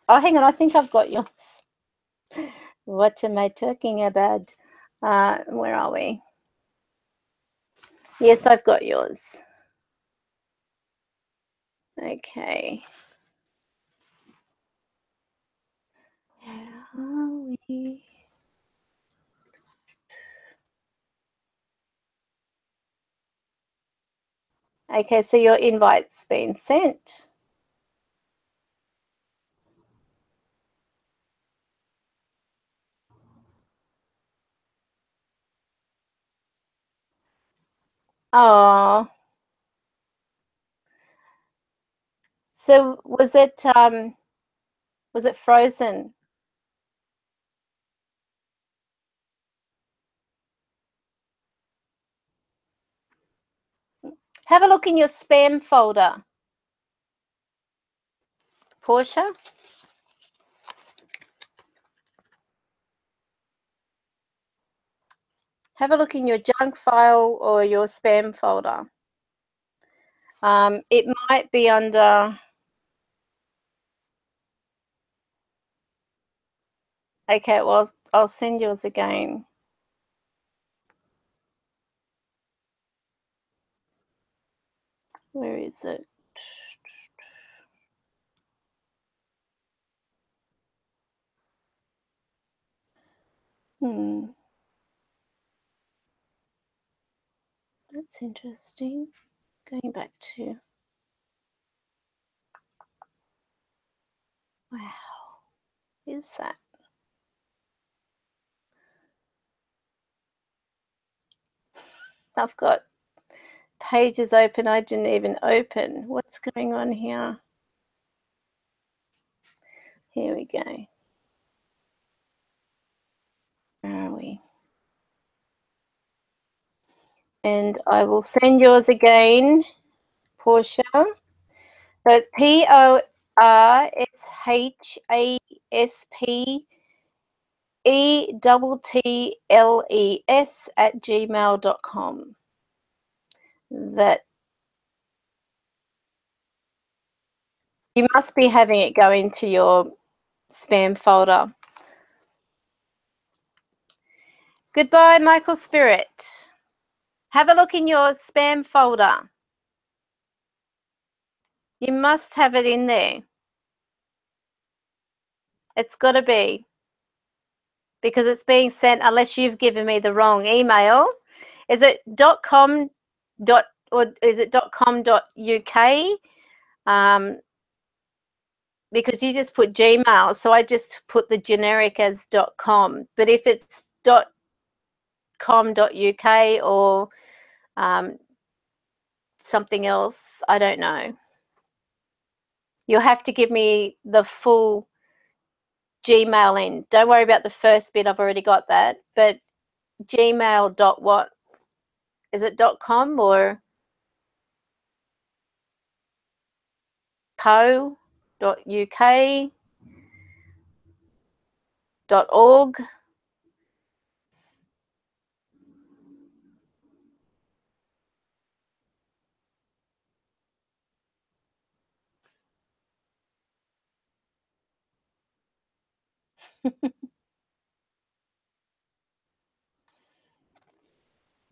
Oh, hang on, I think I've got yours. What am I talking about? Where are we? Yes, I've got yours. Okay. Where are we? Okay, so your invite's been sent. Oh. So was it frozen? Have a look in your spam folder. Portia? Have a look in your junk file or your spam folder. It might be under... Okay, well, I'll send yours again. Where is it? That's interesting. Going back to, wow, is that? I've got pages open I didn't even open. What's going on here? Here we go. Where are we? And I will send yours again, Portia. So it's PORSHASPETTLES@gmail.com. That you must be having it go into your spam folder. Goodbye, Michael Spirit. Have a look in your spam folder. You must have it in there. It's got to be, because it's being sent unless you've given me the wrong email. Is it .com or is it .com.uk? Because you just put Gmail, so I just put the generic as .com. But if it's .com.uk or something else, I don't know. You'll have to give me the full Gmail in. Don't worry about the first bit, I've already got that. But Gmail what? Is it .com or co.uk, .org?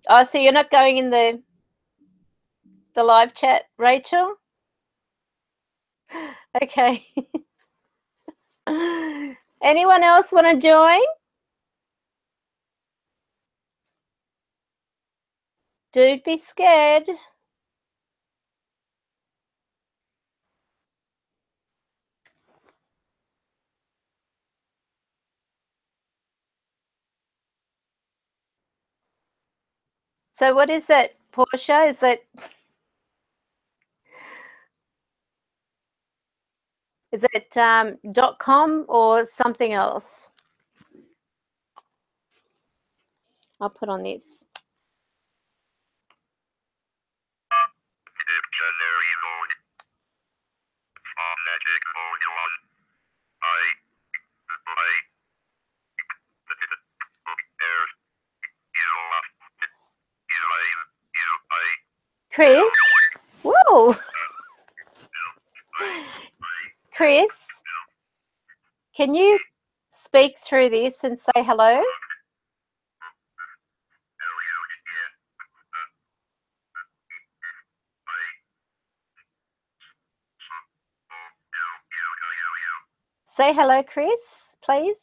Oh, so you're not going in the live chat, Rachel? Okay. Anyone else want to join? Don't be scared. So what is it, Portia? Is it .com or something else? I'll put on this. Dictionary mode. Phonetic mode 1. Chris? Whoa. Chris, can you speak through this and say hello? Say hello, Chris, please.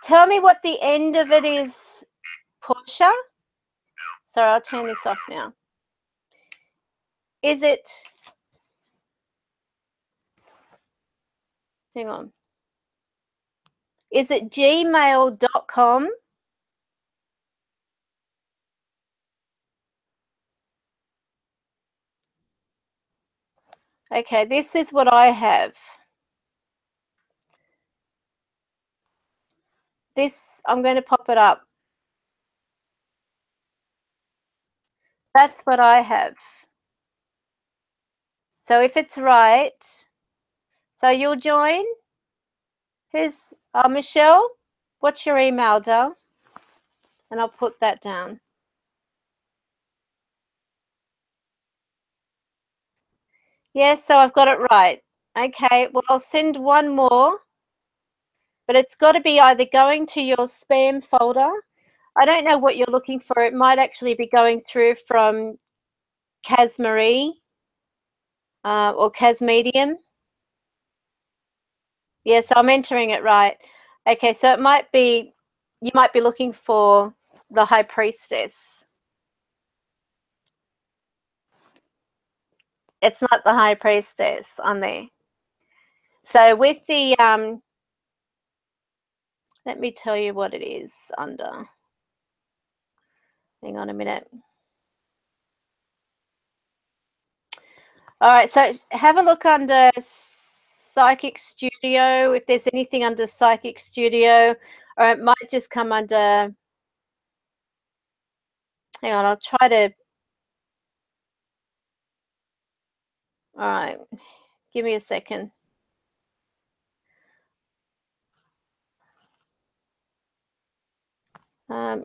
Tell me what the end of it is, Portia. Sorry, I'll turn this off now. Is it, hang on. Is it gmail.com? Okay, this is what I have. This, I'm going to pop it up. That's what I have. So if it's right, so you'll join? Who's, Michelle? What's your email, Dale? And I'll put that down. Yes, so I've got it right. Okay, well, I'll send one more but it's got to be either going to your spam folder. I don't know what you're looking for. It might actually be going through from Casmarie or Casmedium. Yes, I'm entering it right. Okay, so it might be, you might be looking for the High Priestess. It's not the High Priestess on there. So with the, let me tell you what it is under. Hang on a minute. All right, so have a look under Psychic Studio, if there's anything under Psychic Studio, or it might just come under, hang on, I'll try to, all right, give me a second.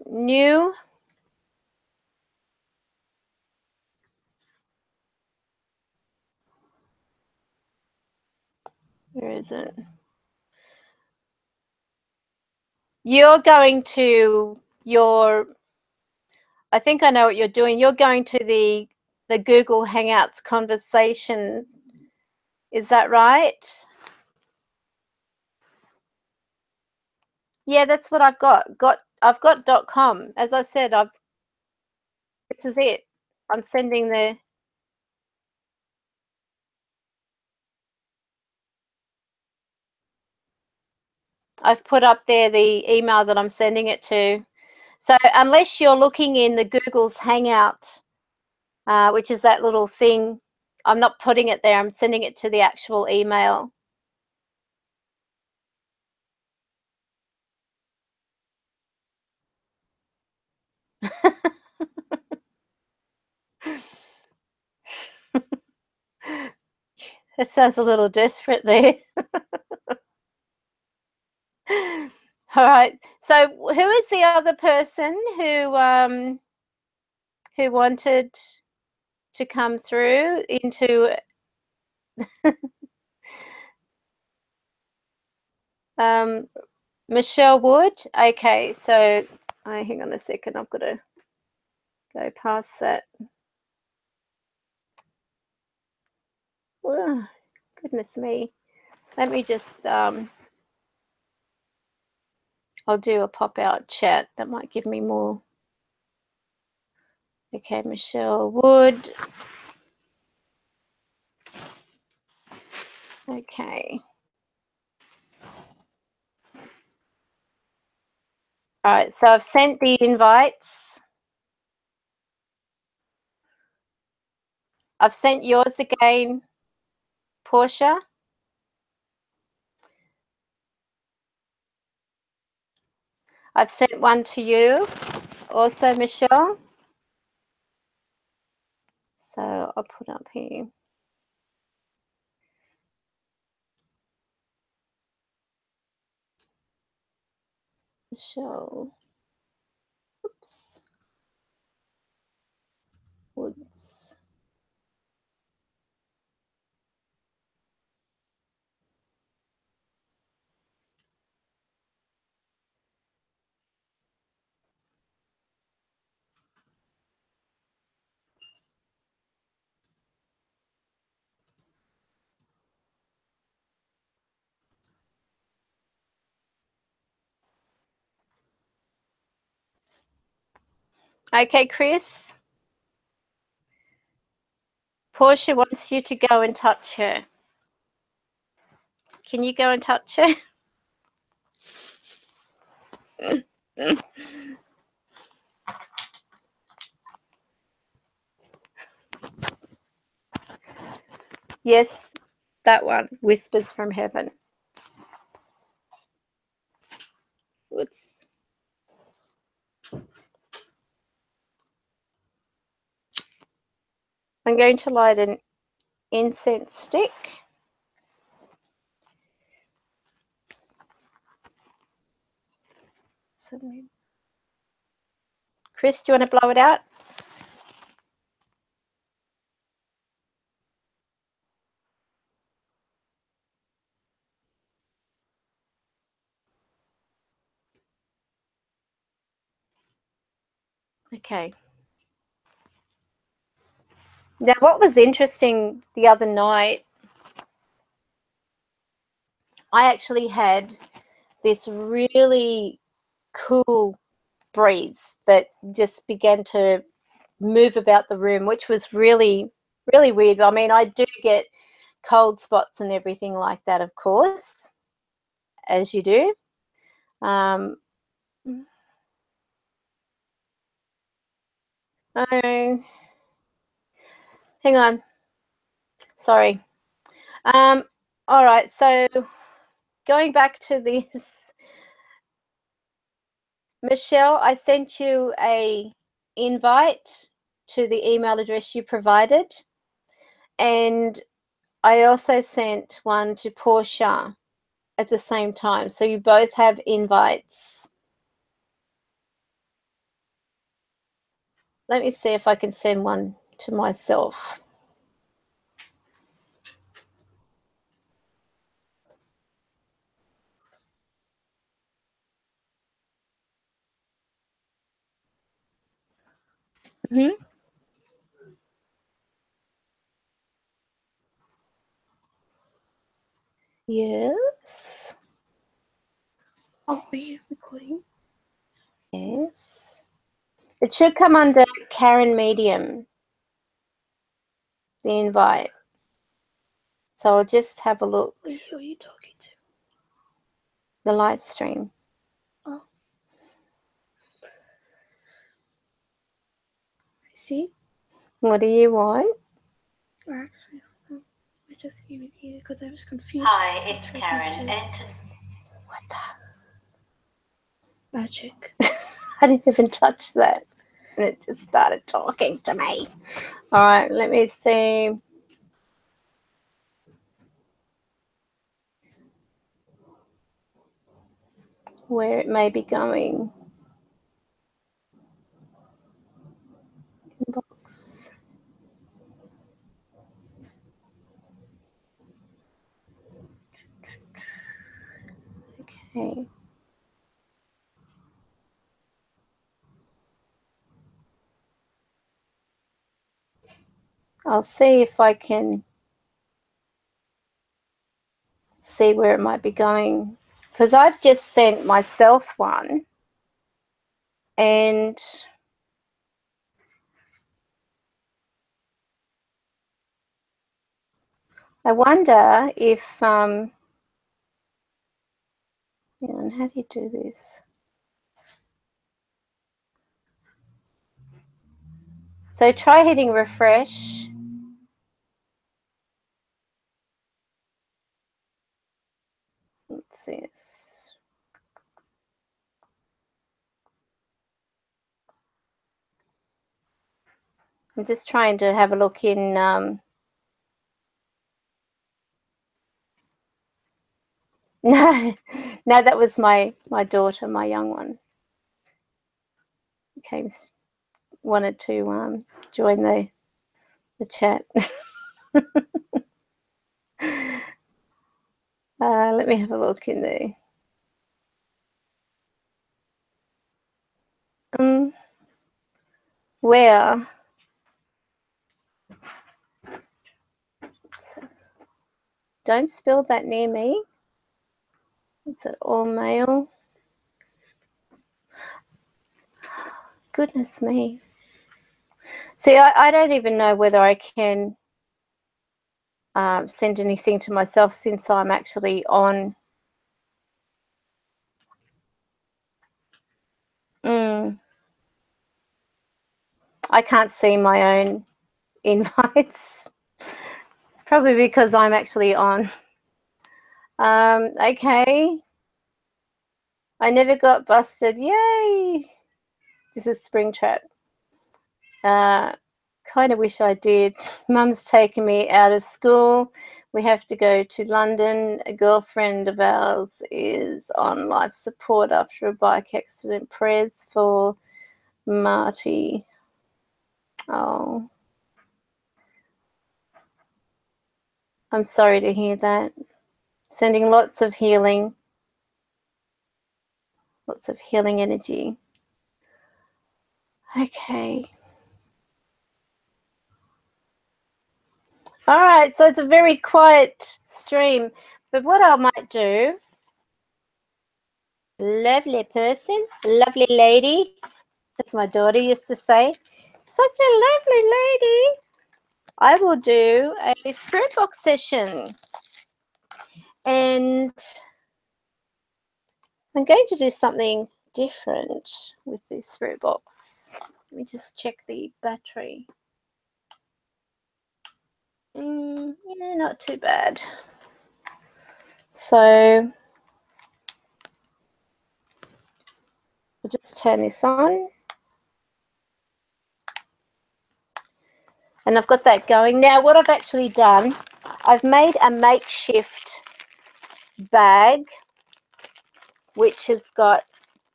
New. Where is it? You're going to your, I think I know what you're doing. You're going to the Google Hangouts conversation. Is that right? Yeah, that's what I've got. I've got .com. As I said, this is it. I'm sending the, I've put up there the email that I'm sending it to. So unless you're looking in the Google's Hangout, which is that little thing, I'm not putting it there. I'm sending it to the actual email. It sounds a little desperate there. All right. So who is the other person who wanted to come through into Michelle Wood? Okay, so hang on a second. I've got to go past that. Oh, goodness me. Let me just I'll do a pop-out chat. That might give me more. Okay, Michelle Wood. Okay. All right, so I've sent the invites. I've sent yours again, Portia. I've sent one to you, also Michelle. So I'll put up here. Michelle. Oops. Woods. Okay, Chris. Portia wants you to go and touch her. Can you go and touch her? Yes, that one. Whispers from Heaven. Oops. I'm going to light an incense stick. Chris, do you want to blow it out? Okay. Now, what was interesting the other night, I actually had this really cool breeze that just began to move about the room, which was really, really weird. I mean, I do get cold spots and everything like that, of course, as you do. Oh, hang on. Sorry. All right. So going back to this, Michelle, I sent you a invite to the email address you provided, and I also sent one to Portia at the same time. So you both have invites. Let me see if I can send one to myself. Mm-hmm. Yes. Oh, are you recording? Yes. It should come under Karen Medium, the invite. So I'll just have a look. Who are you talking to? The live stream. Oh. I see. What do you want? Actually, I just came in here because I was confused. Hi, it's Karen. What the? Magic. I didn't even touch that. And it just started talking to me. All right, let me see. Where it may be going. Inbox. Okay. I'll see if I can see where it might be going, because I've just sent myself one, and I wonder if hang on, how do you do this? So try hitting refresh. What's this? I'm just trying to have a look in no, that was my daughter, my young one. Okay, wanted to join the chat. Let me have a look in there. Where? Don't spill that near me. It's an all male. Goodness me. See, I don't even know whether I can send anything to myself since I'm actually on. I can't see my own invites. Probably because I'm actually on. Okay. I never got busted. Yay. This is Springtrap. Kind of wish I did. Mum's taken me out of school. We have to go to London. A girlfriend of ours is on life support after a bike accident. Prayers for Marty. Oh. I'm sorry to hear that. Sending lots of healing energy. Okay. All right, so it's a very quiet stream, but what I might do, lovely person, lovely lady, as my daughter used to say, such a lovely lady, I will do a spirit box session. And I'm going to do something different with this spirit box. Let me just check the battery. Yeah, not too bad. So I'll just turn this on. And I've got that going. Now what I've actually done, I've made a makeshift bag which has got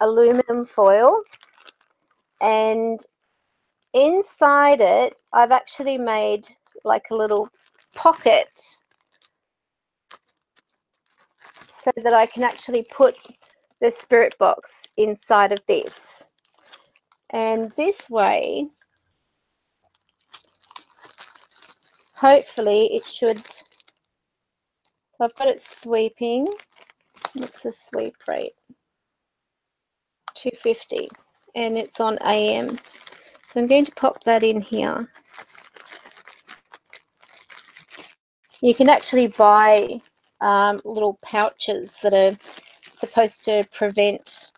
aluminum foil, and inside it I've actually made like a little pocket so that I can actually put the spirit box inside of this. And this way, hopefully it should, so I've got it sweeping. What's the sweep rate? 250, and it's on AM. So I'm going to pop that in here. You can actually buy little pouches that are supposed to prevent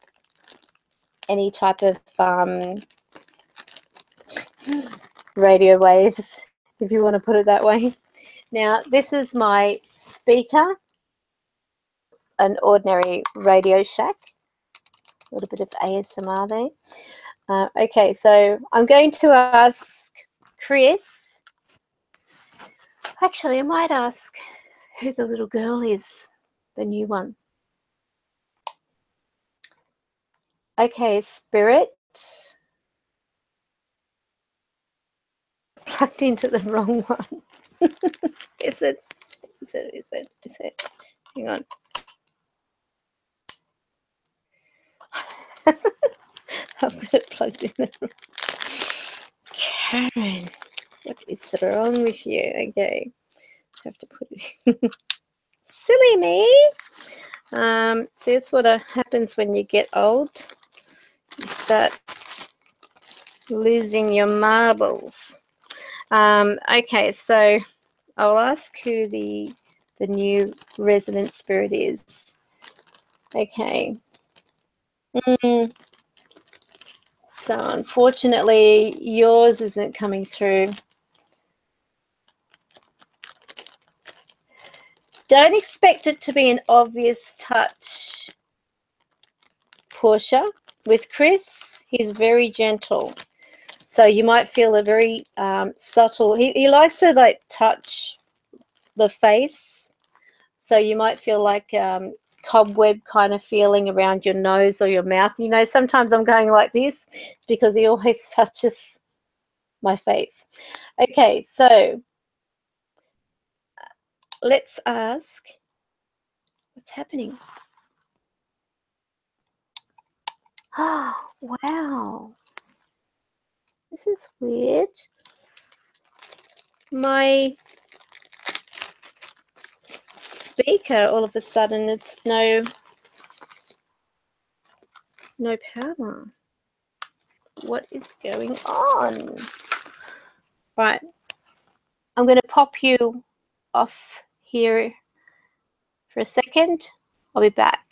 any type of radio waves, if you want to put it that way. Now, this is my speaker, an ordinary Radio Shack. A little bit of ASMR there. Okay, so I'm going to ask Chris. Actually, I might ask who the little girl is, the new one. Okay, Spirit. Plugged into the wrong one. Is it? Hang on. I've got it plugged in there. Karen, what is wrong with you? Okay, I have to put it in. Silly me. See, that's what happens when you get old. You start losing your marbles. Okay, so I'll ask who the new resident spirit is. Okay. So unfortunately, yours isn't coming through. Don't expect it to be an obvious touch, Portia. With Chris, he's very gentle. So you might feel a very subtle, he likes to like touch the face. So you might feel like cobweb kind of feeling around your nose or your mouth. You know, sometimes I'm going like this because he always touches my face. Okay, so let's ask what's happening. Oh, wow. This is weird. My speaker, all of a sudden, it's no power. What is going on? Right. I'm going to pop you off here for a second. I'll be back.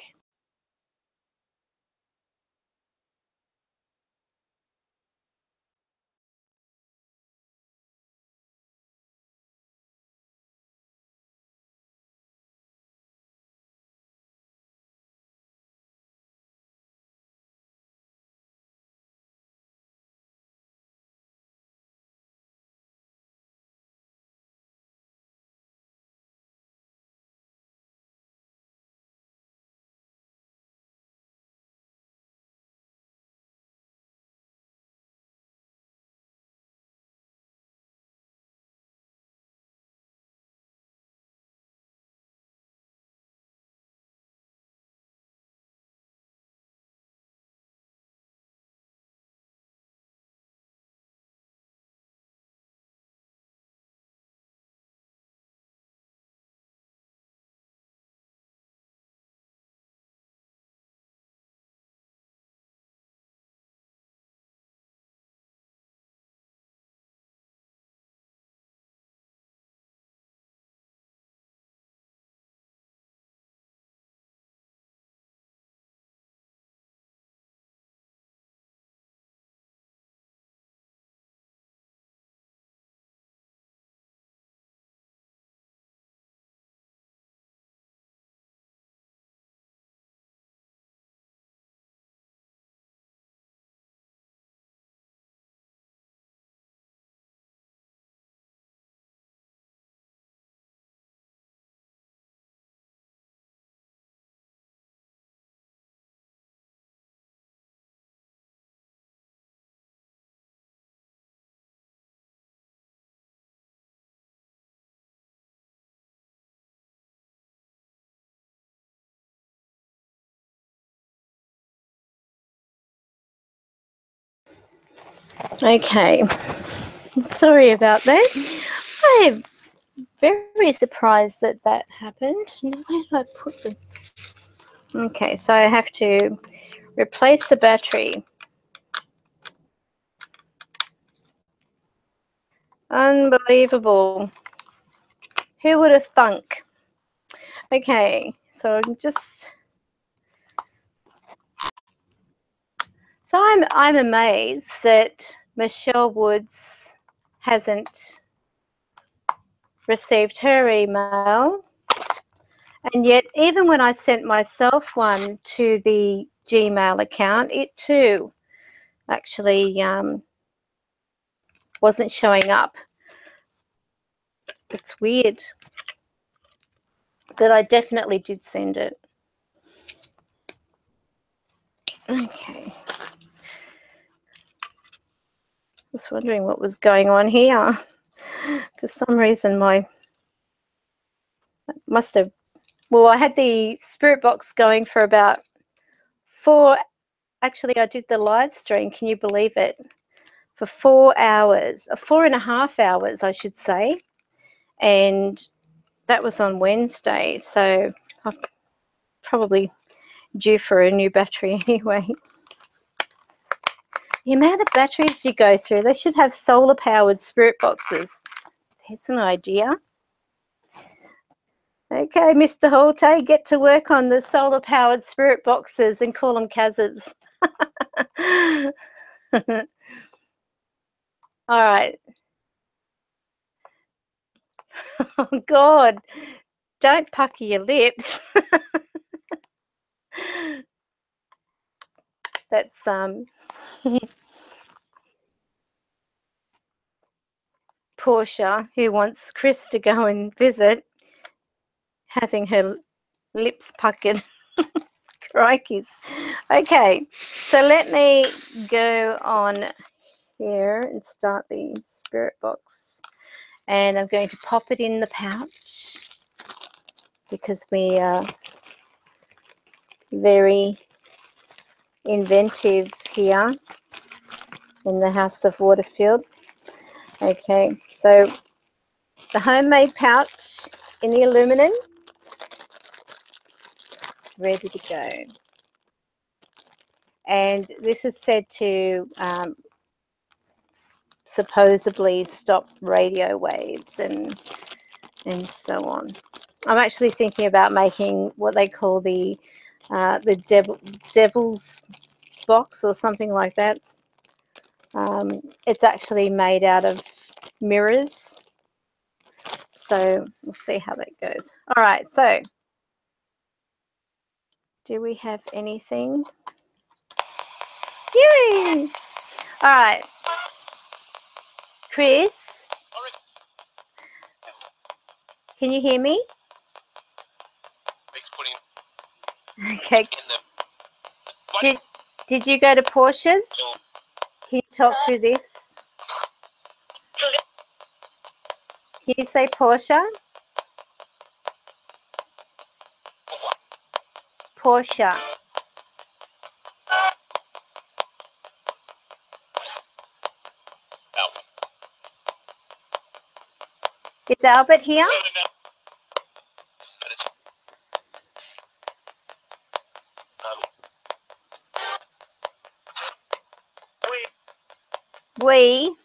Okay. Sorry about that. I'm very surprised that that happened. Where did I put them? Okay, so I have to replace the battery. Unbelievable. Who would have thunk? Okay, so I'm amazed that Michelle Woods hasn't received her email, and yet even when I sent myself one to the Gmail account, it too actually wasn't showing up. It's weird, but I definitely did send it. Okay. Just wondering what was going on here. For some reason I had the spirit box going for about actually I did the live stream, can you believe it? For 4 hours, 4.5 hours, I should say. And that was on Wednesday, so I'm probably due for a new battery anyway. The amount of batteries you go through, they should have solar-powered spirit boxes. Here's an idea. Okay, Mr. Holte, get to work on the solar-powered spirit boxes and call them Kazas. All right. Oh, God. Don't pucker your lips. That's Portia, who wants Chris to go and visit, having her lips puckered. Crikeys. Okay, so let me go on here and start the spirit box. And I'm going to pop it in the pouch because we are very inventive here in the House of Waterfield. Okay, so the homemade pouch in the aluminum, ready to go. And this is said to supposedly stop radio waves and so on. I'm actually thinking about making what they call the devil's box or something like that. It's actually made out of mirrors. So we'll see how that goes. All right, so do we have anything? Yay! All right. Chris, can you hear me? Okay. Did you go to Portia's? Can you talk through this? Can you say Portia? Portia. Is Albert here? We.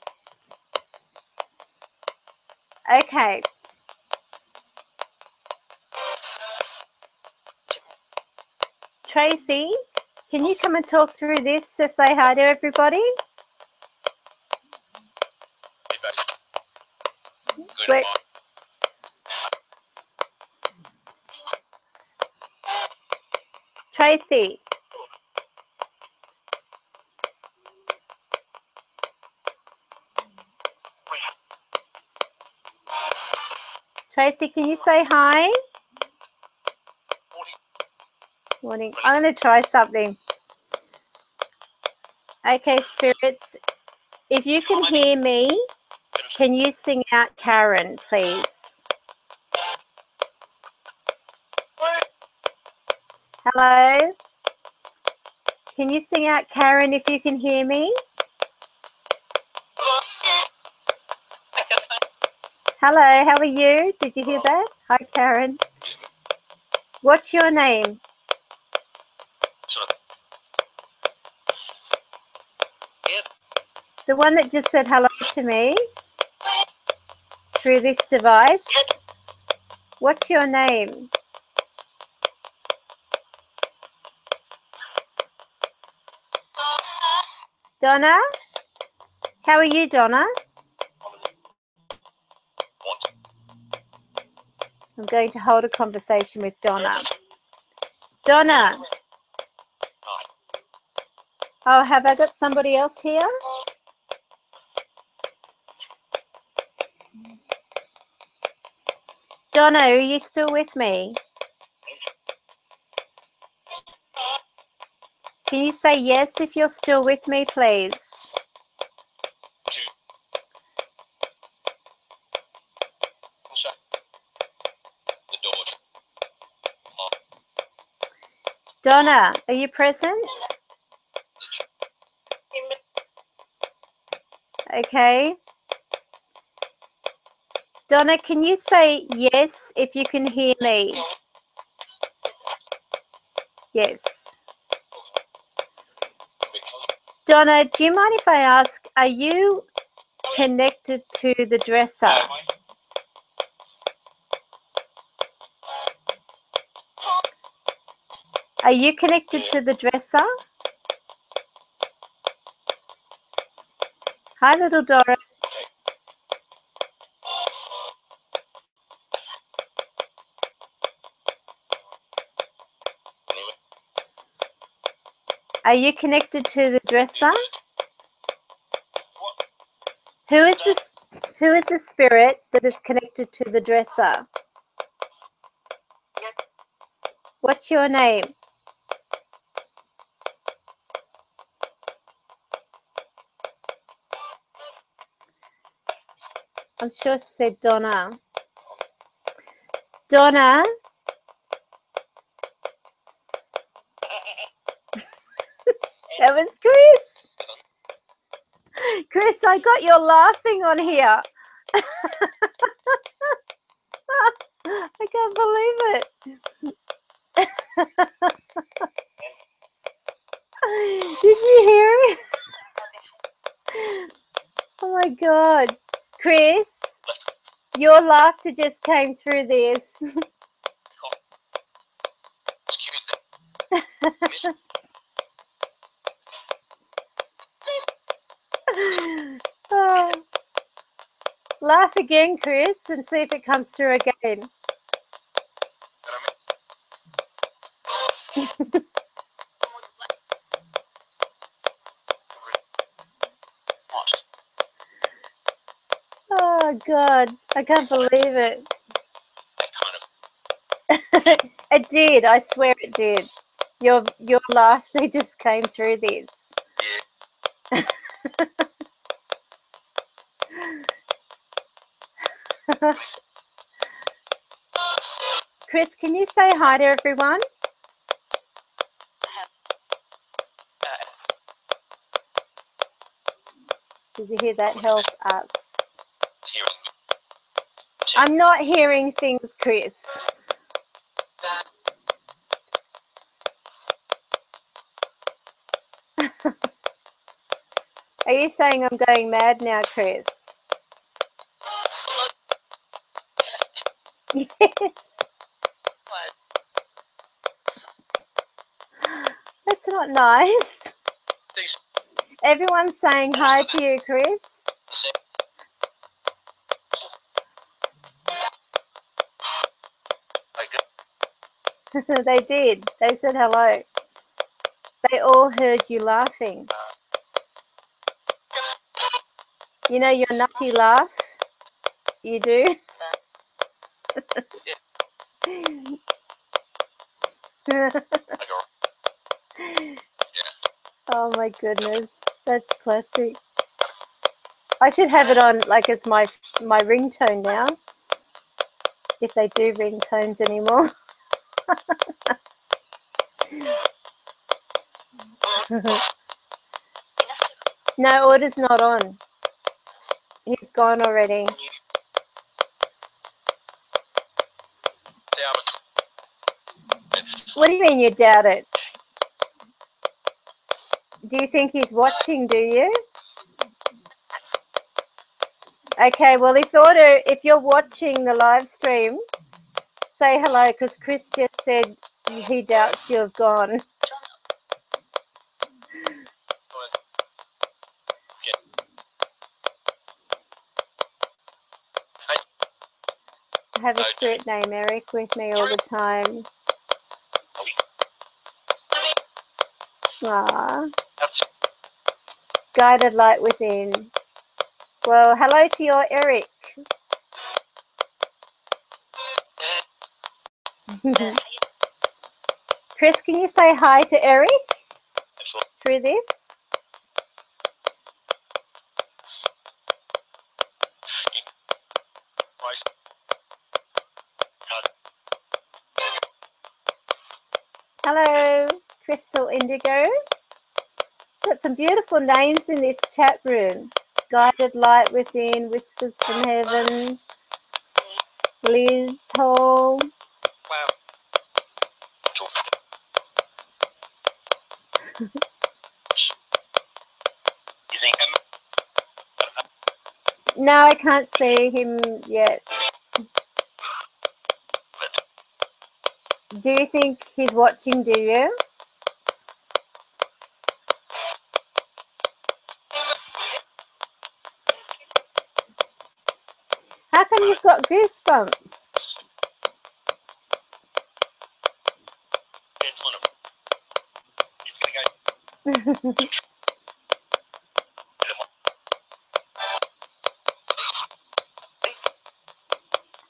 Okay. Tracy, can you come and talk through this to say hi to everybody? Wait. Tracy. Tracy, can you say hi? Morning. I'm going to try something. Okay, spirits, if you can hear me, can you sing out Karen, please? Hello? Can you sing out Karen if you can hear me? Hello, how are you? Did you hear that? Hi, Karen. What's your name? The one that just said hello to me through this device. What's your name? Donna? How are you, Donna? I'm going to hold a conversation with Donna. Donna. Oh, have I got somebody else here? Donna, are you still with me? Can you say yes if you're still with me, please? Donna, are you present? Okay. Donna, can you say yes if you can hear me? Yes. Donna, do you mind if I ask, are you connected to the dresser? Are you connected to the dresser? Hi, little Dora. Are you connected to the dresser? Who is this? Who is the spirit that is connected to the dresser? What's your name? I'm sure she said Donna. Donna? That was Chris. Chris, I got your laughing on here. I can't believe it. Did you hear it? Oh my God. Chris, your laughter just came through this. Oh. Laugh again, Chris, and see if it comes through again. Oh God, I can't believe it. It did, I swear it did. Your laughter just came through this. Chris, can you say hi to everyone? Did you hear that? Help us. I'm not hearing things, Chris. Are you saying I'm going mad now, Chris? Yes. That's not nice. Everyone's saying hi to you, Chris. They did. They said hello. They all heard you laughing. You know your nutty laugh? You do? Oh my goodness. That's classic. I should have it on like as my ringtone now. If they do ringtones anymore. No, order's not on. He's gone already. What do you mean you doubt it? Do you think he's watching, do you? Okay, well, if you're watching the live stream, say hello, because Chris just said he doubts you've gone. I have a spirit named Eric with me all the time. Ah, guided light within. Well, hello to your Eric. Chris, can you say hi to Eric through this? Hello, Crystal Indigo. Got some beautiful names in this chat room. Guided Light Within, Whispers from Heaven, Liz Hall. No, I can't see him yet. Do you think he's watching, do you? How come you've got goosebumps?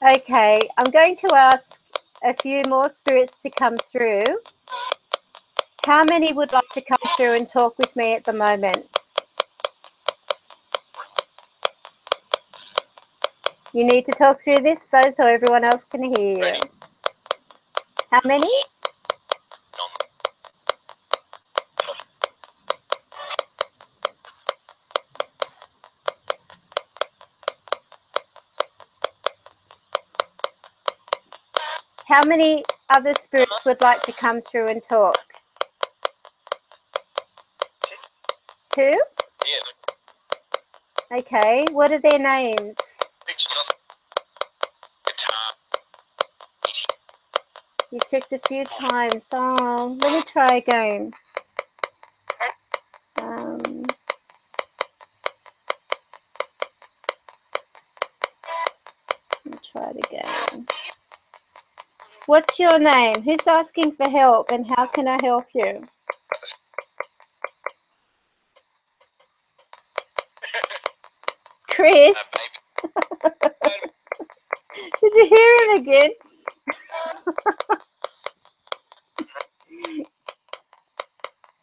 Okay, I'm going to ask a few more spirits to come through. How many would like to come through and talk with me at the moment? You need to talk through this though, so everyone else can hear you. How many? How many other spirits would like to come through and talk? 2? Okay, what are their names? You checked a few times. Oh, let me try again. Let me try it again. What's your name? Who's asking for help and how can I help you? Chris? Did you hear him again?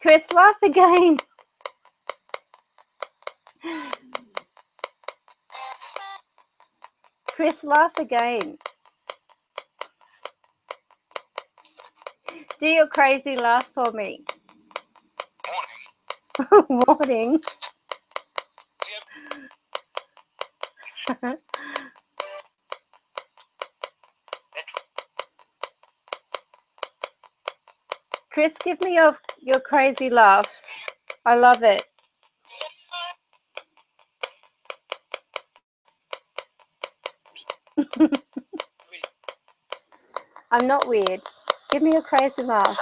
Chris, laugh again. Chris, laugh again. Do your crazy laugh for me. Morning. Chris, give me your crazy laugh. I love it. I'm not weird. Give me a crazy laugh.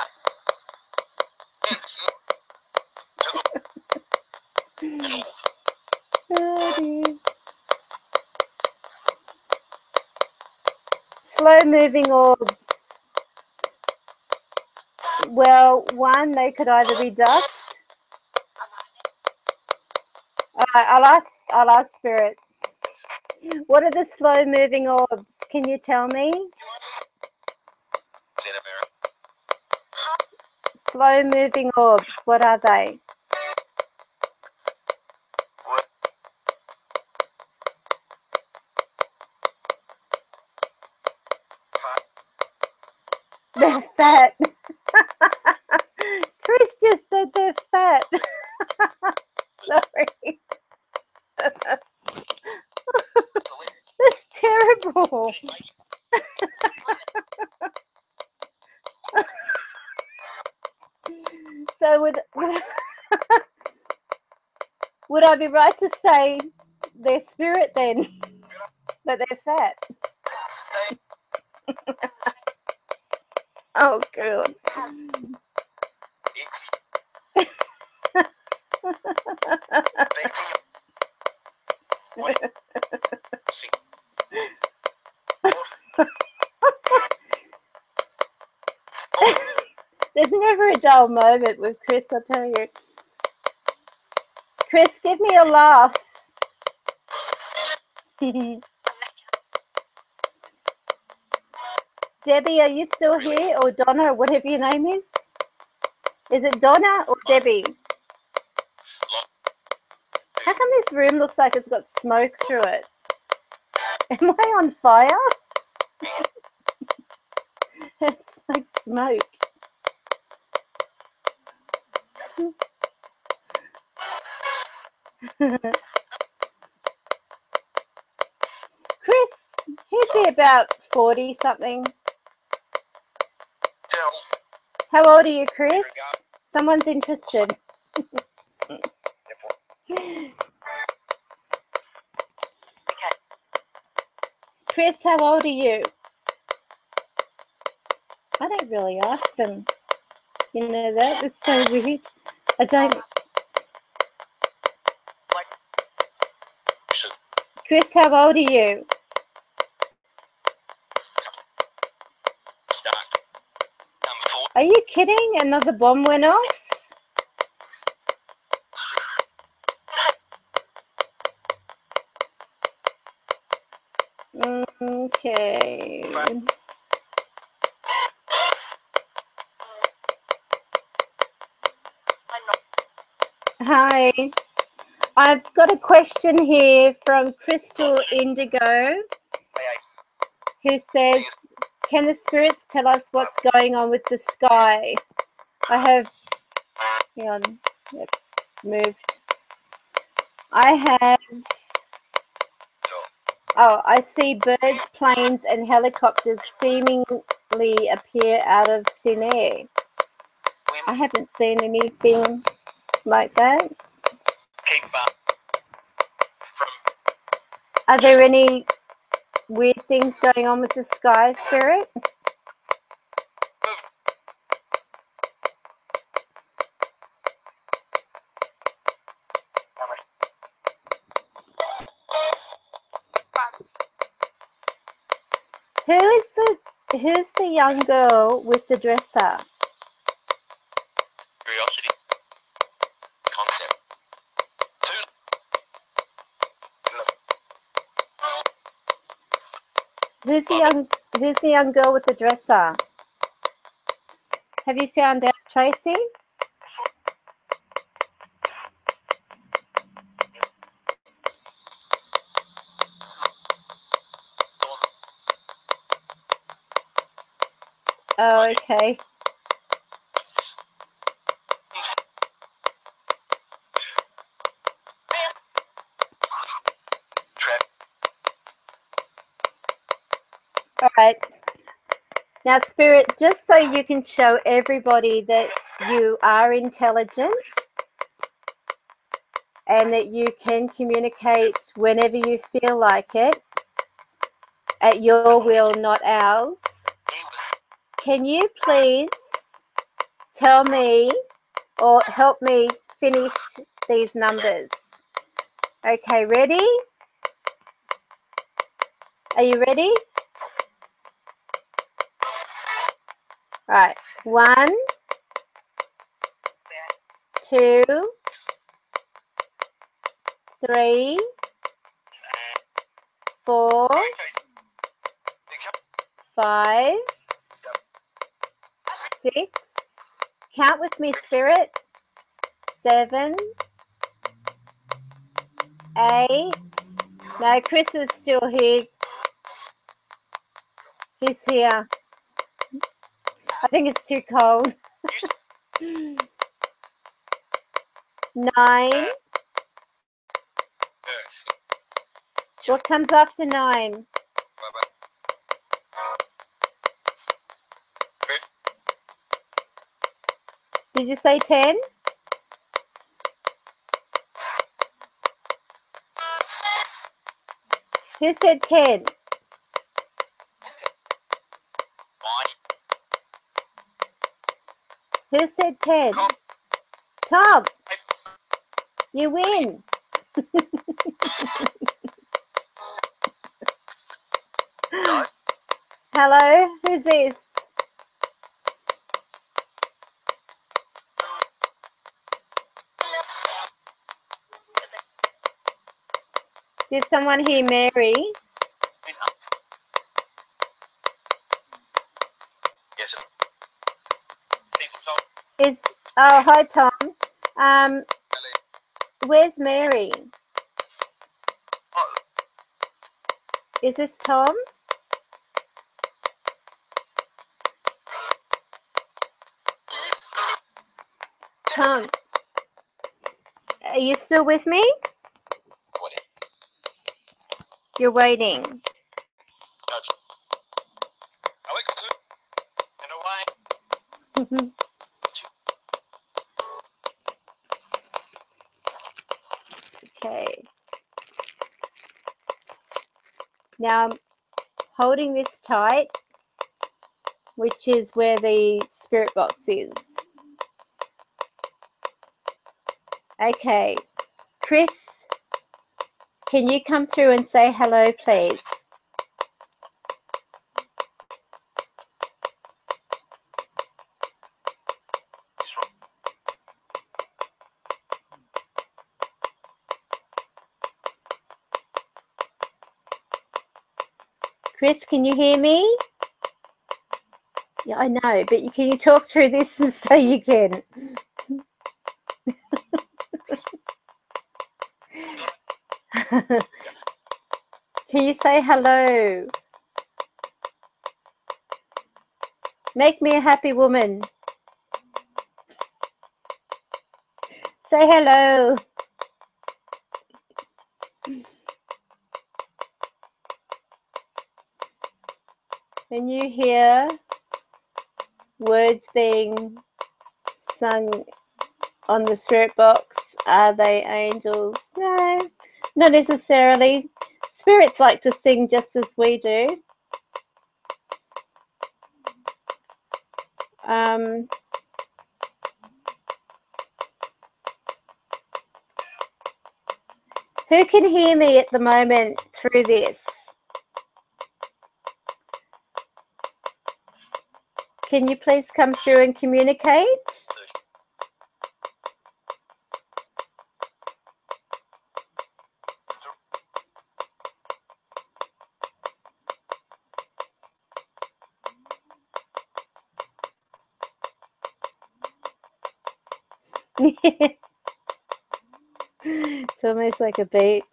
Slow moving orbs. Well, one, they could either be dust. All right, I'll ask Spirit. What are the slow moving orbs? Can you tell me? Slow moving orbs, what are they? They're fat. Chris just said they're fat. Sorry. That's terrible. So would I be right to say they're spirit then? That they're fat? Oh, God. There's never a dull moment with Chris, I'll tell you. Chris, give me a laugh. Debbie, are you still here? Or Donna, or whatever your name is? Is it Donna or Debbie? How come this room looks like it's got smoke through it? Am I on fire? It's like smoke. Chris, he'd be about 40 something. How old are you, Chris? Someone's interested. Chris, how old are you? I don't really ask them. You know that? It's so weird. I don't. Chris, how old are you? Are you kidding? Another bomb went off? Okay. Hi. I've got a question here from Crystal Indigo, who says, can the spirits tell us what's going on with the sky? I have, hang on, yep, moved. I have, oh, I see birds, planes, and helicopters seemingly appear out of thin air. I haven't seen anything like that. Are there any weird things going on with the sky, Spirit? Who's the young girl with the dresser? Curiosity. Concept. Who's the young girl with the dresser? Have you found out, Tracy? Oh, okay. All right. Now, Spirit, just so you can show everybody that you are intelligent and that you can communicate whenever you feel like it, at your will, not ours, can you please tell me or help me finish these numbers? Okay, ready? Are you ready? All right. 1, 2, 3, 4, 5, 6. Count with me, Spirit. 7, 8. No, Chris is still here. He's here. I think it's too cold. 9. What comes after 9? Did you say 10? Who said 10? Who said 10? Tom, you win. Hello, who's this? Did someone hear Mary? Yes. Oh, hi Tom. Where's Mary? Is this Tom? Tom, are you still with me? You're waiting. Okay. Now I'm holding this tight, which is where the spirit box is. Okay. Chris, can you come through and say hello, please? Chris, can you hear me? Yeah, I know, but can you talk through this so you can? Can you say hello? Make me a happy woman. Say hello. When you hear words being sung on the spirit box, are they angels? No, not necessarily. Spirits like to sing just as we do. Who can hear me at the moment through this? Can you please come through and communicate? It's almost like a beat.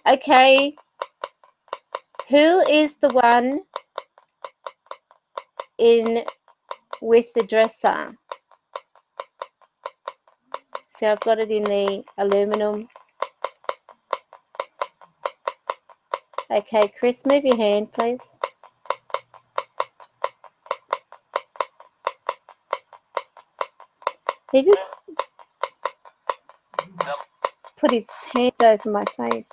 Okay, who is the one in with the dresser? So I've got it in the aluminum. Okay, Chris, move your hand, please. He just put his hand over my face.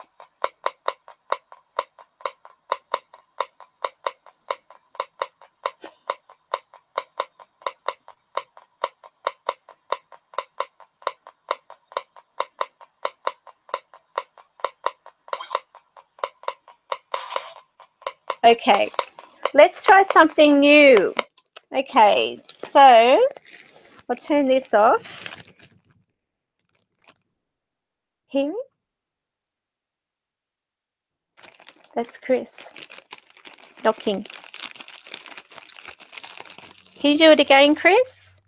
Okay, let's try something new. Okay, so I'll turn this off. Hear it? That's Chris knocking. Can you do it again, Chris?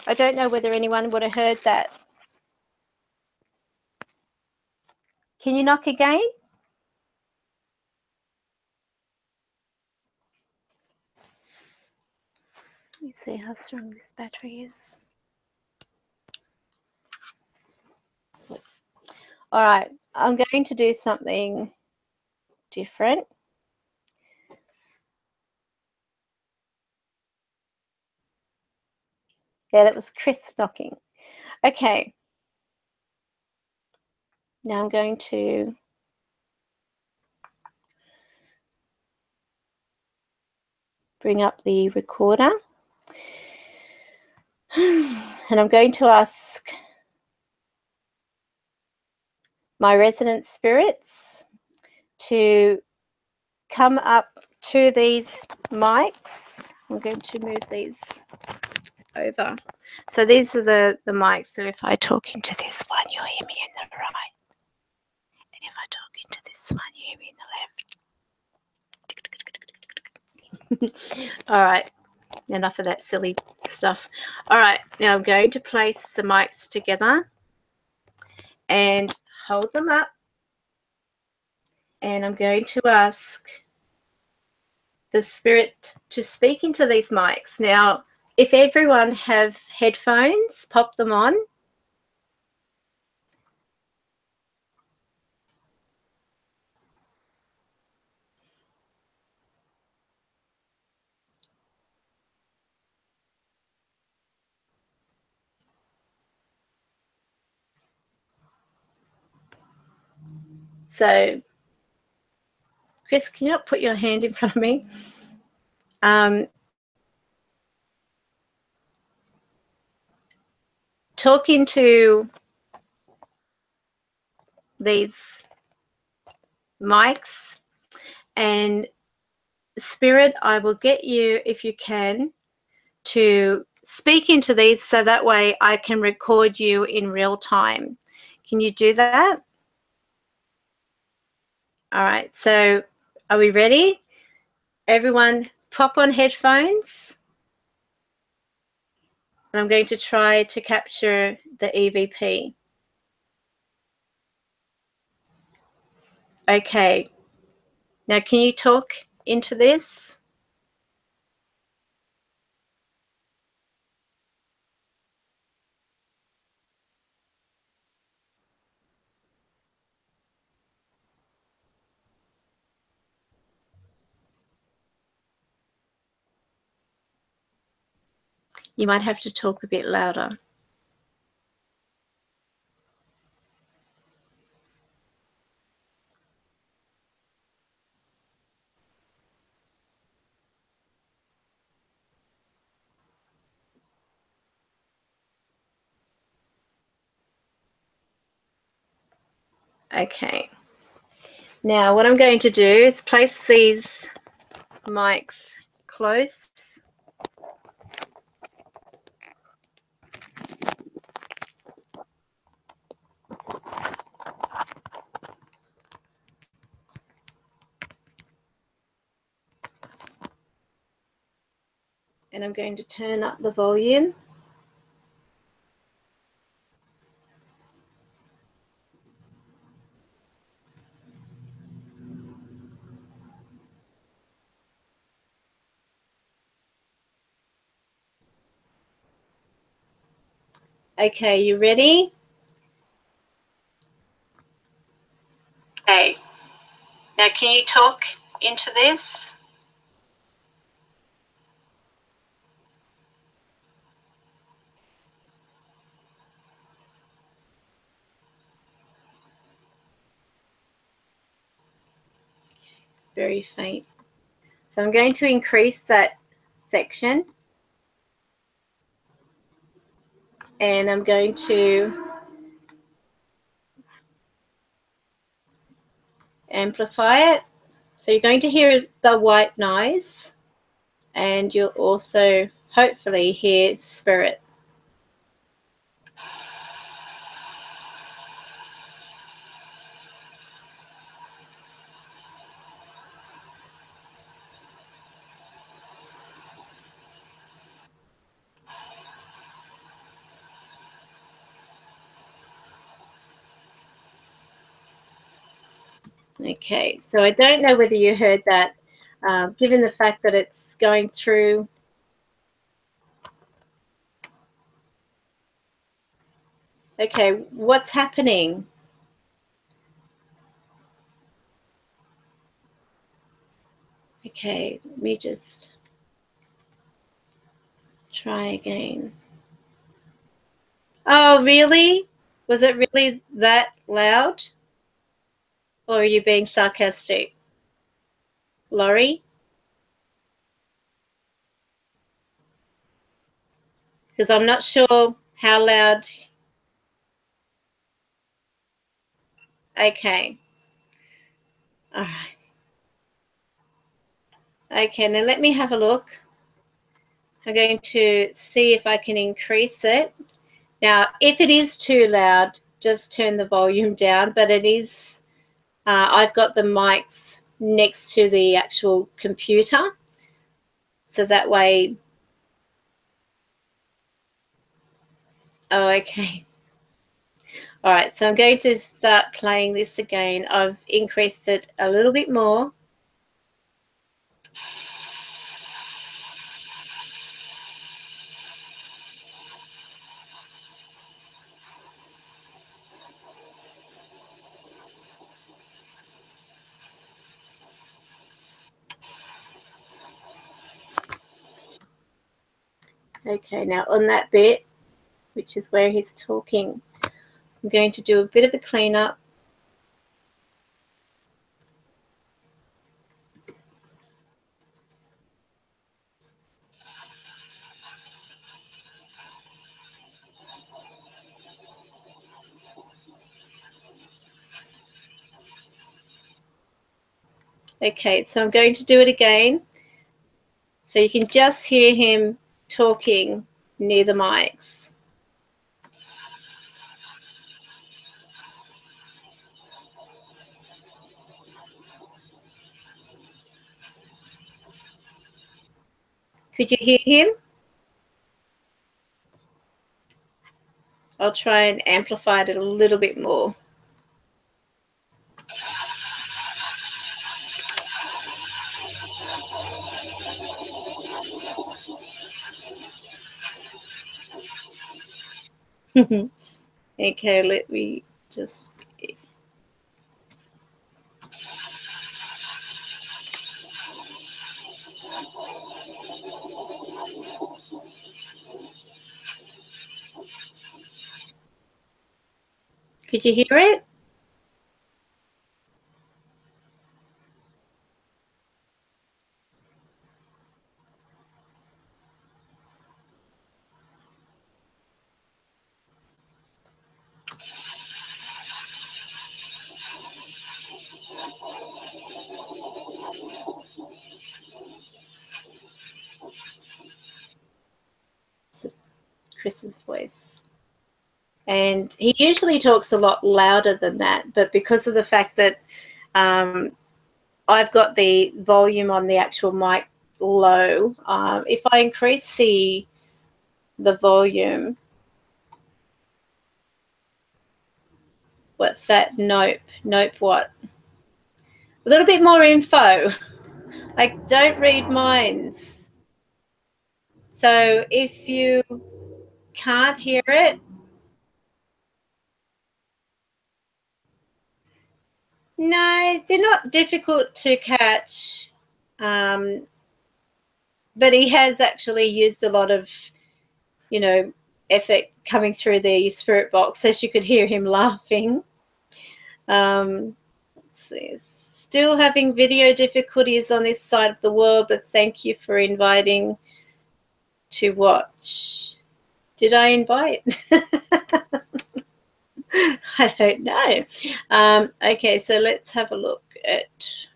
I don't know whether anyone would have heard that. Can you knock again? Let's see how strong this battery is. All right, I'm going to do something different. Yeah, that was Chris knocking. Okay. Now I'm going to bring up the recorder. And I'm going to ask my resident spirits to come up to these mics. I'm going to move these over. So these are the mics. So if I talk into this one, you'll hear me in the right. And if I talk into this one, you hear me in the left. All right. Enough of that silly stuff. All right. Now I'm going to place the mics together and hold them up. And I'm going to ask the spirit to speak into these mics. Now, if everyone have headphones, pop them on. So, Chris, can you not put your hand in front of me? Talk into these mics, and spirit, I will get you, if you can, to speak into these so that way I can record you in real time. Can you do that? All right, so are we ready? Everyone pop on headphones. And I'm going to try to capture the EVP. Okay. Now, can you talk into this? You might have to talk a bit louder. Okay. Now, what I'm going to do is place these mics close. And I'm going to turn up the volume. Okay, you ready? Okay. Now, can you talk into this? Very faint. So I'm going to increase that section. And I'm going to amplify it. So you're going to hear the white noise, and you'll also hopefully hear spirit. Okay, so I don't know whether you heard that, given the fact that it's going through. Okay, what's happening? Okay, let me just try again. Oh, really? Was it really that loud? Or are you being sarcastic? Laurie? Because I'm not sure how loud. Okay. All right. Okay, now let me have a look. I'm going to see if I can increase it. Now, if it is too loud, just turn the volume down, but it is, I've got the mics next to the actual computer. So that way, oh, okay. All right, so I'm going to start playing this again. I've increased it a little bit more. Okay, now on that bit, which is where he's talking, I'm going to do a bit of a cleanup. Okay, so I'm going to do it again. So you can just hear him talking near the mics. Could you hear him? I'll try and amplify it a little bit more. Okay, let me just... Could you hear it? Chris's voice. And he usually talks a lot louder than that, but because of the fact that I've got the volume on the actual mic low, if I increase the volume, what's that? Nope what? A little bit more info. I don't read minds. So if you can't hear it, no, they're not difficult to catch. But he has actually used a lot of, you know, effort coming through the spirit box, as you could hear him laughing. Let's see. Still having video difficulties on this side of the world, but thank you for inviting to watch. Did I invite? I don't know. Okay, so let's have a look at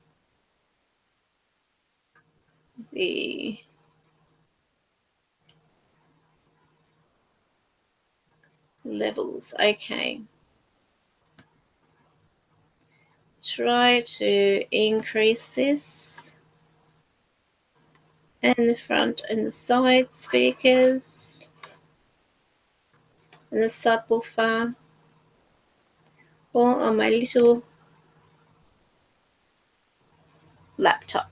the levels. Okay. Try to increase this. And the front and the side speakers. And the subwoofer. Or on my little laptop.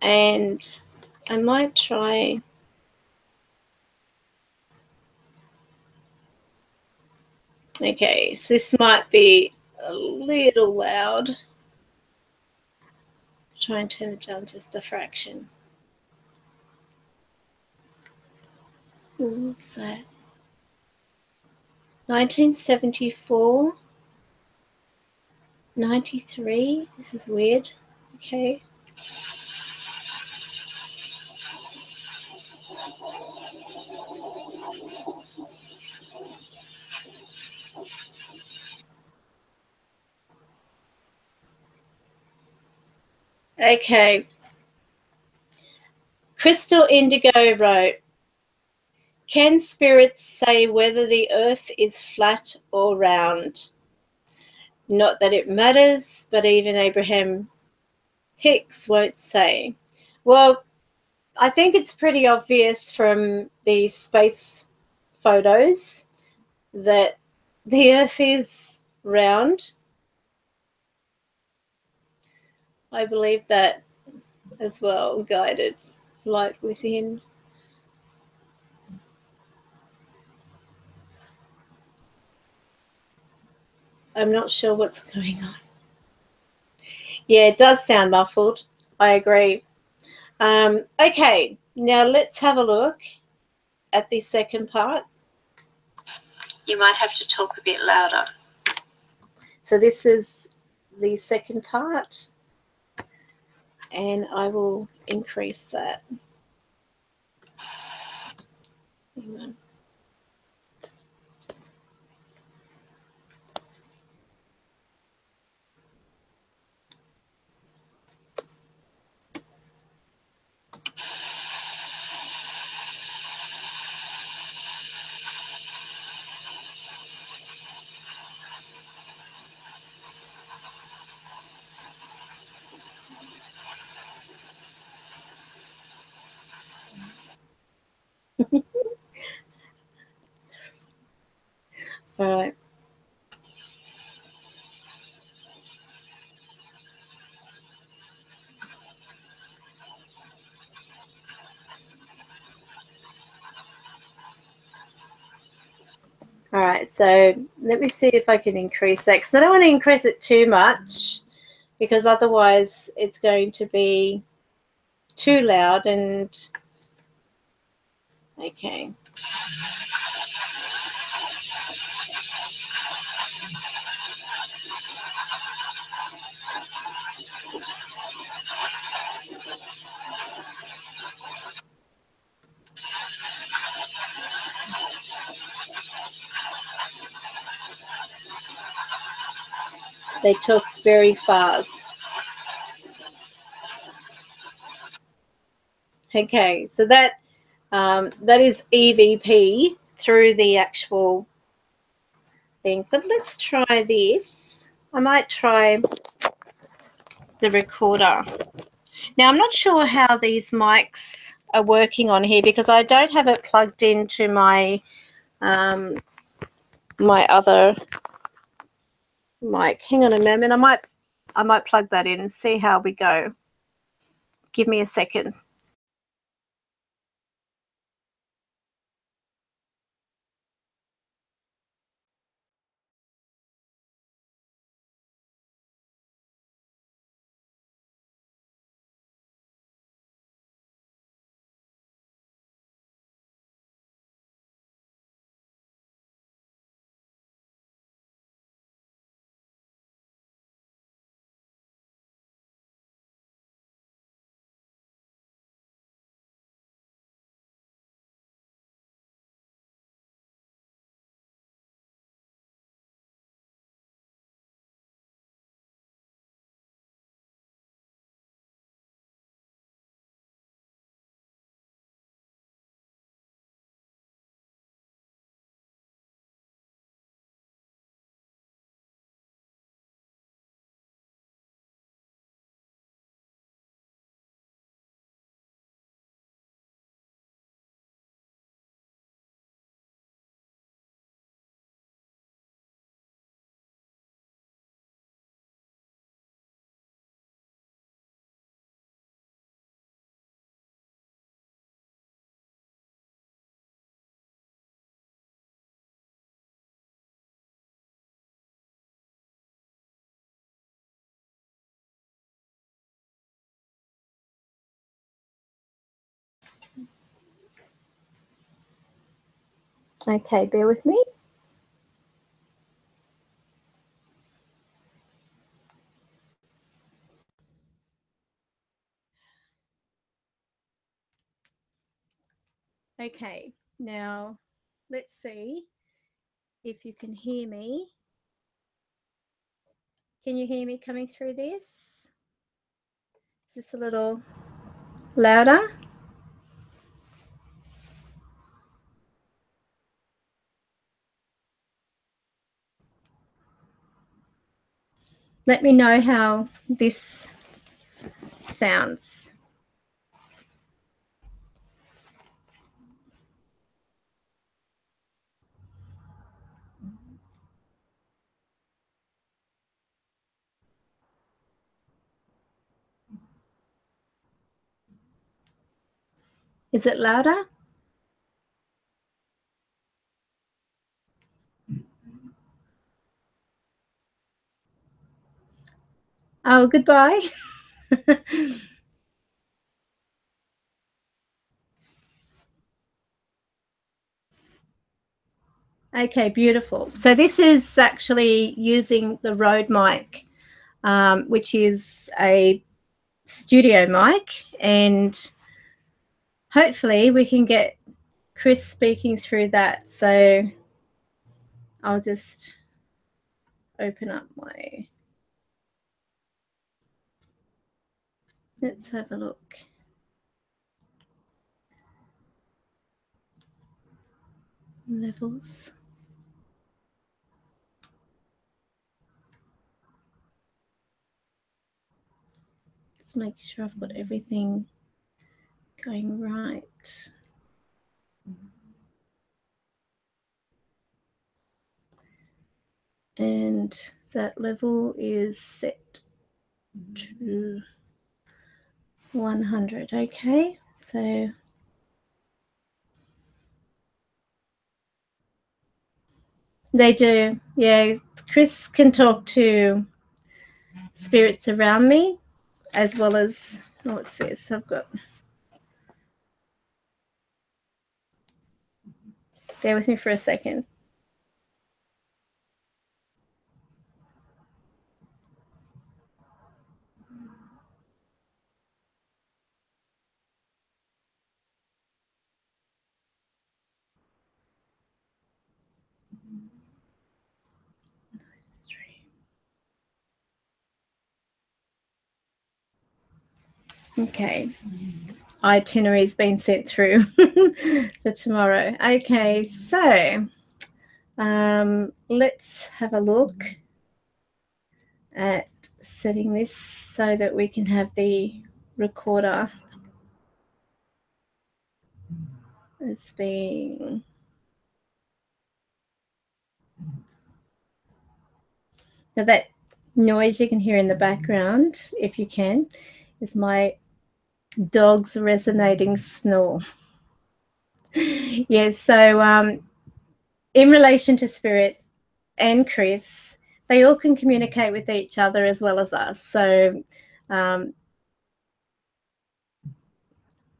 And I might try okay, so this might be a little loud. try and turn it down just a fraction. Ooh, what's that? 1974, 93. This is weird. Okay. Okay. Crystal Indigo wrote, can spirits say whether the earth is flat or round? Not that it matters, but even Abraham Hicks won't say. Well, I think it's pretty obvious from the space photos that the earth is round. I believe that as well, guided light within. I'm not sure what's going on. Yeah, it does sound muffled. I agree. Okay, now let's have a look at the second part. You might have to talk a bit louder. So this is the second part, and I will increase that. Hang on. All right. All right, so let me see if I can increase that, because I don't want to increase it too much, because otherwise it's going to be too loud. And okay. They talk very fast. Okay, so that is EVP through the actual thing. But let's try this. I might try the recorder. Now, I'm not sure how these mics are working on here, because I don't have it plugged into my my other mic. Hang on a moment. I might plug that in and see how we go. Give me a second. Okay, bear with me. Okay, now let's see if you can hear me. Can you hear me coming through this? Is this a little louder? Let me know how this sounds. Is it louder? Oh, goodbye. Okay, beautiful. So this is actually using the Rode mic, which is a studio mic, and hopefully we can get Chris speaking through that. So I'll just open up my, let's have a look. Levels. Let's make sure I've got everything going right. And that level is set to 100. Okay, so they do. Yeah, Chris can talk to spirits around me as well as, oh, what's this? I've got, bear with me for a second. Okay, itinerary's been sent through for tomorrow. Okay, so let's have a look at setting this so that we can have the recorder as being, now that noise you can hear in the background, if you can, is my dog's resonating snore. Yes, so in relation to spirit and Chris, they all can communicate with each other as well as us. So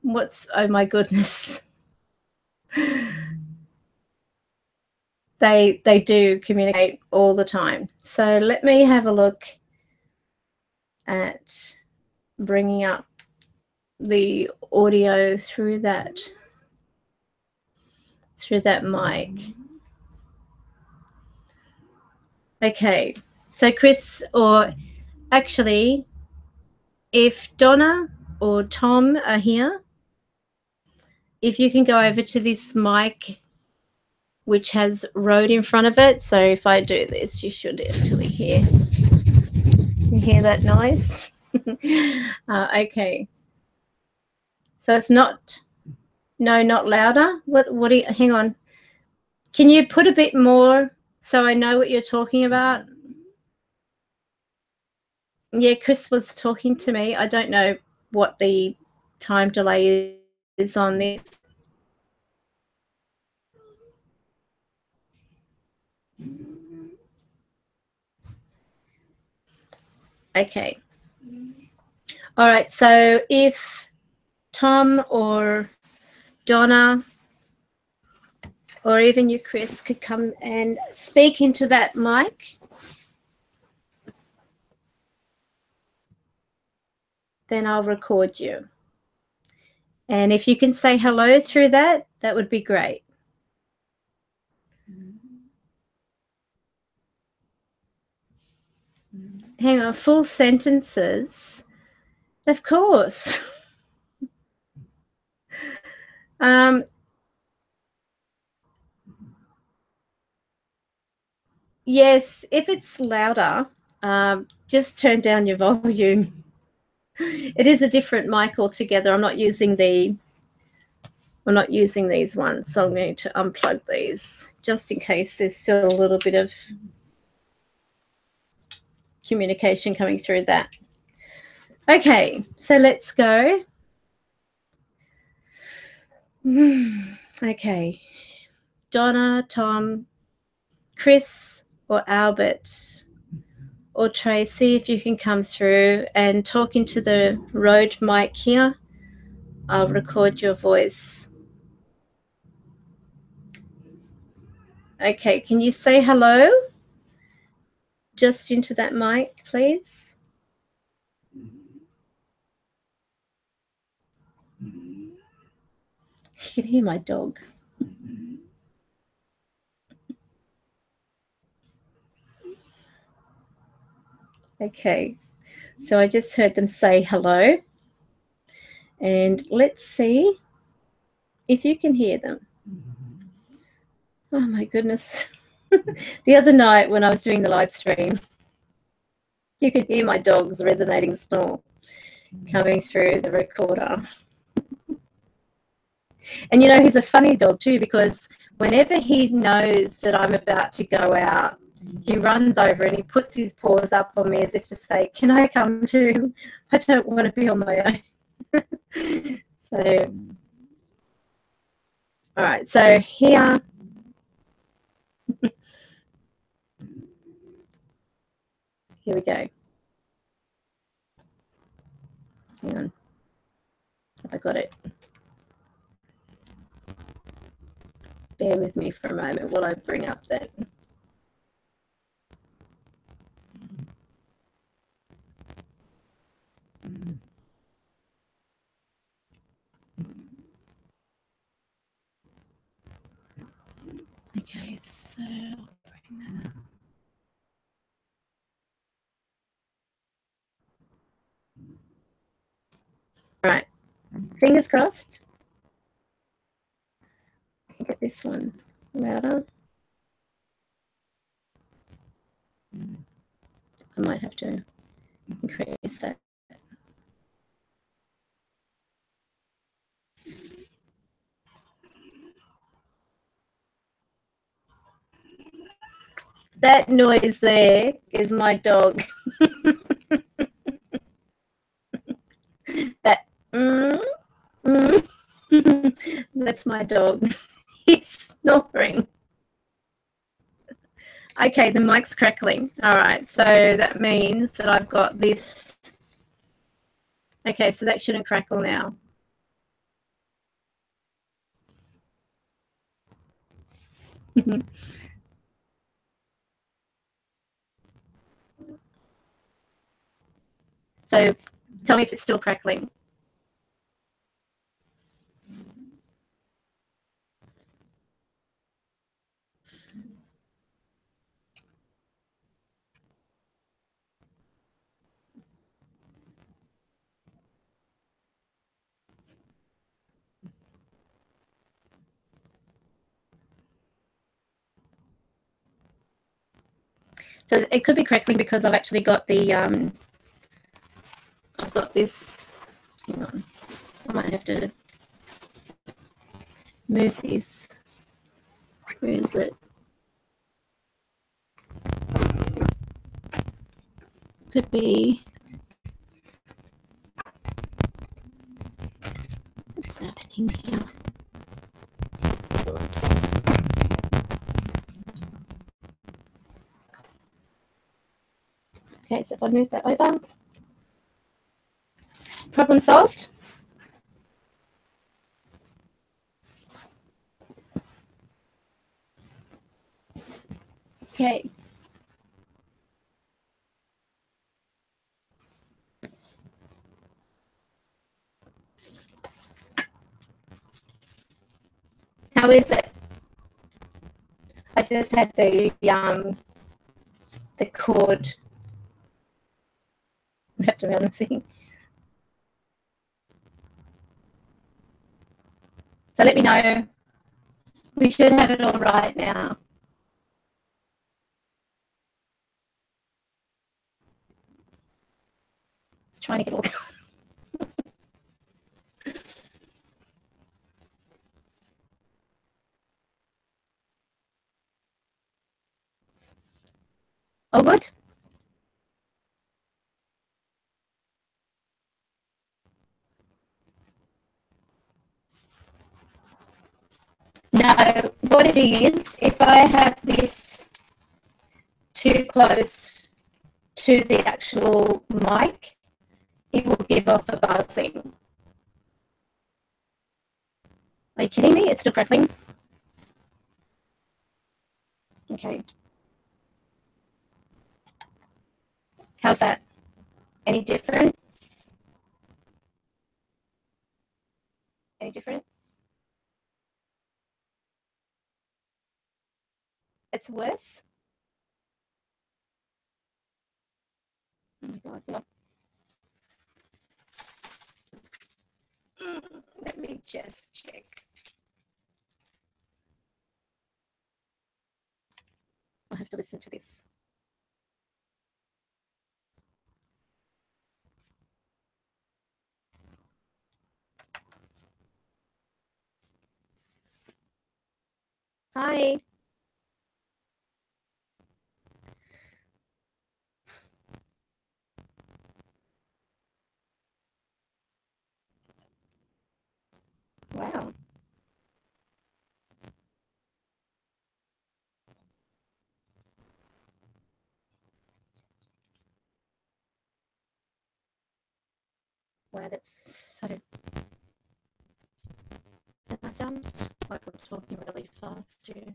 what's, oh my goodness. They do communicate all the time. So let me have a look at bringing up the audio through that mic. Okay, so Chris, or actually if Donna or Tom are here, if you can go over to this mic which has Rode in front of it. So if I do this, you should actually hear that noise. Okay, so it's not, no, not louder. What do you, hang on, can you put a bit more so I know what you're talking about? Yeah, Chris was talking to me. I don't know what the time delay is on this. Okay. All right, so if Tom or Donna or even you, Chris, could come and speak into that mic. Then I'll record you. And if you can say hello through that, that would be great. Hang on, full sentences? Of course. Yes, if it's louder, just turn down your volume. It is a different mic altogether. I'm not using these ones, so I'm going to unplug these just in case there's still a little bit of communication coming through that. Okay, so let's go. Okay, Donna, Tom, Chris, or Albert, or Tracy, if you can come through and talk into the Rode mic here. I'll record your voice. Okay, can you say hello just into that mic, please? You can hear my dog. Okay, so I just heard them say hello. And let's see if you can hear them. Oh my goodness. The other night when I was doing the live stream, you could hear my dog's resonating snore coming through the recorder. And you know, he's a funny dog too, because whenever he knows that I'm about to go out, he runs over and he puts his paws up on me as if to say, can I come too? I don't want to be on my own. So, all right, so here. Here we go. Hang on. Have I got it? Bear with me for a moment while I bring up that. Okay, so I'll bring that up. All right, fingers crossed. Get this one louder. I might have to increase that. That noise there is my dog. That that's my dog. He's snoring. Okay, the mic's crackling. All right, so that means that I've got this. Okay, so that shouldn't crackle now. So tell me if it's still crackling. So it could be crackling because I've actually got the I've got this. Hang on, I might have to move this. Where is it? Could be. What's happening here? Oops. Okay, so if I move that over, problem solved. Okay. How is it? I just had the cord wrapped around the thing. So let me know. We should have it all right now. It's trying to get all going. All good? No, what it is, if I have this too close to the actual mic, it will give off a buzzing. Are you kidding me? It's still crackling. Okay. How's that? Any difference? Any difference? It's worse? Oh my God, no. Let me just check. I'll have to listen to this. Hi. Wow. Wow, that's so... I sound like we're talking really fast too.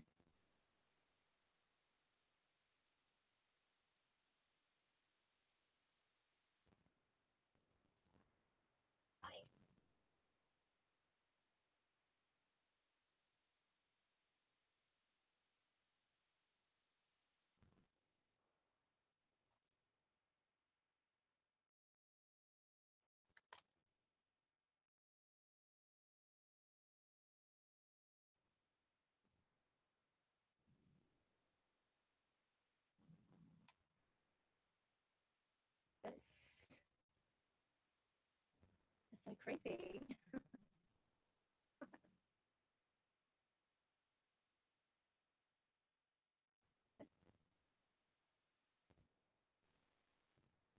That's so creepy.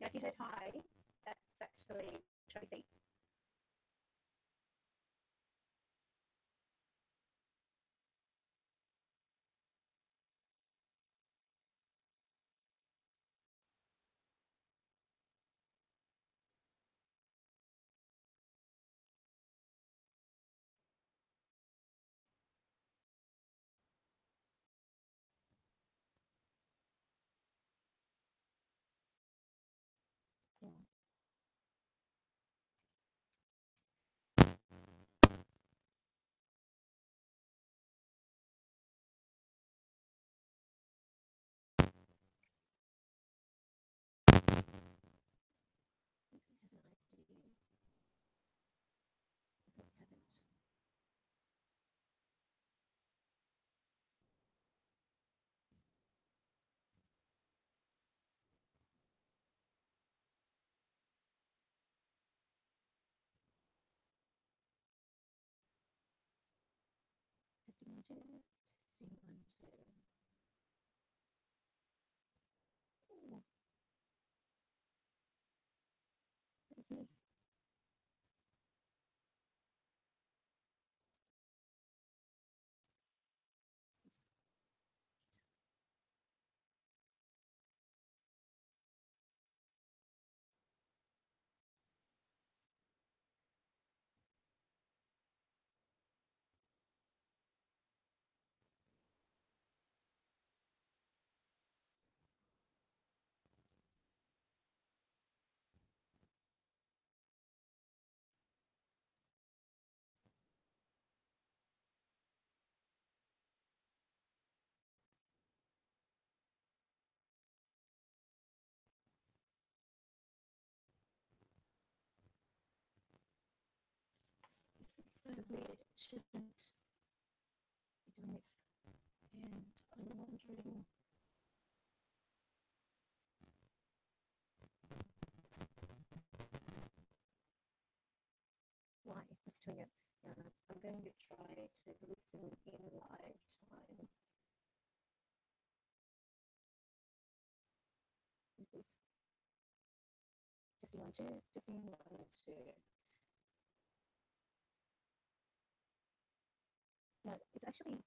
Now, if you heard hi, that's actually Tracy. Yeah. Testing 1, 2. Testing 1, 2. Ooh, that's me. shouldn't be doing this. And I'm wondering why it's doing it. I'm going to try to listen in live time. Testing 1 2, testing 1 2. No, it's actually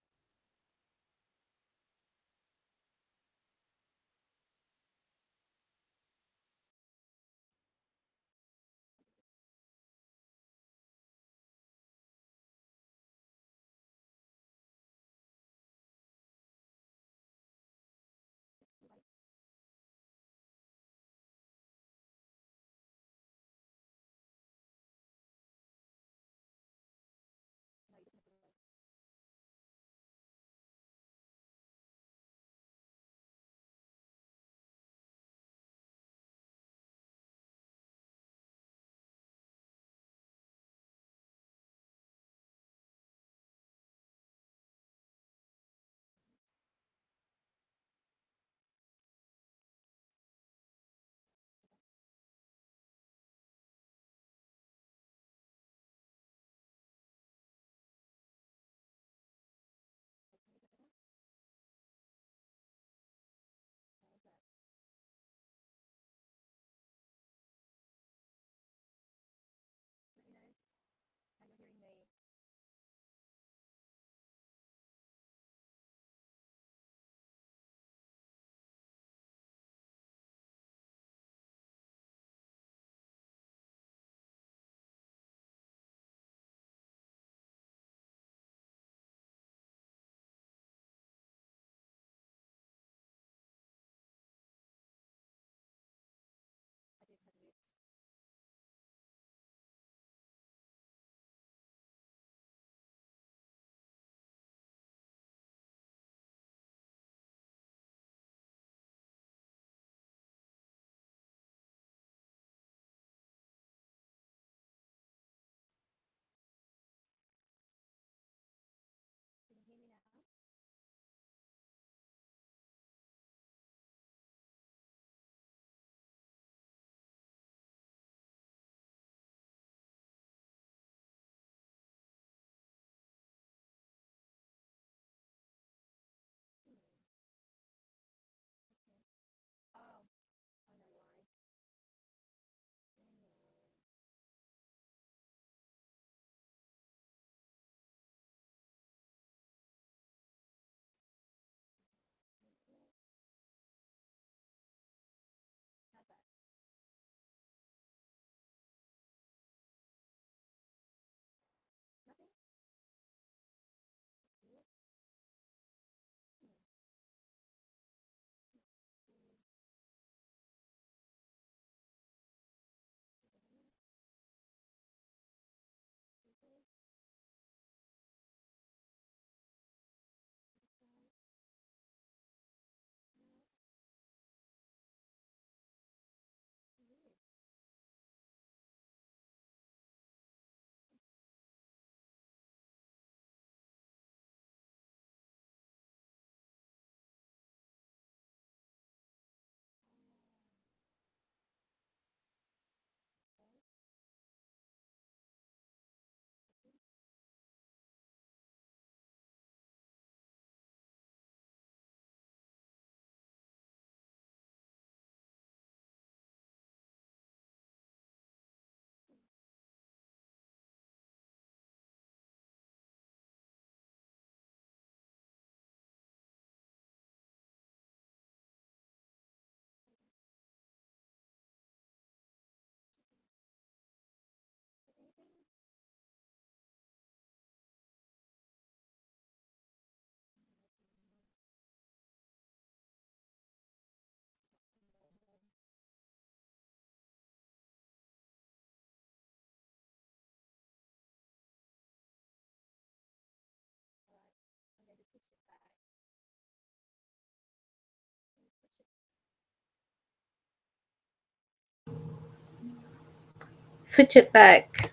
switch it back.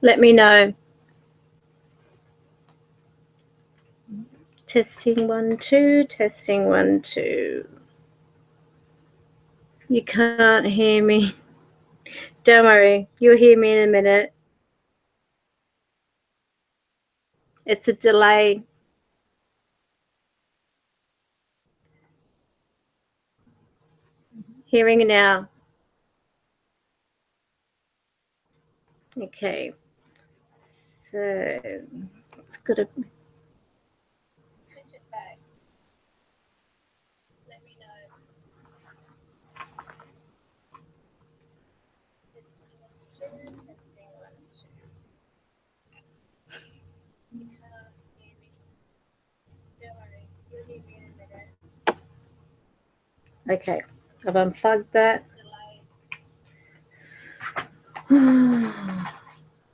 Let me know. Testing 1 2. Testing 1 2. You can't hear me. Don't worry, you'll hear me in a minute. It's a delay. Hearing now. Okay. So it's got to. Switch it back. Let me know. Okay, I've unplugged that.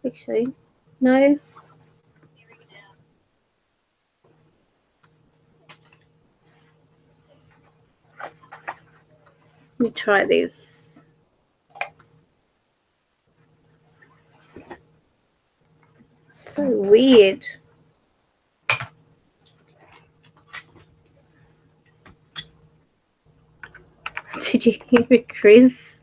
Actually, no. Let me try this. So weird. Did you hear it, Chris?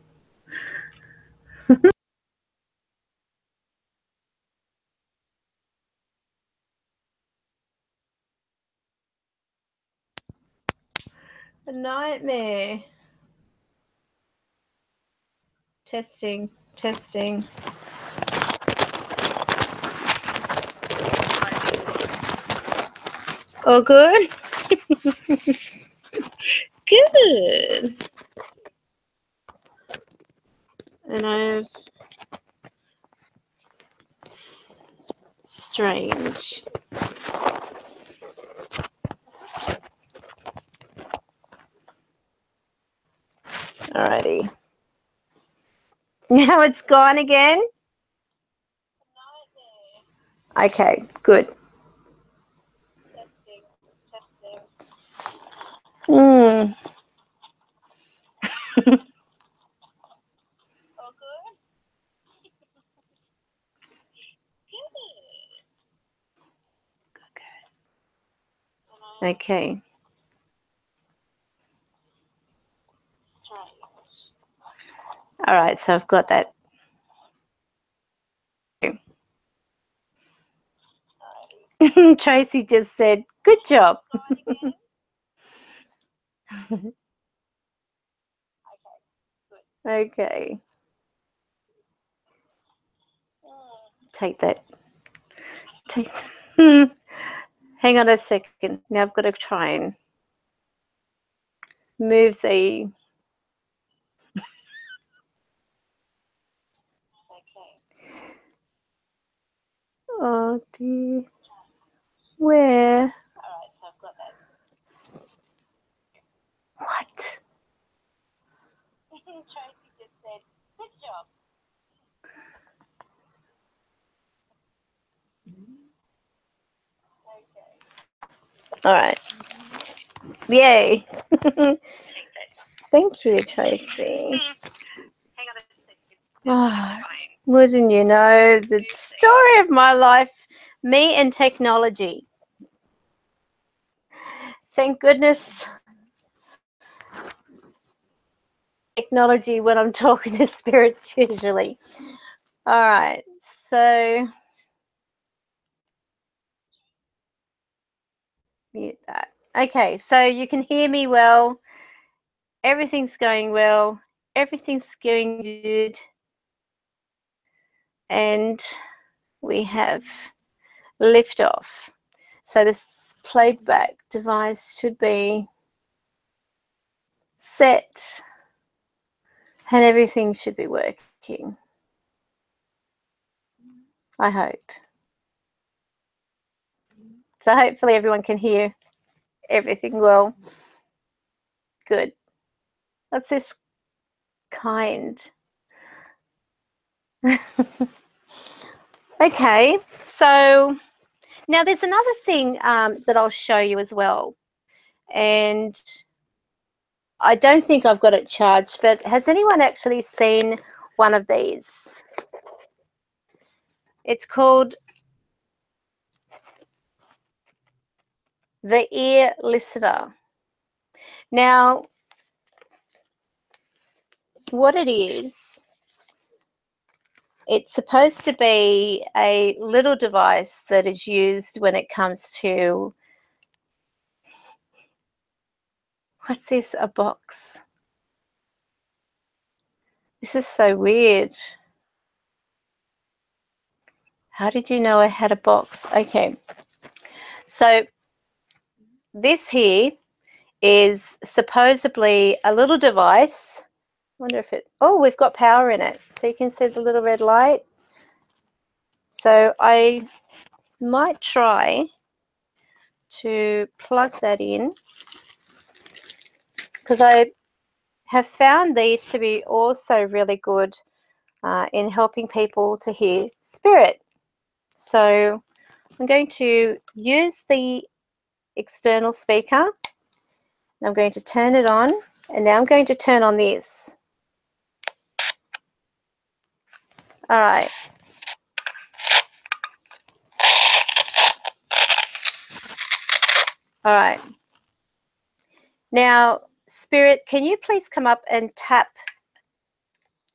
A nightmare. Testing, testing. Oh, good. Good. And I've strange. Alrighty. Now it's gone again. Okay, good. Testing, testing. Mm. All good? Good. Okay. Strange. All right, so I've got that. Tracy just said, good job. Okay. Take that. Take. Hang on a second. Now I've got to try and move the. Oh dear. Where? All right, so I've got that. What? Tracy just said, good job. Okay. All right. Yay. Thank you, Tracy. Hang on a second. Oh, wouldn't you know, the story of my life, me and technology. Thank goodness technology when I'm talking to spirits usually. All right, so mute that. Okay, so you can hear me well. Everything's going well. Everything's going good. And we have liftoff. So this playback device should be set and everything should be working. I hope. So hopefully everyone can hear everything well. Good. That's this kind. Okay, so now there's another thing that I'll show you as well. And I don't think I've got it charged, but has anyone actually seen one of these? It's called the ear listener. Now, what it is, it's supposed to be a little device that is used when it comes to, what's this, a box? This is so weird. How did you know I had a box? Okay. So this here is supposedly a little device. I wonder if it, oh, we've got power in it. So you can see the little red light. So I might try to plug that in, because I have found these to be also really good in helping people to hear spirit. So I'm going to use the external speaker. I'm going to turn it on, and now I'm going to turn on this. All right. All right. Now, Spirit, can you please come up and tap?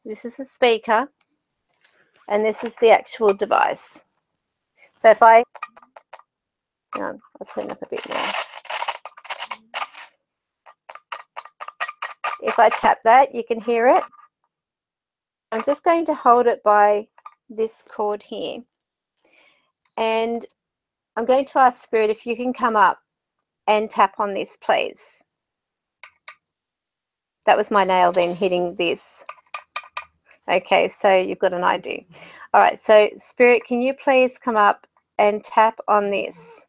This is the speaker, and this is the actual device. So if I, hang on, I'll turn up a bit more. If I tap that, you can hear it. I'm just going to hold it by this cord here. And I'm going to ask Spirit if you can come up and tap on this, please. That was my nail then hitting this. Okay, so you've got an idea. All right, so Spirit, can you please come up and tap on this?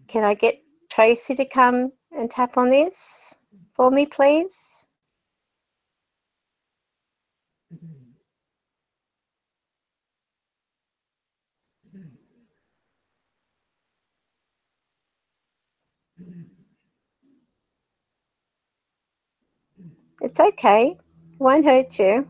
Can I get Tracy to come and tap on this for me, please? It's okay. It won't hurt you.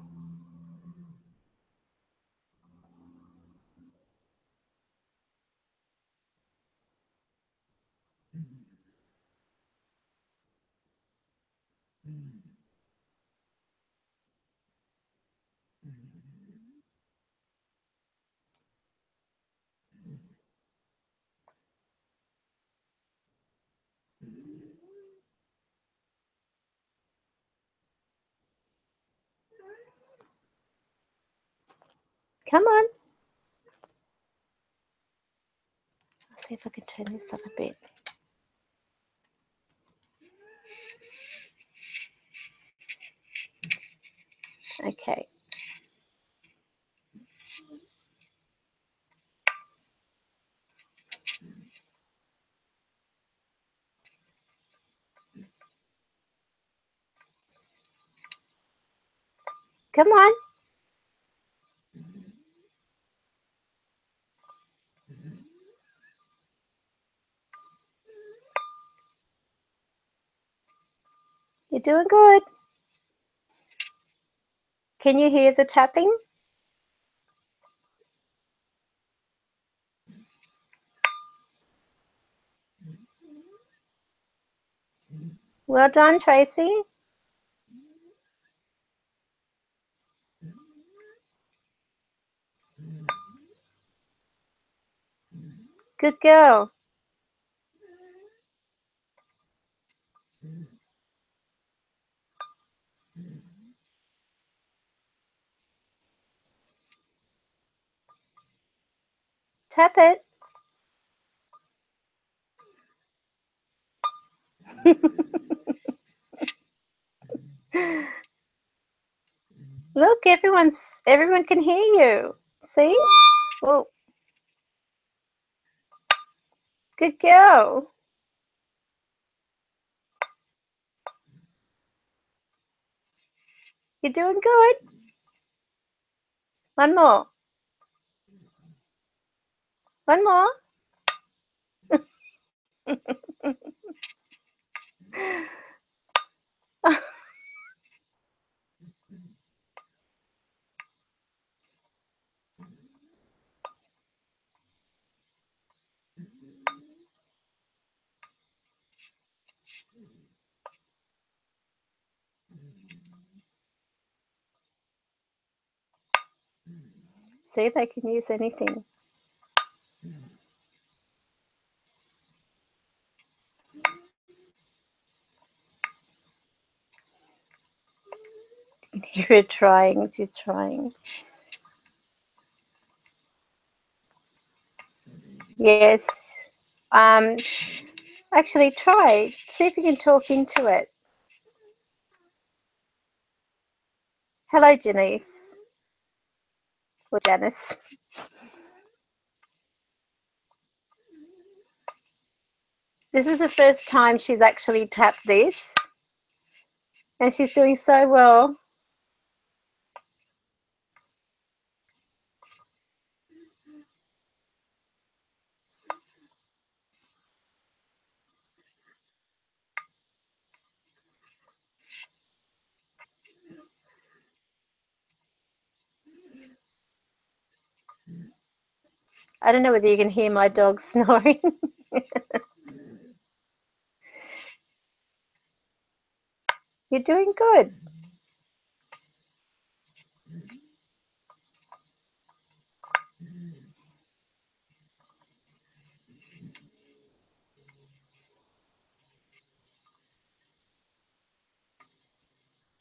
Come on. Let's see if I can turn this up a bit. Okay. Come on. You're doing good. Can you hear the tapping? Well done, Tracy. Good girl. Tap it. Look, everyone can hear you. See? Oh, good girl. You're doing good. One more. One more. See, they can use anything. You can hear her trying. She's trying. Yes. Actually, try. See if you can talk into it. Hello, Janise. Or Janice. This is the first time she's actually tapped this. And she's doing so well. I don't know whether you can hear my dog snoring. You're doing good.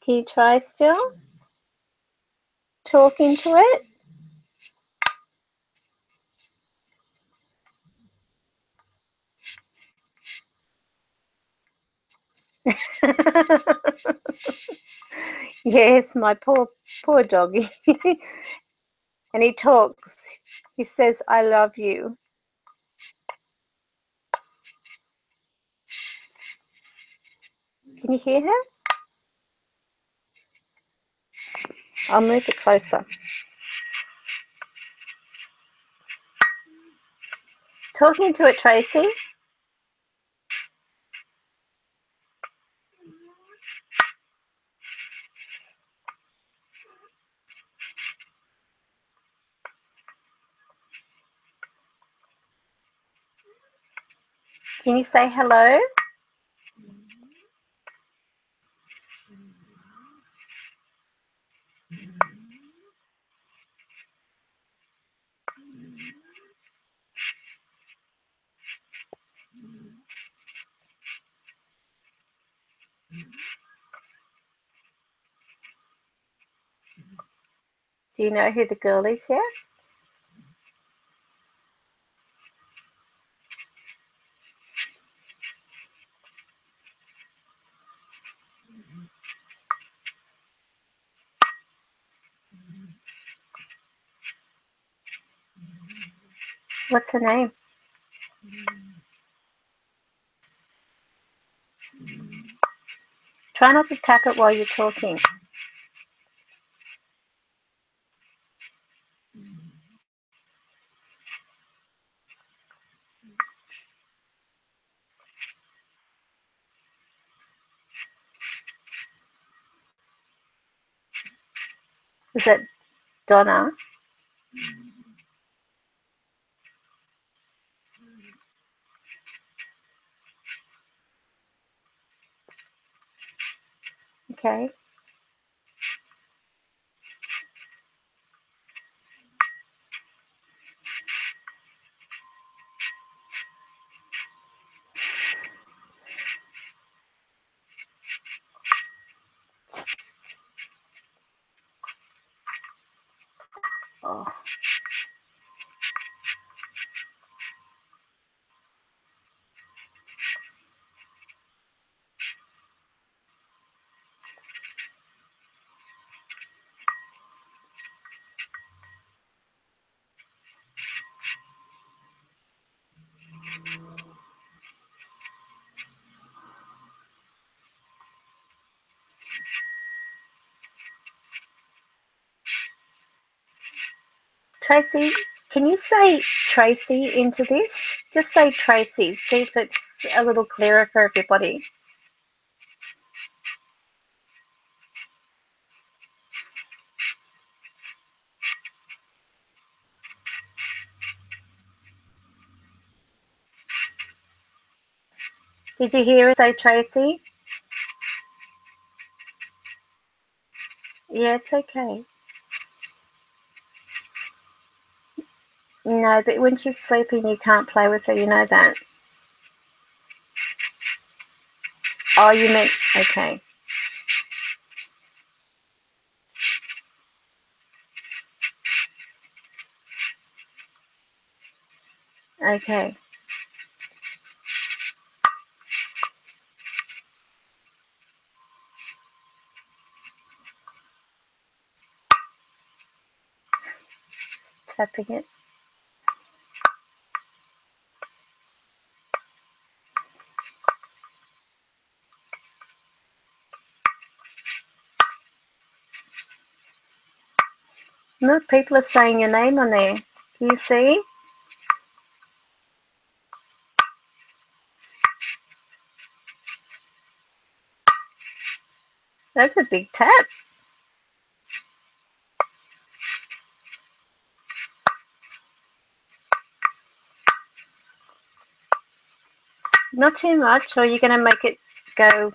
Can you try still? Talk into it. Yes, my poor doggy. And he talks. He says, I love you. Can you hear her? I'll move it closer. Talking to it, Tracy. Can you say hello? Do you know who the girl is yet? What's her name? Try not to tap it while you're talking. Is it Donna? Okay. Oh. Tracy, can you say Tracy into this? Just say Tracy. See if it's a little clearer for everybody. Did you hear it say Tracy? Yeah, it's okay. No, but when she's sleeping, you can't play with her. You know that. Oh, you meant, okay. Okay. Just tapping it. Look, people are saying your name on there. Can you see? That's a big tap. Not too much, or you're going to make it go.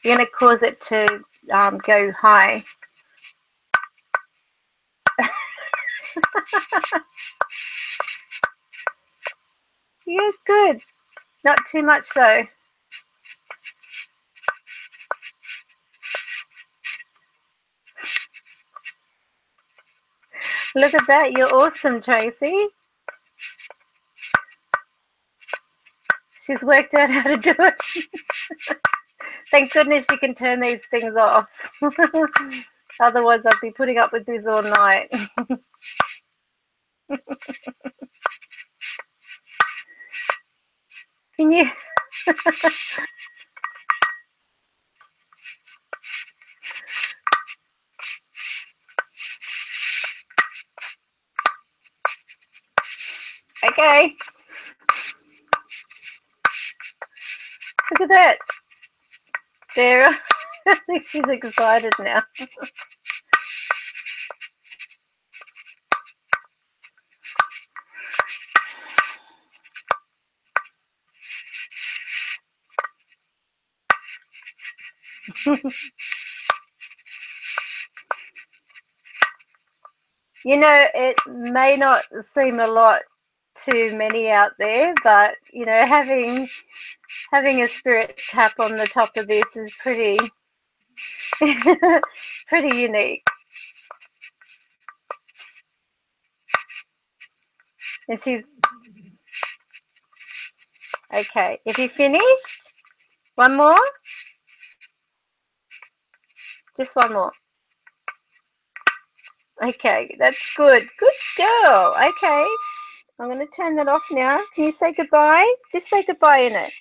You're going to cause it to go high. Yeah, good. Not too much though. Look at that. You're awesome, Tracy. She's worked out how to do it. Thank goodness you can turn these things off. Otherwise, I'd be putting up with this all night. Can you? Okay. Look at that. There. I think she's excited now. You know, it may not seem a lot to many out there, but you know, having a spirit tap on the top of this is pretty pretty unique. And she's okay. If you finished, one more, just one more. Okay, that's good. Good girl. Okay, I'm going to turn that off now. Can you say goodbye? Just say goodbye in it.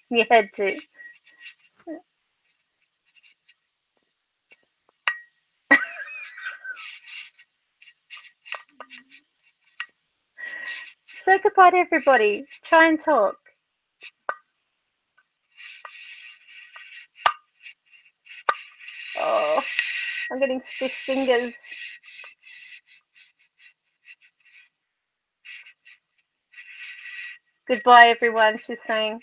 You had to. Say goodbye to everybody. Try and talk. Oh, I'm getting stiff fingers. Goodbye, everyone, she's saying.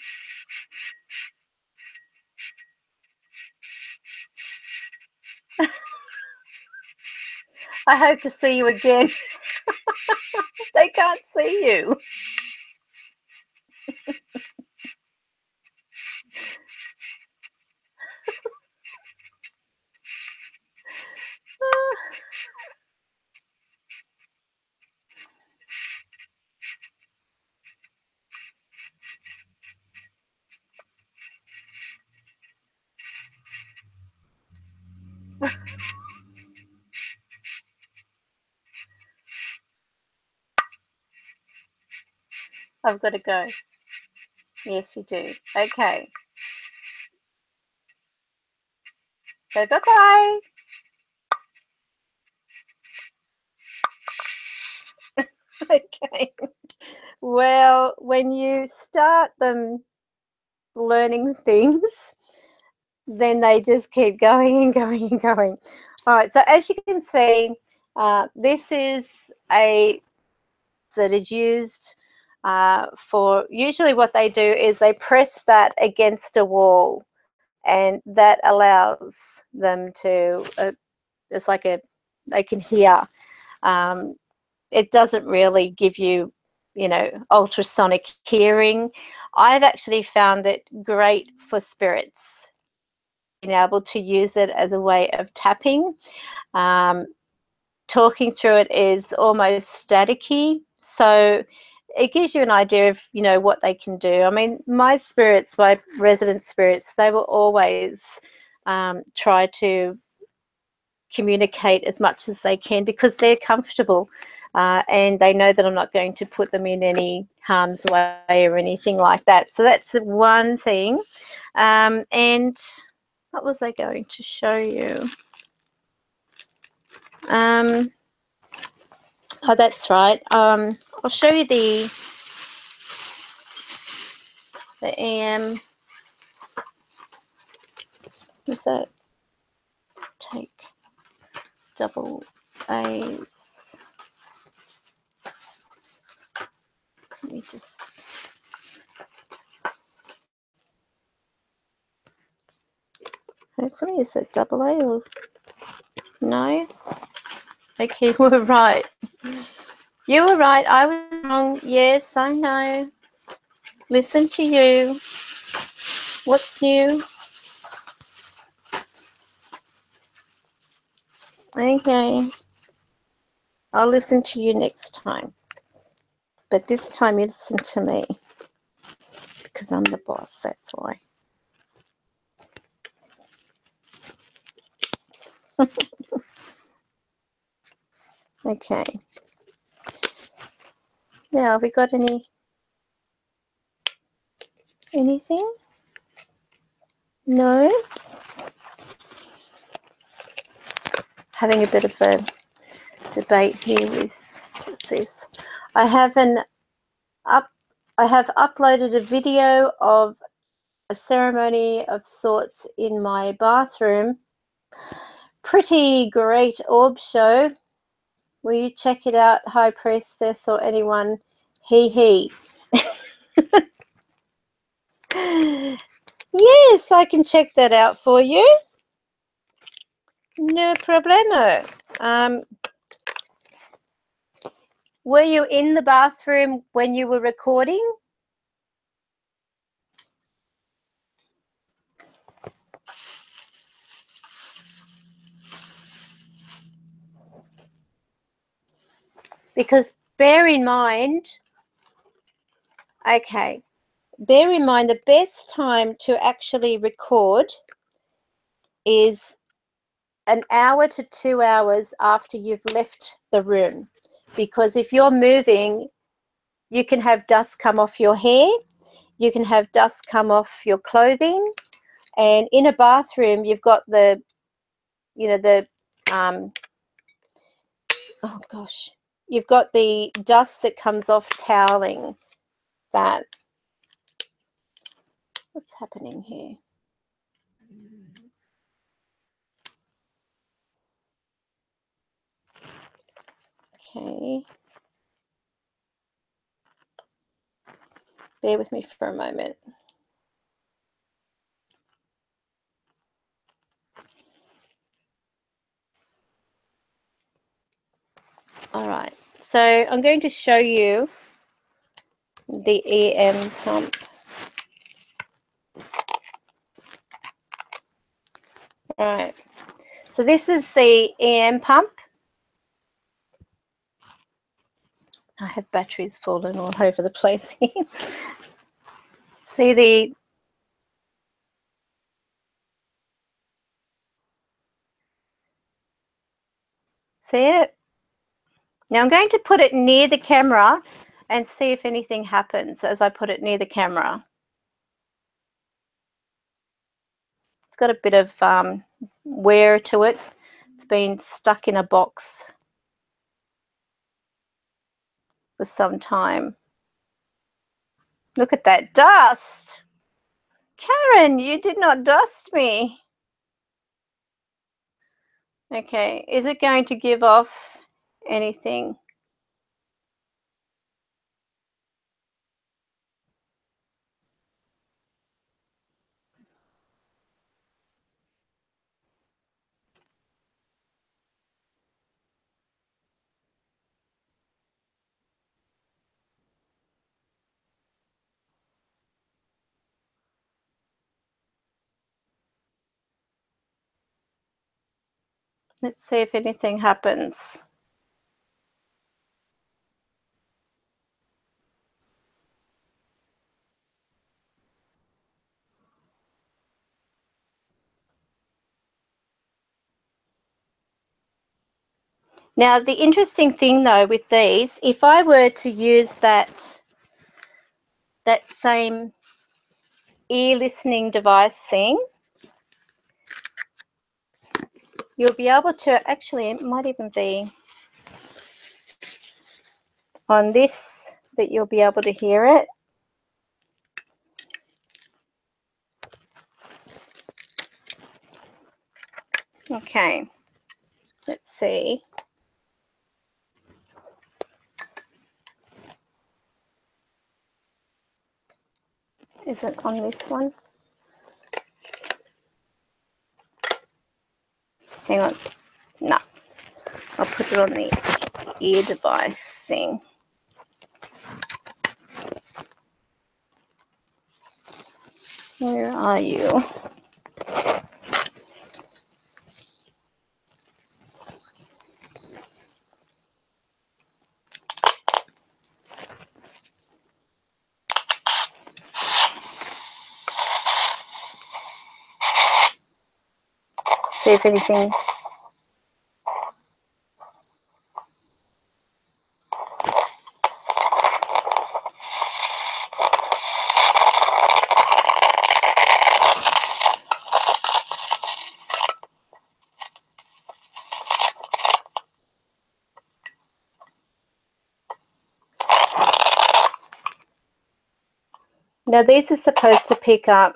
I hope to see you again. They can't see you. I've got to go. Yes, you do. Okay. So bye-bye. Okay. Well, when you start them learning things, then they just keep going and going and going. All right. So as you can see, this is a that is used for usually what they do is they press that against a wall, and that allows them to, it's like they can hear. It doesn't really give you, you know, ultrasonic hearing. I've actually found it great for spirits, being able to use it as a way of tapping. Talking through it is almost staticky, so it gives you an idea of, you know, what they can do. I mean, my spirits, my resident spirits, they will always try to communicate as much as they can because they're comfortable, and they know that I'm not going to put them in any harm's way or anything like that. So that's one thing. And what was I going to show you? Oh, that's right. I'll show you the AM. What's that? Take double A's. Let me just. Hopefully, is it double A or no? Okay, you were right. You were right. I was wrong. Yes, I know. Listen to you. What's new? Okay. I'll listen to you next time. But this time you listen to me. Because I'm the boss, that's why. Okay. Now, have we got anything? No? Having a bit of a debate here with, what's this? I have uploaded a video of a ceremony of sorts in my bathroom. Pretty great orb show. Will you check it out, High Priestess, or anyone? He. Yes, I can check that out for you. No problemo. Were you in the bathroom when you were recording? Because bear in mind, the best time to actually record is an hour to 2 hours after you've left the room. Because if you're moving, you can have dust come off your hair, you can have dust come off your clothing, and in a bathroom, you've got the, you know, oh gosh, you've got the dust that comes off toweling. That, what's happening here? Okay. Bear with me for a moment. All right, so I'm going to show you the EM pump. All right, so this is the EM pump. I have batteries falling all over the place here. See it? Now I'm going to put it near the camera and see if anything happens as I put it near the camera. It's got a bit of wear to it. It's been stuck in a box for some time. Look at that dust. Karen, you did not dust me. Okay, is it going to give off anything? Let's see if anything happens. Now, the interesting thing though with these, if I were to use that same ear listening device thing, you'll be able to, actually it might even be on this that you'll be able to hear it. Okay, let's see. Is it on this one? Hang on. No. I'll put it on the ear device thing. Where are you? See if anything. Now these are supposed to pick up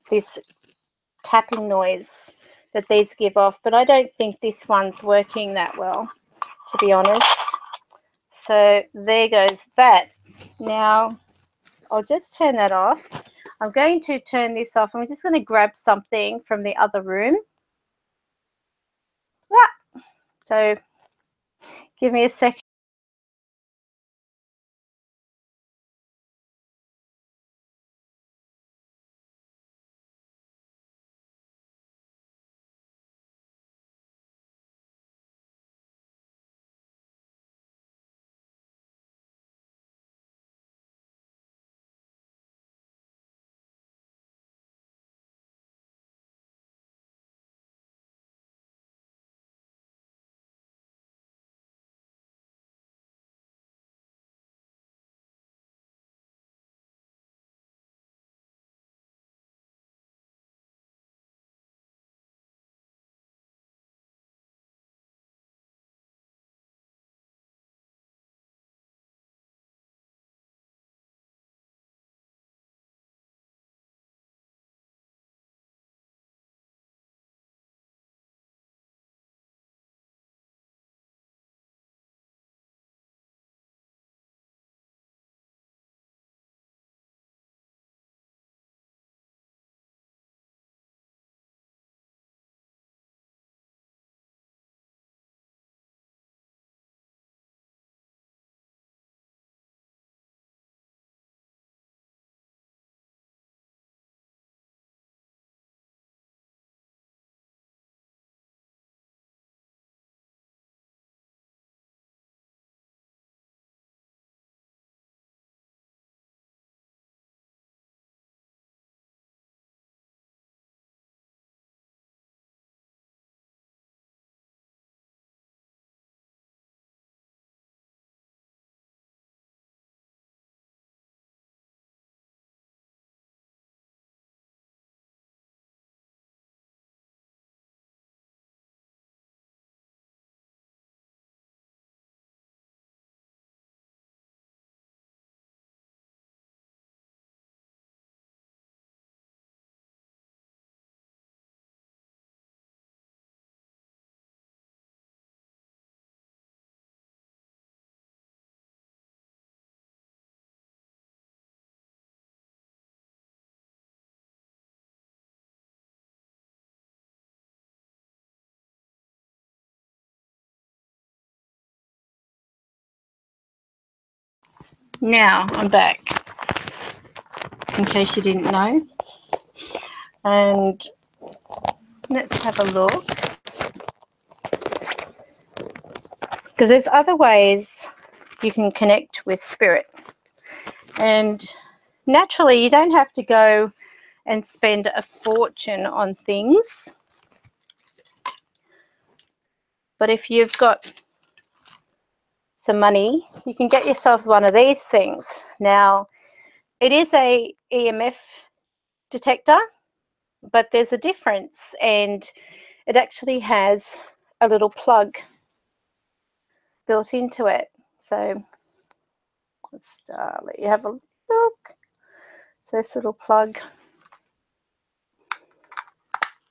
this tapping noise that these give off, but I don't think this one's working that well, to be honest. So there goes that. Now I'll just turn that off. I'm going to turn this off. I'm just going to grab something from the other room. Yeah. So give me a second. Now I'm back, in case you didn't know. And let's have a look. Because there's other ways you can connect with spirit. And naturally, you don't have to go and spend a fortune on things. But if you've got some money, you can get yourselves one of these things. Now, it is a EMF detector, but there's a difference, and it actually has a little plug built into it. So let's let you have a look. So this little plug,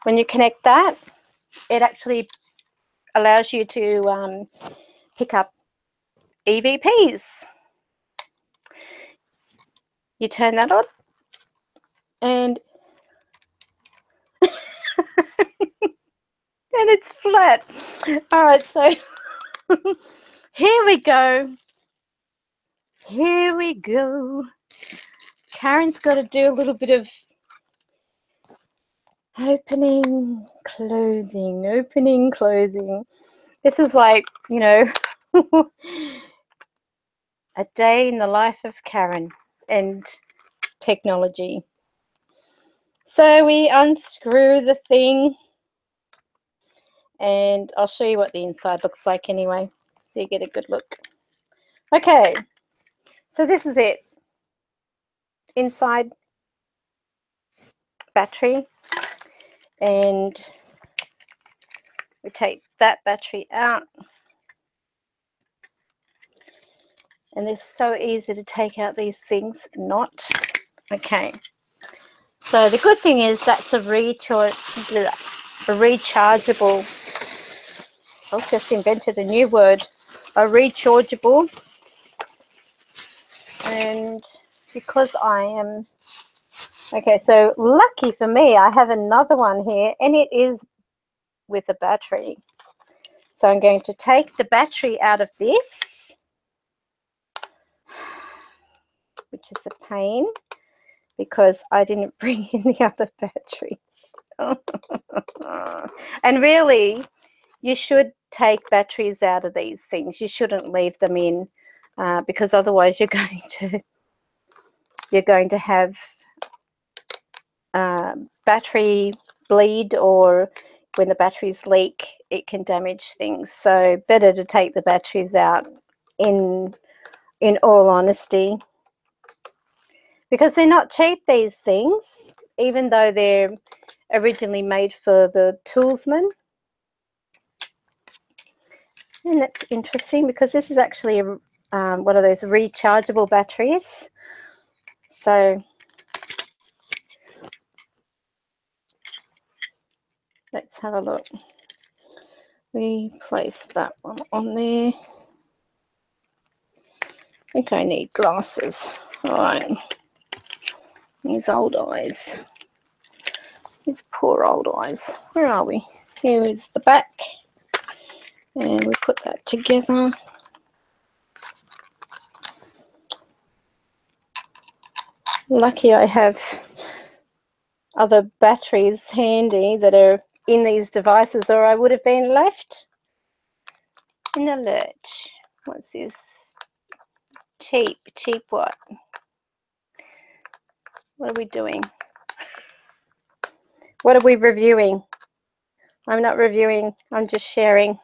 when you connect that, it actually allows you to pick up EVPs. You turn that on, and and it's flat. All right, so here we go. Here we go. Karen's got to do a little bit of opening, closing, opening, closing. This is like, you know, a day in the life of Karen and technology. So we unscrew the thing, and I'll show you what the inside looks like anyway, so you get a good look. Okay, so this is it. Inside battery, and we take that battery out. And it's so easy to take out these things, not. Okay. So the good thing is that's a rechargeable. I've just invented a new word. A rechargeable. And because I am... Okay, so lucky for me, I have another one here, and it is with a battery. So I'm going to take the battery out of this, which is a pain because I didn't bring in the other batteries. And really, you should take batteries out of these things. You shouldn't leave them in because otherwise you're going to have battery bleed, or when the batteries leak, it can damage things. So better to take the batteries out in all honesty, because they're not cheap, these things, even though they're originally made for the toolsman. And that's interesting because this is actually one of those rechargeable batteries. So let's have a look. We place that one on there. I think I need glasses. All right. These old eyes. These poor old eyes. Where are we? Here is the back. And we put that together. Lucky I have other batteries handy that are in these devices, or I would have been left in a lurch. What's this? Cheap what? What are we doing? What are we reviewing? I'm not reviewing, I'm just sharing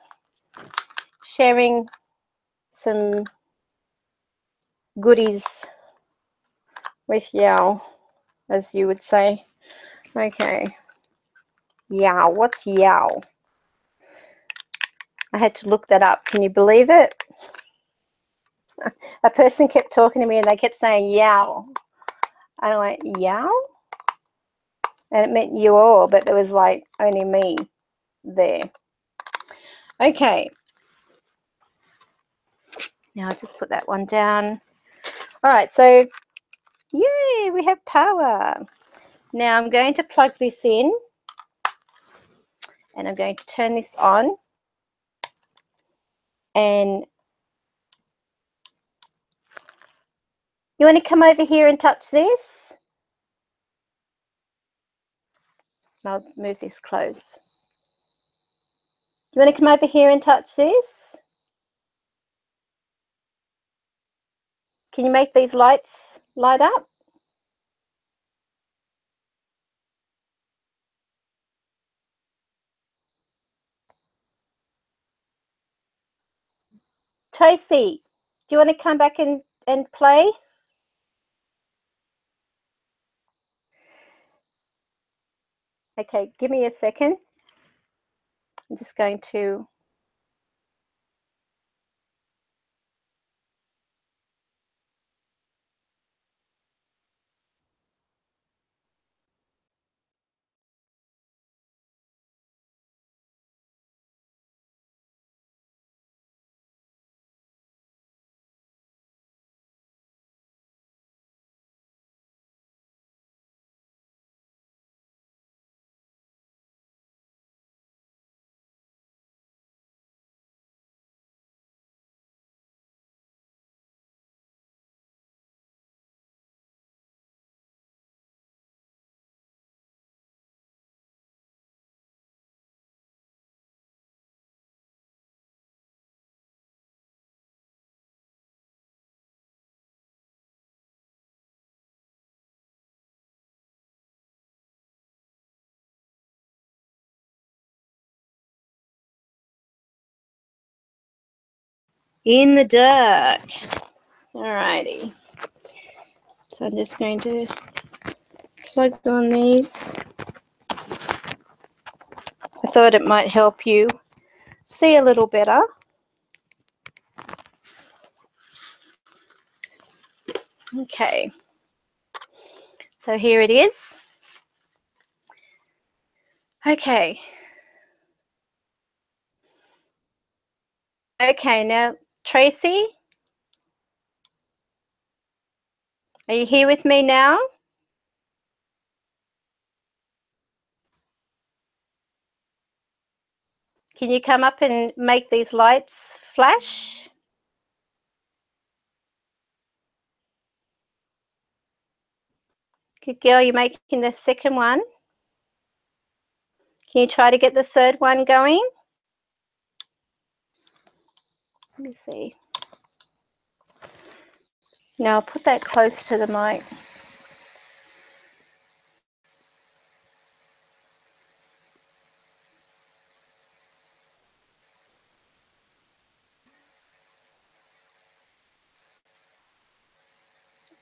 some goodies with y'all, as you would say. Okay. Yow, what's yow? I had to look that up. Can you believe it? A person kept talking to me and they kept saying yow. I went, yow? And it meant you all, but there was like only me there. Okay. Now I'll just put that one down. All right, so yay, we have power. Now I'm going to plug this in, and I'm going to turn this on, and You want to come over here and touch this? I'll move this close. Do you want to come over here and touch this? Can you make these lights light up? Tracy, do you want to come back and play? Okay, give me a second. I'm just going to... In the dark. Alrighty. So I'm just going to plug on these. I thought it might help you see a little better. Okay. So here it is. Okay. Okay, now Tracy, are you here with me now? Can you come up and make these lights flash? Good girl, you're making the second one. Can you try to get the third one going? Let me see. Now I'll put that close to the mic.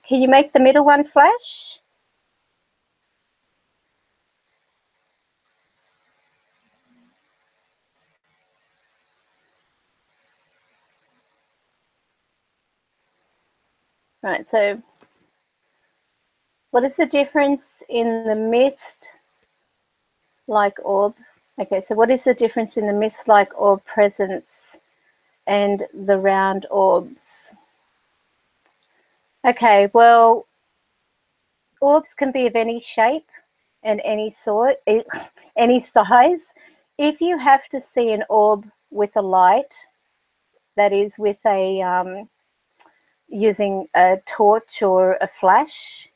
Can you make the middle one flash? Right, so what is the difference in the mist-like orb? Okay, so what is the difference in the mist-like orb presence and the round orbs? Okay, well, orbs can be of any shape and any sort, any size. If you have to see an orb with a light, that is with a using a torch or a flash,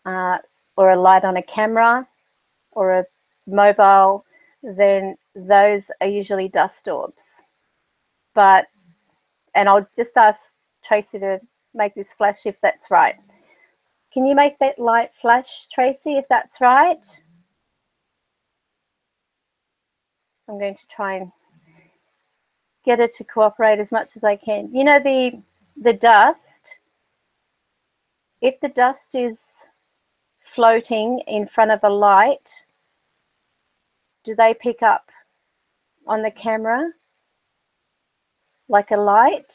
or a light on a camera or a mobile, then those are usually dust orbs. But, and I'll just ask Tracy to make this flash if that's right. Can you make that light flash, Tracy, if that's right? I'm going to try and get her to cooperate as much as I can. You know, the dust, if the dust is floating in front of a light, do they pick up on the camera like a light?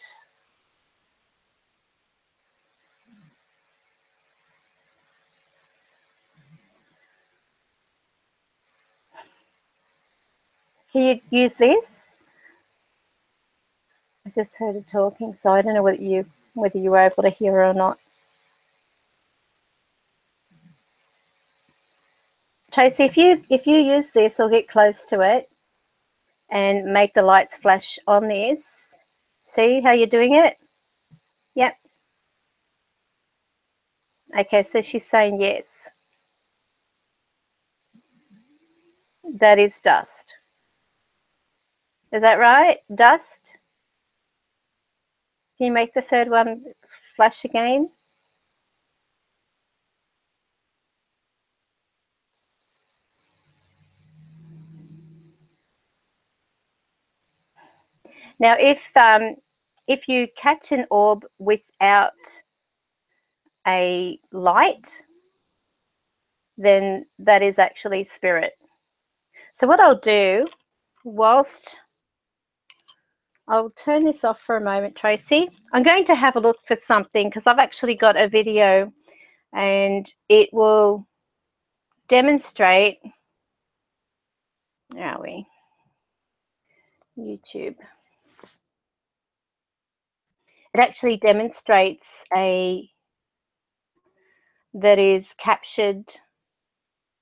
Can you use this? I just heard her talking, so I don't know whether you were able to hear her or not. Tracy, if you use this or get close to it and make the lights flash on this, see how you're doing it? Yep. Okay, so she's saying yes. That is dust. Is that right? Dust? Can you make the third one flash again? Now, if you catch an orb without a light, then that is actually spirit. So what I'll do, whilst I'll turn this off for a moment, Tracy, I'm going to have a look for something because I've actually got a video and it will demonstrate, where are we? YouTube. It actually demonstrates that is captured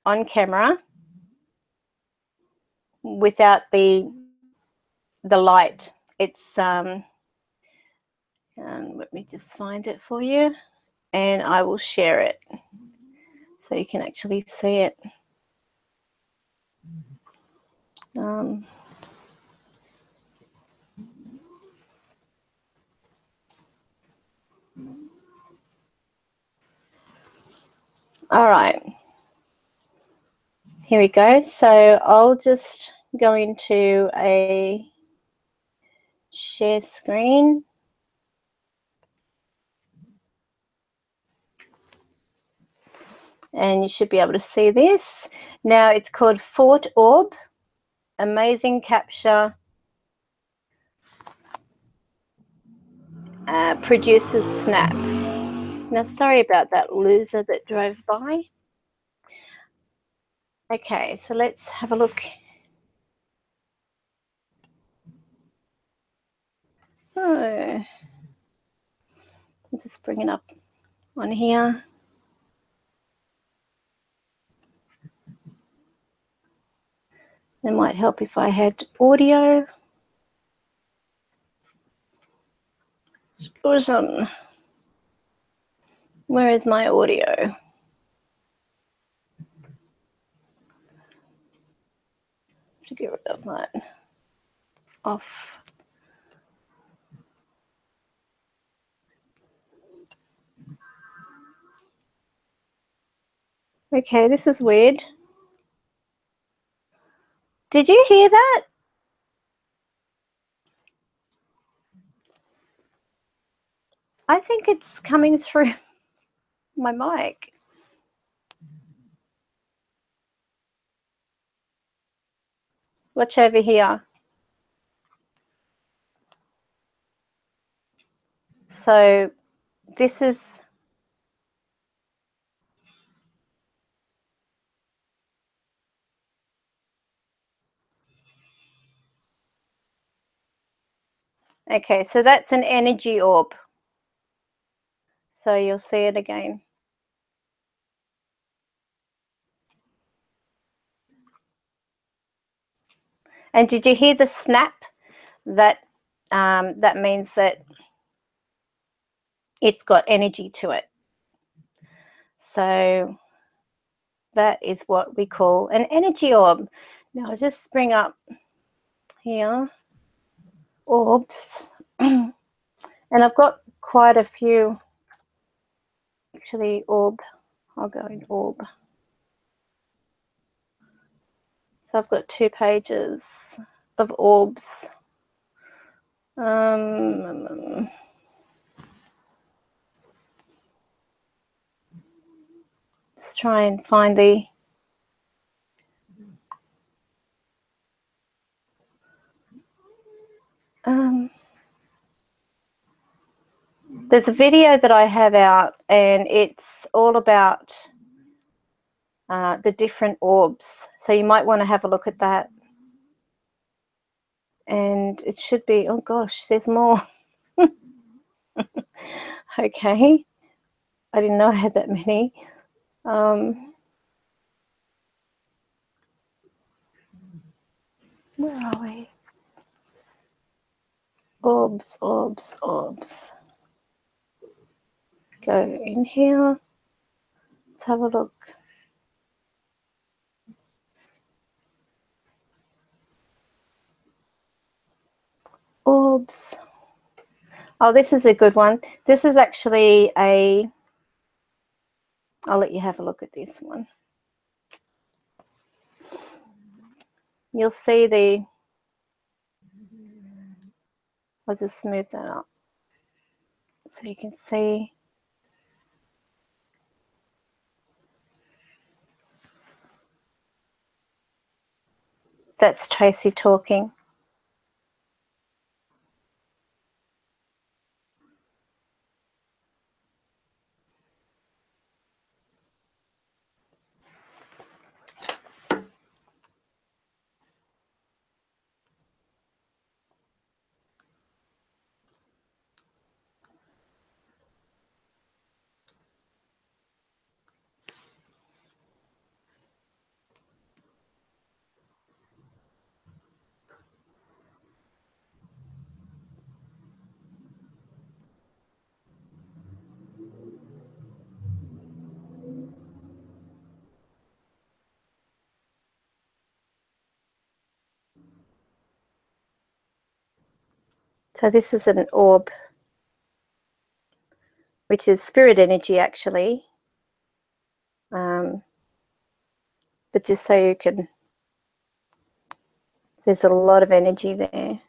on camera without the light. It's let me just find it for you and I will share it so you can actually see it. All right, here we go. So I'll just go into a share screen. And you should be able to see this. Now it's called Fort Orb, amazing capture, produces snap. Now sorry about that loser that drove by. Okay, so let's have a look. Oh, let's just bring it up on here. It might help if I had audio. Awesome. Where is my audio? To get rid of that. Off. Okay, this is weird. Did you hear that? I think it's coming through my mic. Watch over here. So this is okay, so that's an energy orb. So you'll see it again. And did you hear the snap? That that means that it's got energy to it. So that is what we call an energy orb. Now I'll just bring up here orbs. And I've got quite a few actually orb. I'll go in orb. So I've got 2 pages of orbs. Let's try and find the there's a video that I have out and it's all about the different orbs. So you might want to have a look at that. And it should be, oh gosh, there's more. Okay. I didn't know I had that many. Where are we? Orbs, orbs, orbs. Go in here. Let's have a look. Orbs. Oh, this is a good one. This is actually a, I'll let you have a look at this one. You'll see the, I'll just smooth that up so you can see. That's Tracy talking. So this is an orb, which is spirit energy actually. But just so you can, there's a lot of energy there.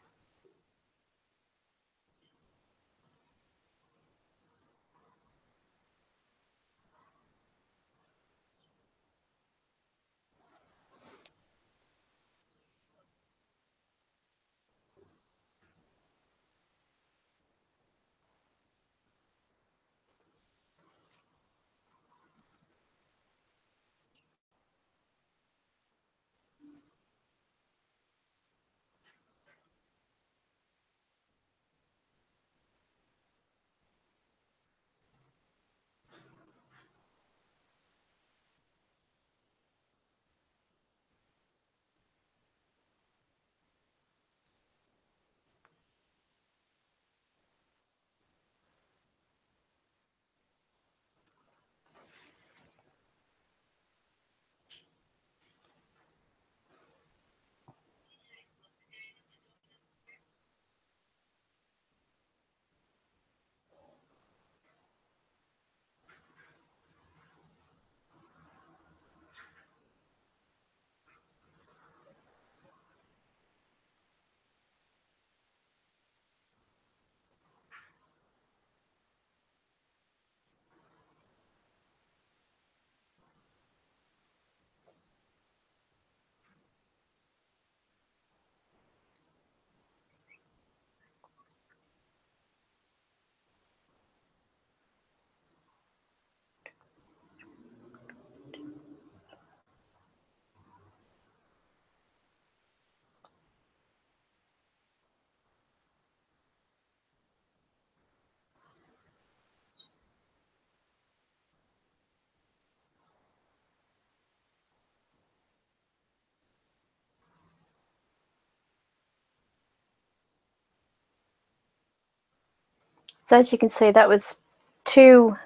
So as you can see, that was too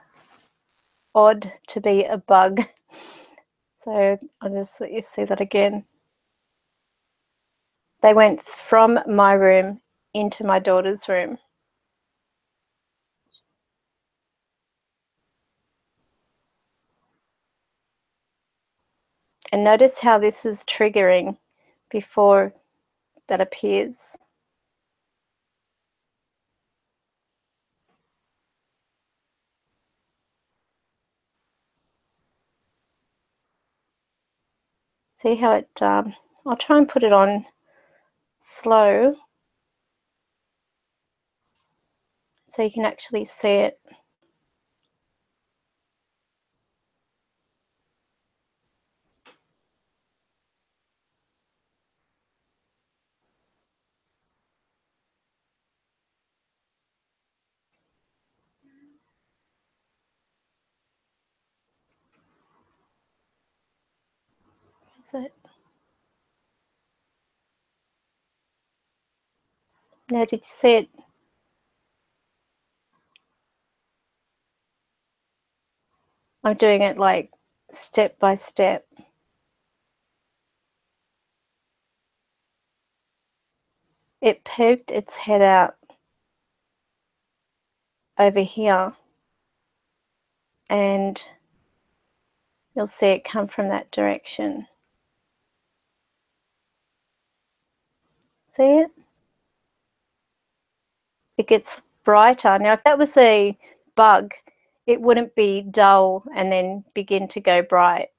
odd to be a bug. So I'll just let you see that again. They went from my room into my daughter's room. And notice how this is triggering before that appears. See how it, I'll try and put it on slow so you can actually see it. Is it? Now, did you see it? I'm doing it like step by step. It poked its head out over here, and you'll see it come from that direction. See it? It gets brighter. Now, if that was a bug, it wouldn't be dull and then begin to go bright.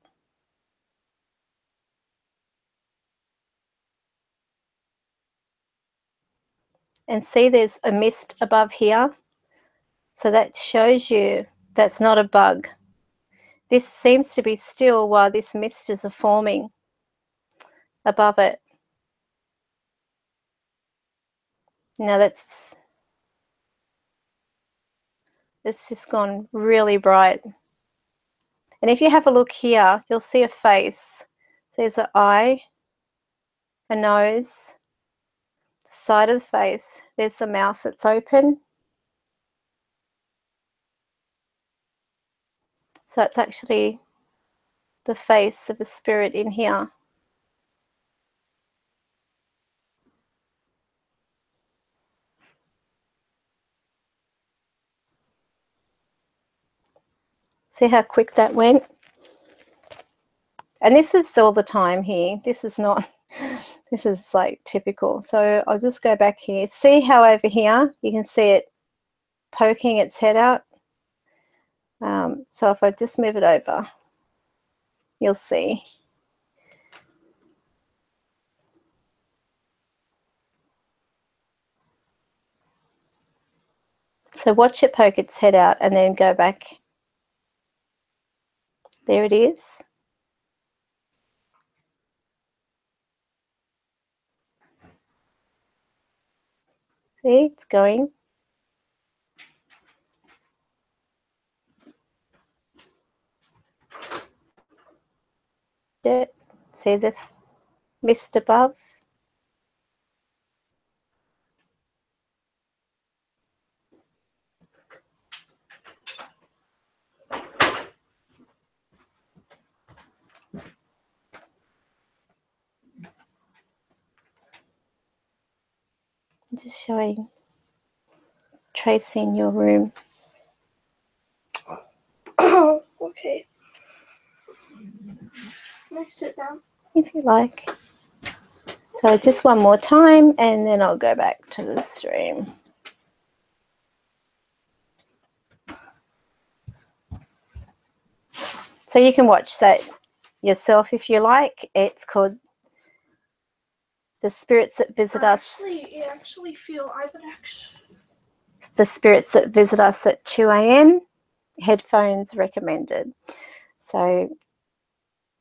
And see, there's a mist above here. So that shows you that's not a bug. This seems to be still while this mist is forming above it. Now it's just gone really bright. And if you have a look here, you'll see a face. So there's an eye, a nose, the side of the face. There's the mouth that's open. So it's actually the face of a spirit in here. See how quick that went? And this is all the time here. This is not, this is like typical. So I'll just go back here. See how over here, you can see it poking its head out. So if I just move it over, you'll see. So watch it poke its head out and then go back. There it is. See, it's going. See the mist above? I'm just showing, tracing your room. Oh, okay. Can I sit down? If you like. So just one more time and then I'll go back to the stream. So you can watch that yourself if you like. It's called The Spirits That Visit Us. I actually feel I would actually. The Spirits That Visit Us at 2 a.m. Headphones recommended. So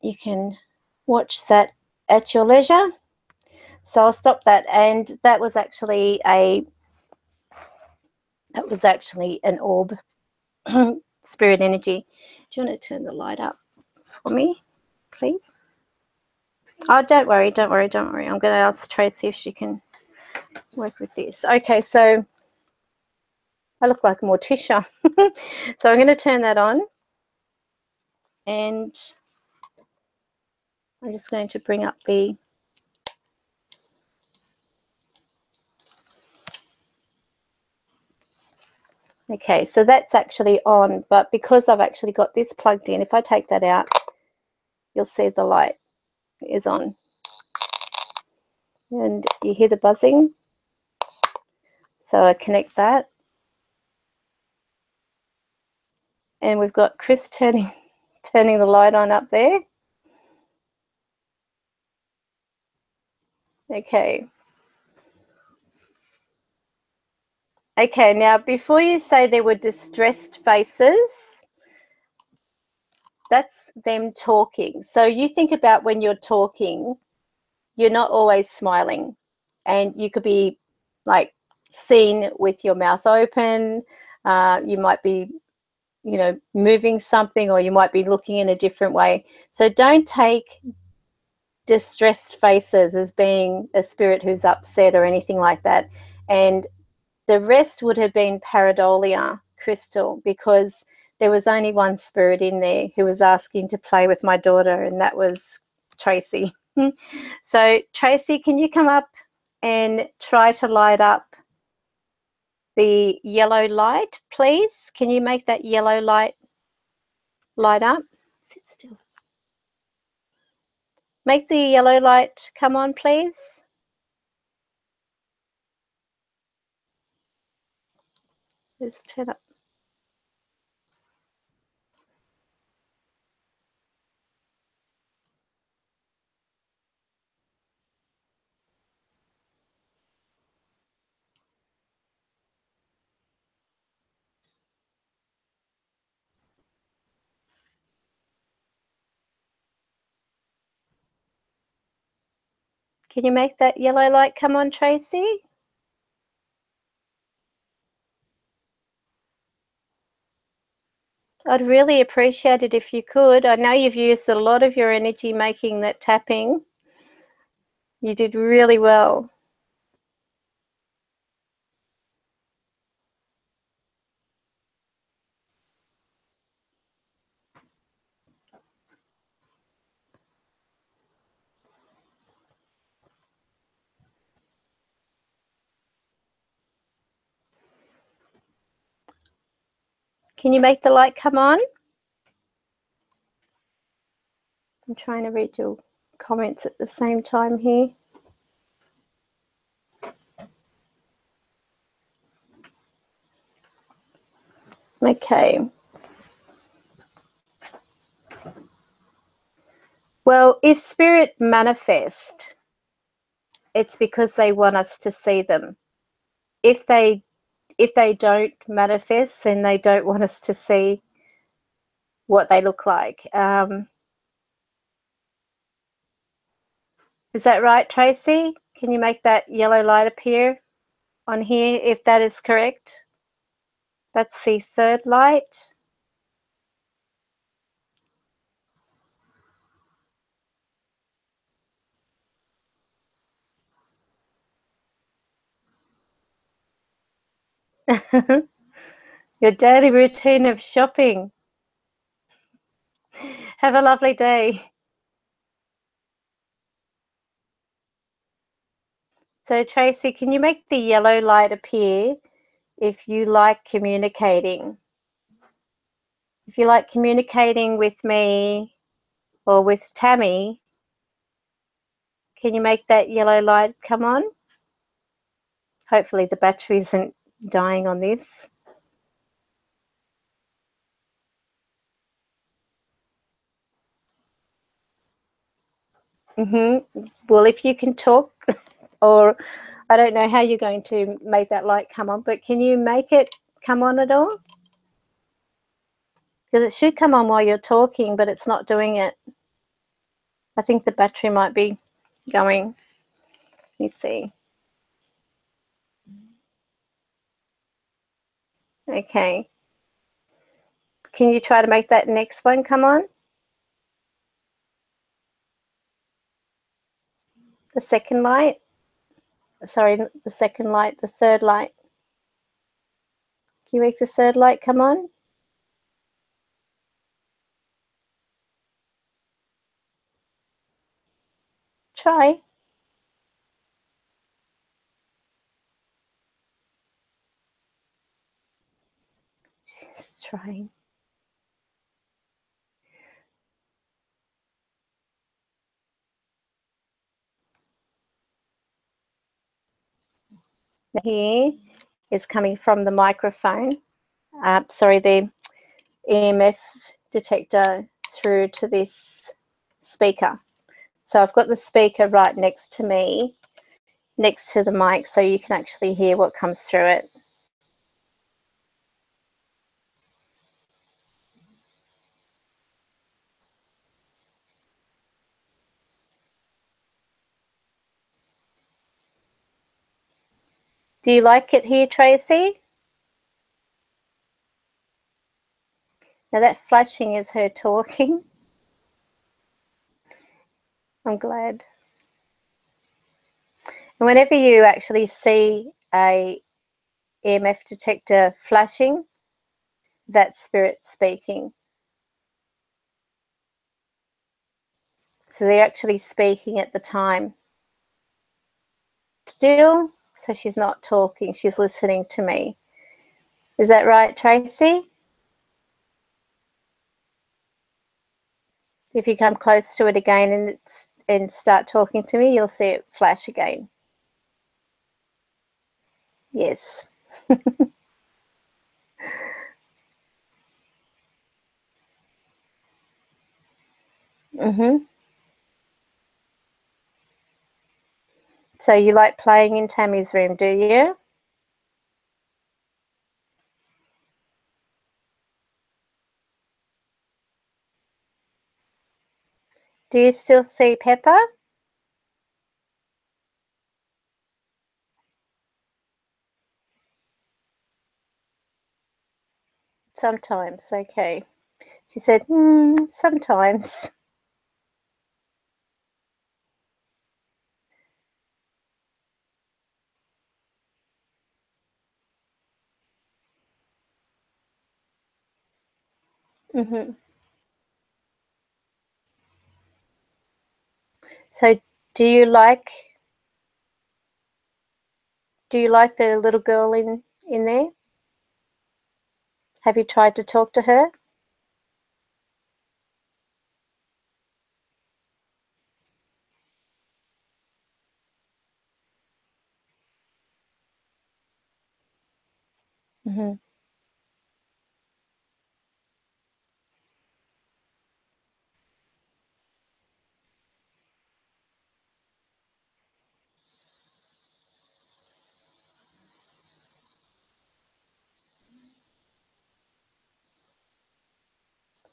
you can watch that at your leisure. So I'll stop that. And that was actually an orb, spirit energy. Do you want to turn the light up for me, please? Oh, don't worry. I'm going to ask Tracy if she can work with this. Okay, so I look like a Morticia. So I'm going to turn that on. And I'm just going to bring up the... Okay, so that's actually on, but because I've actually got this plugged in, if I take that out, you'll see the light is on. And you hear the buzzing. So I connect that. And we've got Chris turning the light on up there. Okay. Okay, now before you say there were distressed faces, that's them talking. So you think about when you're talking, you're not always smiling. And you could be like seen with your mouth open. You might be, you know, moving something, or you might be looking in a different way. So don't take distressed faces as being a spirit who's upset or anything like that. And the rest would have been pareidolia crystal, because there was only one spirit in there who was asking to play with my daughter, and that was Tracy. So Tracy, can you come up and try to light up the yellow light, please? Can you make that yellow light light up? Sit still. Make the yellow light come on, please. Let's turn up. Can you make that yellow light come on, Tracy? I'd really appreciate it if you could. I know you've used a lot of your energy making that tapping. You did really well. Can you make the light come on? I'm trying to read your comments at the same time here. Okay. Well, if spirit manifest, it's because they want us to see them. If they don't manifest, then they don't want us to see what they look like. Is that right, Tracy? Can you make that yellow light appear on here if that is correct? That's the third light. Your daily routine of shopping. Have a lovely day. So Tracy, can you make the yellow light appear if you like communicating? If you like communicating with me or with Tammy, can you make that yellow light come on? Hopefully the battery isn't dying on this. Well, if you can talk, or I don't know how you're going to make that light come on, but can you make it come on at all? Because it should come on while you're talking, but it's not doing it. I think the battery might be going. Let me see. Okay. Can you try to make that next one come on? The second light? Sorry, the second light, the third light. Can you make the third light come on? Try. Just trying. Here is coming from the microphone. Sorry, the EMF detector through to this speaker. So I've got the speaker right next to me, next to the mic, so you can actually hear what comes through it. Do you like it here, Tracy? Now that flashing is her talking. I'm glad. And whenever you actually see a EMF detector flashing, that spirit speaking. So they're actually speaking at the time. Still, so she's not talking, she's listening to me. Is that right, Tracy? If you come close to it again and start talking to me, you'll see it flash again. Yes. So you like playing in Tammy's room, do you? Do you still see Pepper? Sometimes, okay. She said, sometimes. So do you like the little girl in there? Have you tried to talk to her?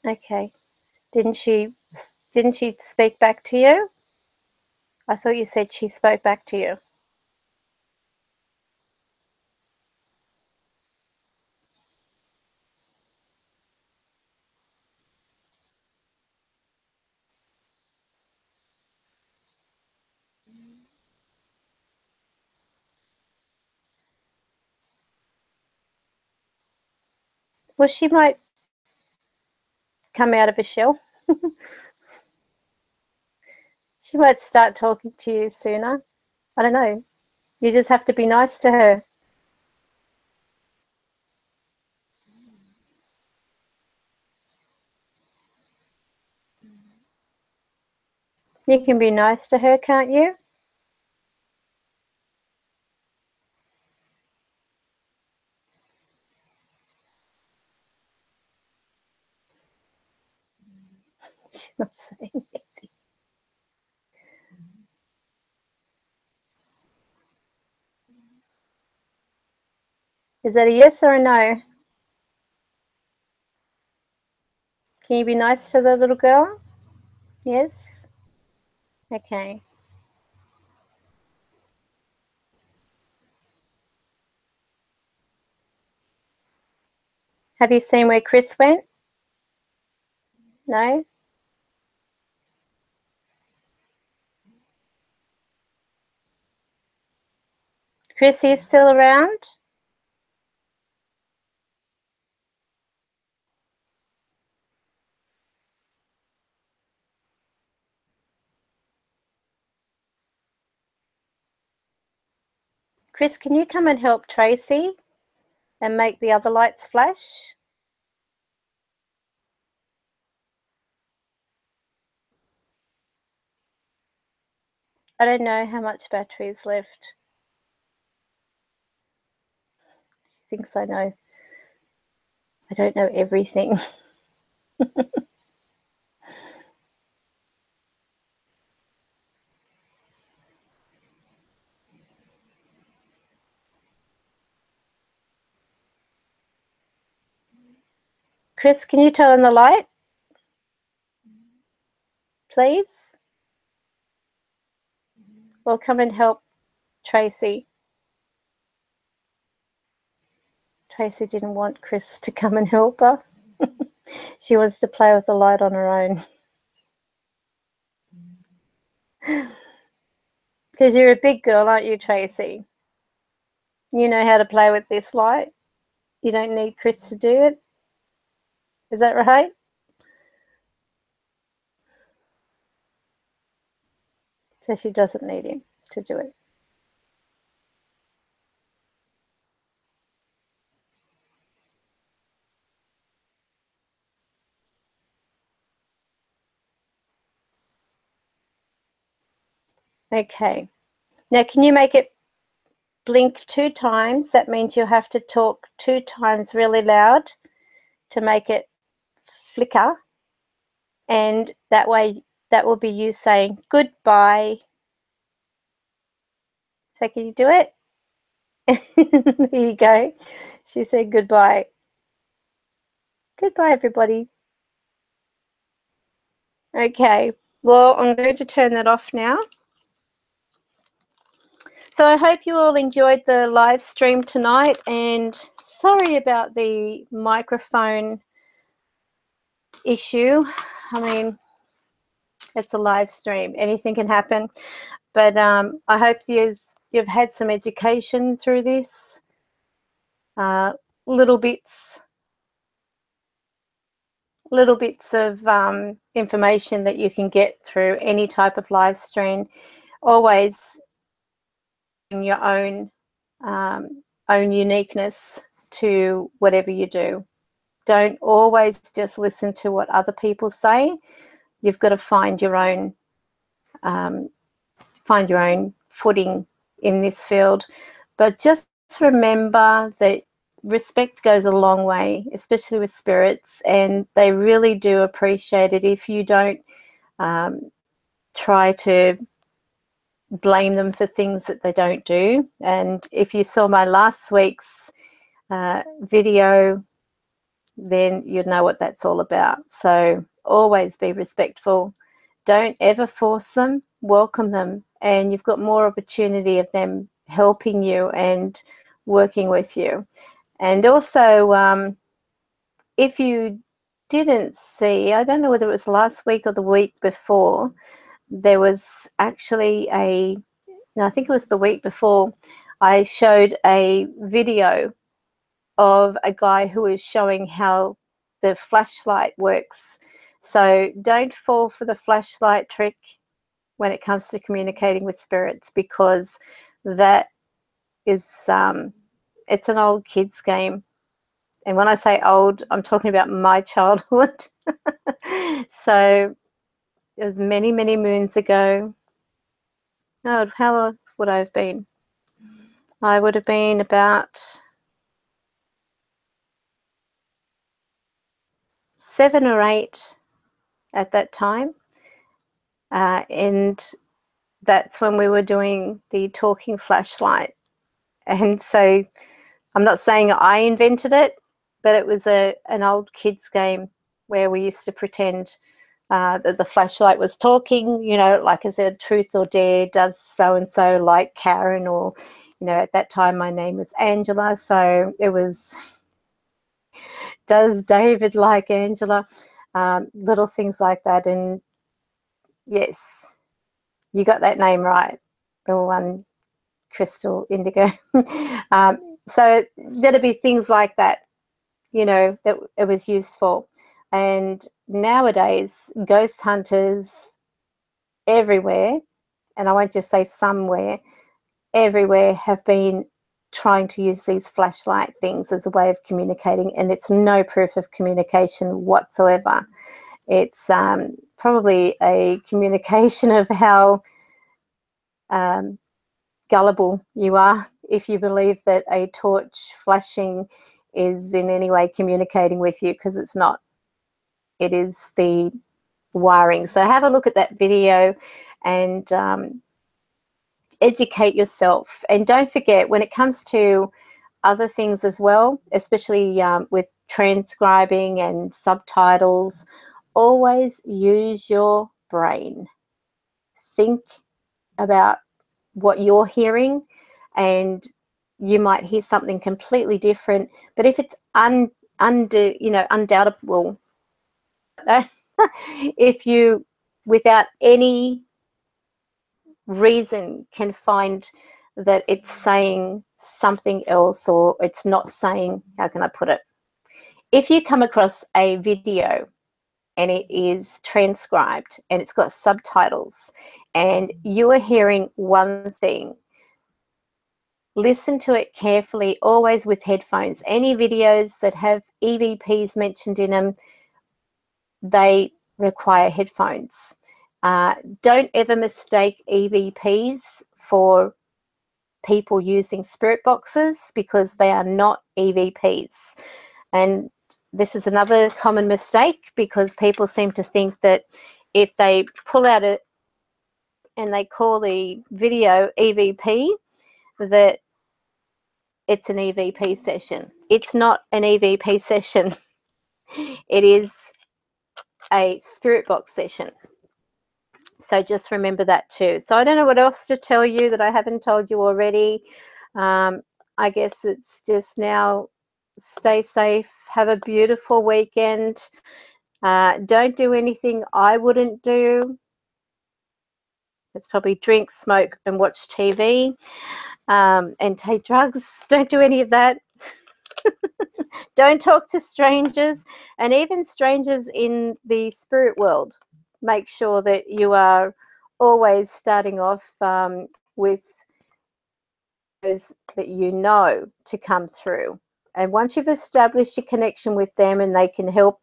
Okay. Didn't she speak back to you? I thought you said she spoke back to you. Well, she might come out of a shell. She might start talking to you sooner. I don't know. You just have to be nice to her. You can be nice to her, can't you? She's not saying anything. Is that a yes or a no? Can you be nice to the little girl? Yes? Okay. Have you seen where Chris went? No? Chris, are you still around? Chris, can you come and help Tracy and make the other lights flash? I don't know how much battery is left. She thinks I know. I don't know everything. Chris, can you turn on the light? Please? Or come and help Tracy. Tracy didn't want Chris to come and help her. She wants to play with the light on her own. Because you're a big girl, aren't you, Tracy? You know how to play with this light. You don't need Chris to do it. Is that right? So she doesn't need him to do it. Okay. Now, can you make it blink 2 times? That means you have to talk 2 times really loud to make it flicker. And that way, that will be you saying goodbye. So can you do it? There you go. She said goodbye. Goodbye, everybody. Okay. Well, I'm going to turn that off now. So I hope you all enjoyed the live stream tonight, and sorry about the microphone issue. I mean, it's a live stream. Anything can happen. But I hope you've had some education through this. Little bits of information that you can get through any type of live stream. Always in your own uniqueness to whatever you do. Don't always just listen to what other people say. You've got to find your own footing in this field. But just remember that respect goes a long way, especially with spirits, and they really do appreciate it if you don't try to blame them for things that they don't do. And if you saw my last week's video, then you'd know what that's all about. So always be respectful. Don't ever force them. Welcome them, and you've got more opportunity of them helping you and working with you. And also, if you didn't see, I don't know whether it was last week or the week before, there was actually I think it was the week before, I showed a video of a guy who is showing how the flashlight works. So don't fall for the flashlight trick when it comes to communicating with spirits, because that is it's an old kids game. And when I say old, I'm talking about my childhood. So it was many, many moons ago. Oh, how old would I have been? I would have been about 7 or 8 at that time. And that's when we were doing the talking flashlight. And so I'm not saying I invented it, but it was an old kids game where we used to pretend that the flashlight was talking, you know, like I said, truth or dare, does so-and-so like Karen, or, you know, at that time my name was Angela, so it was, does David like Angela? Little things like that. And yes, you got that name right, the one, Crystal Indigo. So there'd be things like that, you know, that it was used for. And nowadays, ghost hunters everywhere, and I won't just say somewhere, everywhere, have been trying to use these flashlight things as a way of communicating, and it's no proof of communication whatsoever. It's probably a communication of how gullible you are if you believe that a torch flashing is in any way communicating with you, because it's not. It is the wiring. So have a look at that video and educate yourself. And don't forget, when it comes to other things as well, especially with transcribing and subtitles, always use your brain. Think about what you're hearing, and you might hear something completely different. But if it's undoubtable, if you, without any reason, can find that it's saying something else, or it's not saying, how can I put it? if you come across a video and it is transcribed and it's got subtitles and you are hearing one thing, listen to it carefully, always with headphones. Any videos that have EVPs mentioned in them, they require headphones. Don't ever mistake EVPs for people using spirit boxes, because they are not EVPs. And this is another common mistake, because people seem to think that if they pull out it and they call the video EVP, that it's an EVP session. It's not an EVP session. It is a spirit box session. So just remember that too. So I don't know what else to tell you that I haven't told you already. I guess it's just now, stay safe, have a beautiful weekend. Don't do anything I wouldn't do. It's probably drink, smoke, and watch TV, and take drugs. Don't do any of that. Don't talk to strangers, and even strangers in the spirit world. Make sure that you are always starting off with those that you know to come through. And once you've established your connection with them and they can help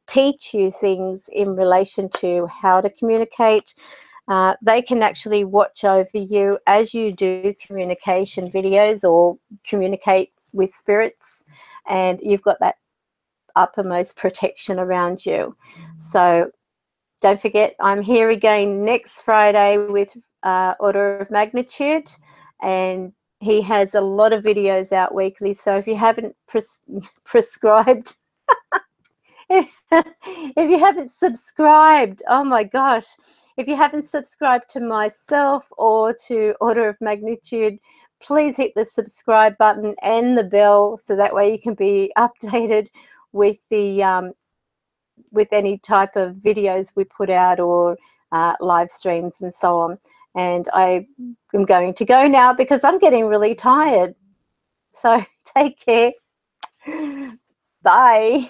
teach you things in relation to how to communicate, they can actually watch over you as you do communication videos or communicate with spirits, and you've got that uppermost protection around you. So don't forget, I'm here again next Friday with Order of Magnitude, and he has a lot of videos out weekly. So if you haven't prescribed, if you haven't subscribed, oh my gosh, if you haven't subscribed to myself or to Order of Magnitude, please hit the subscribe button and the bell, so that way you can be updated with the with any type of videos we put out, or live streams and so on. And I am going to go now because I'm getting really tired. So take care. Bye.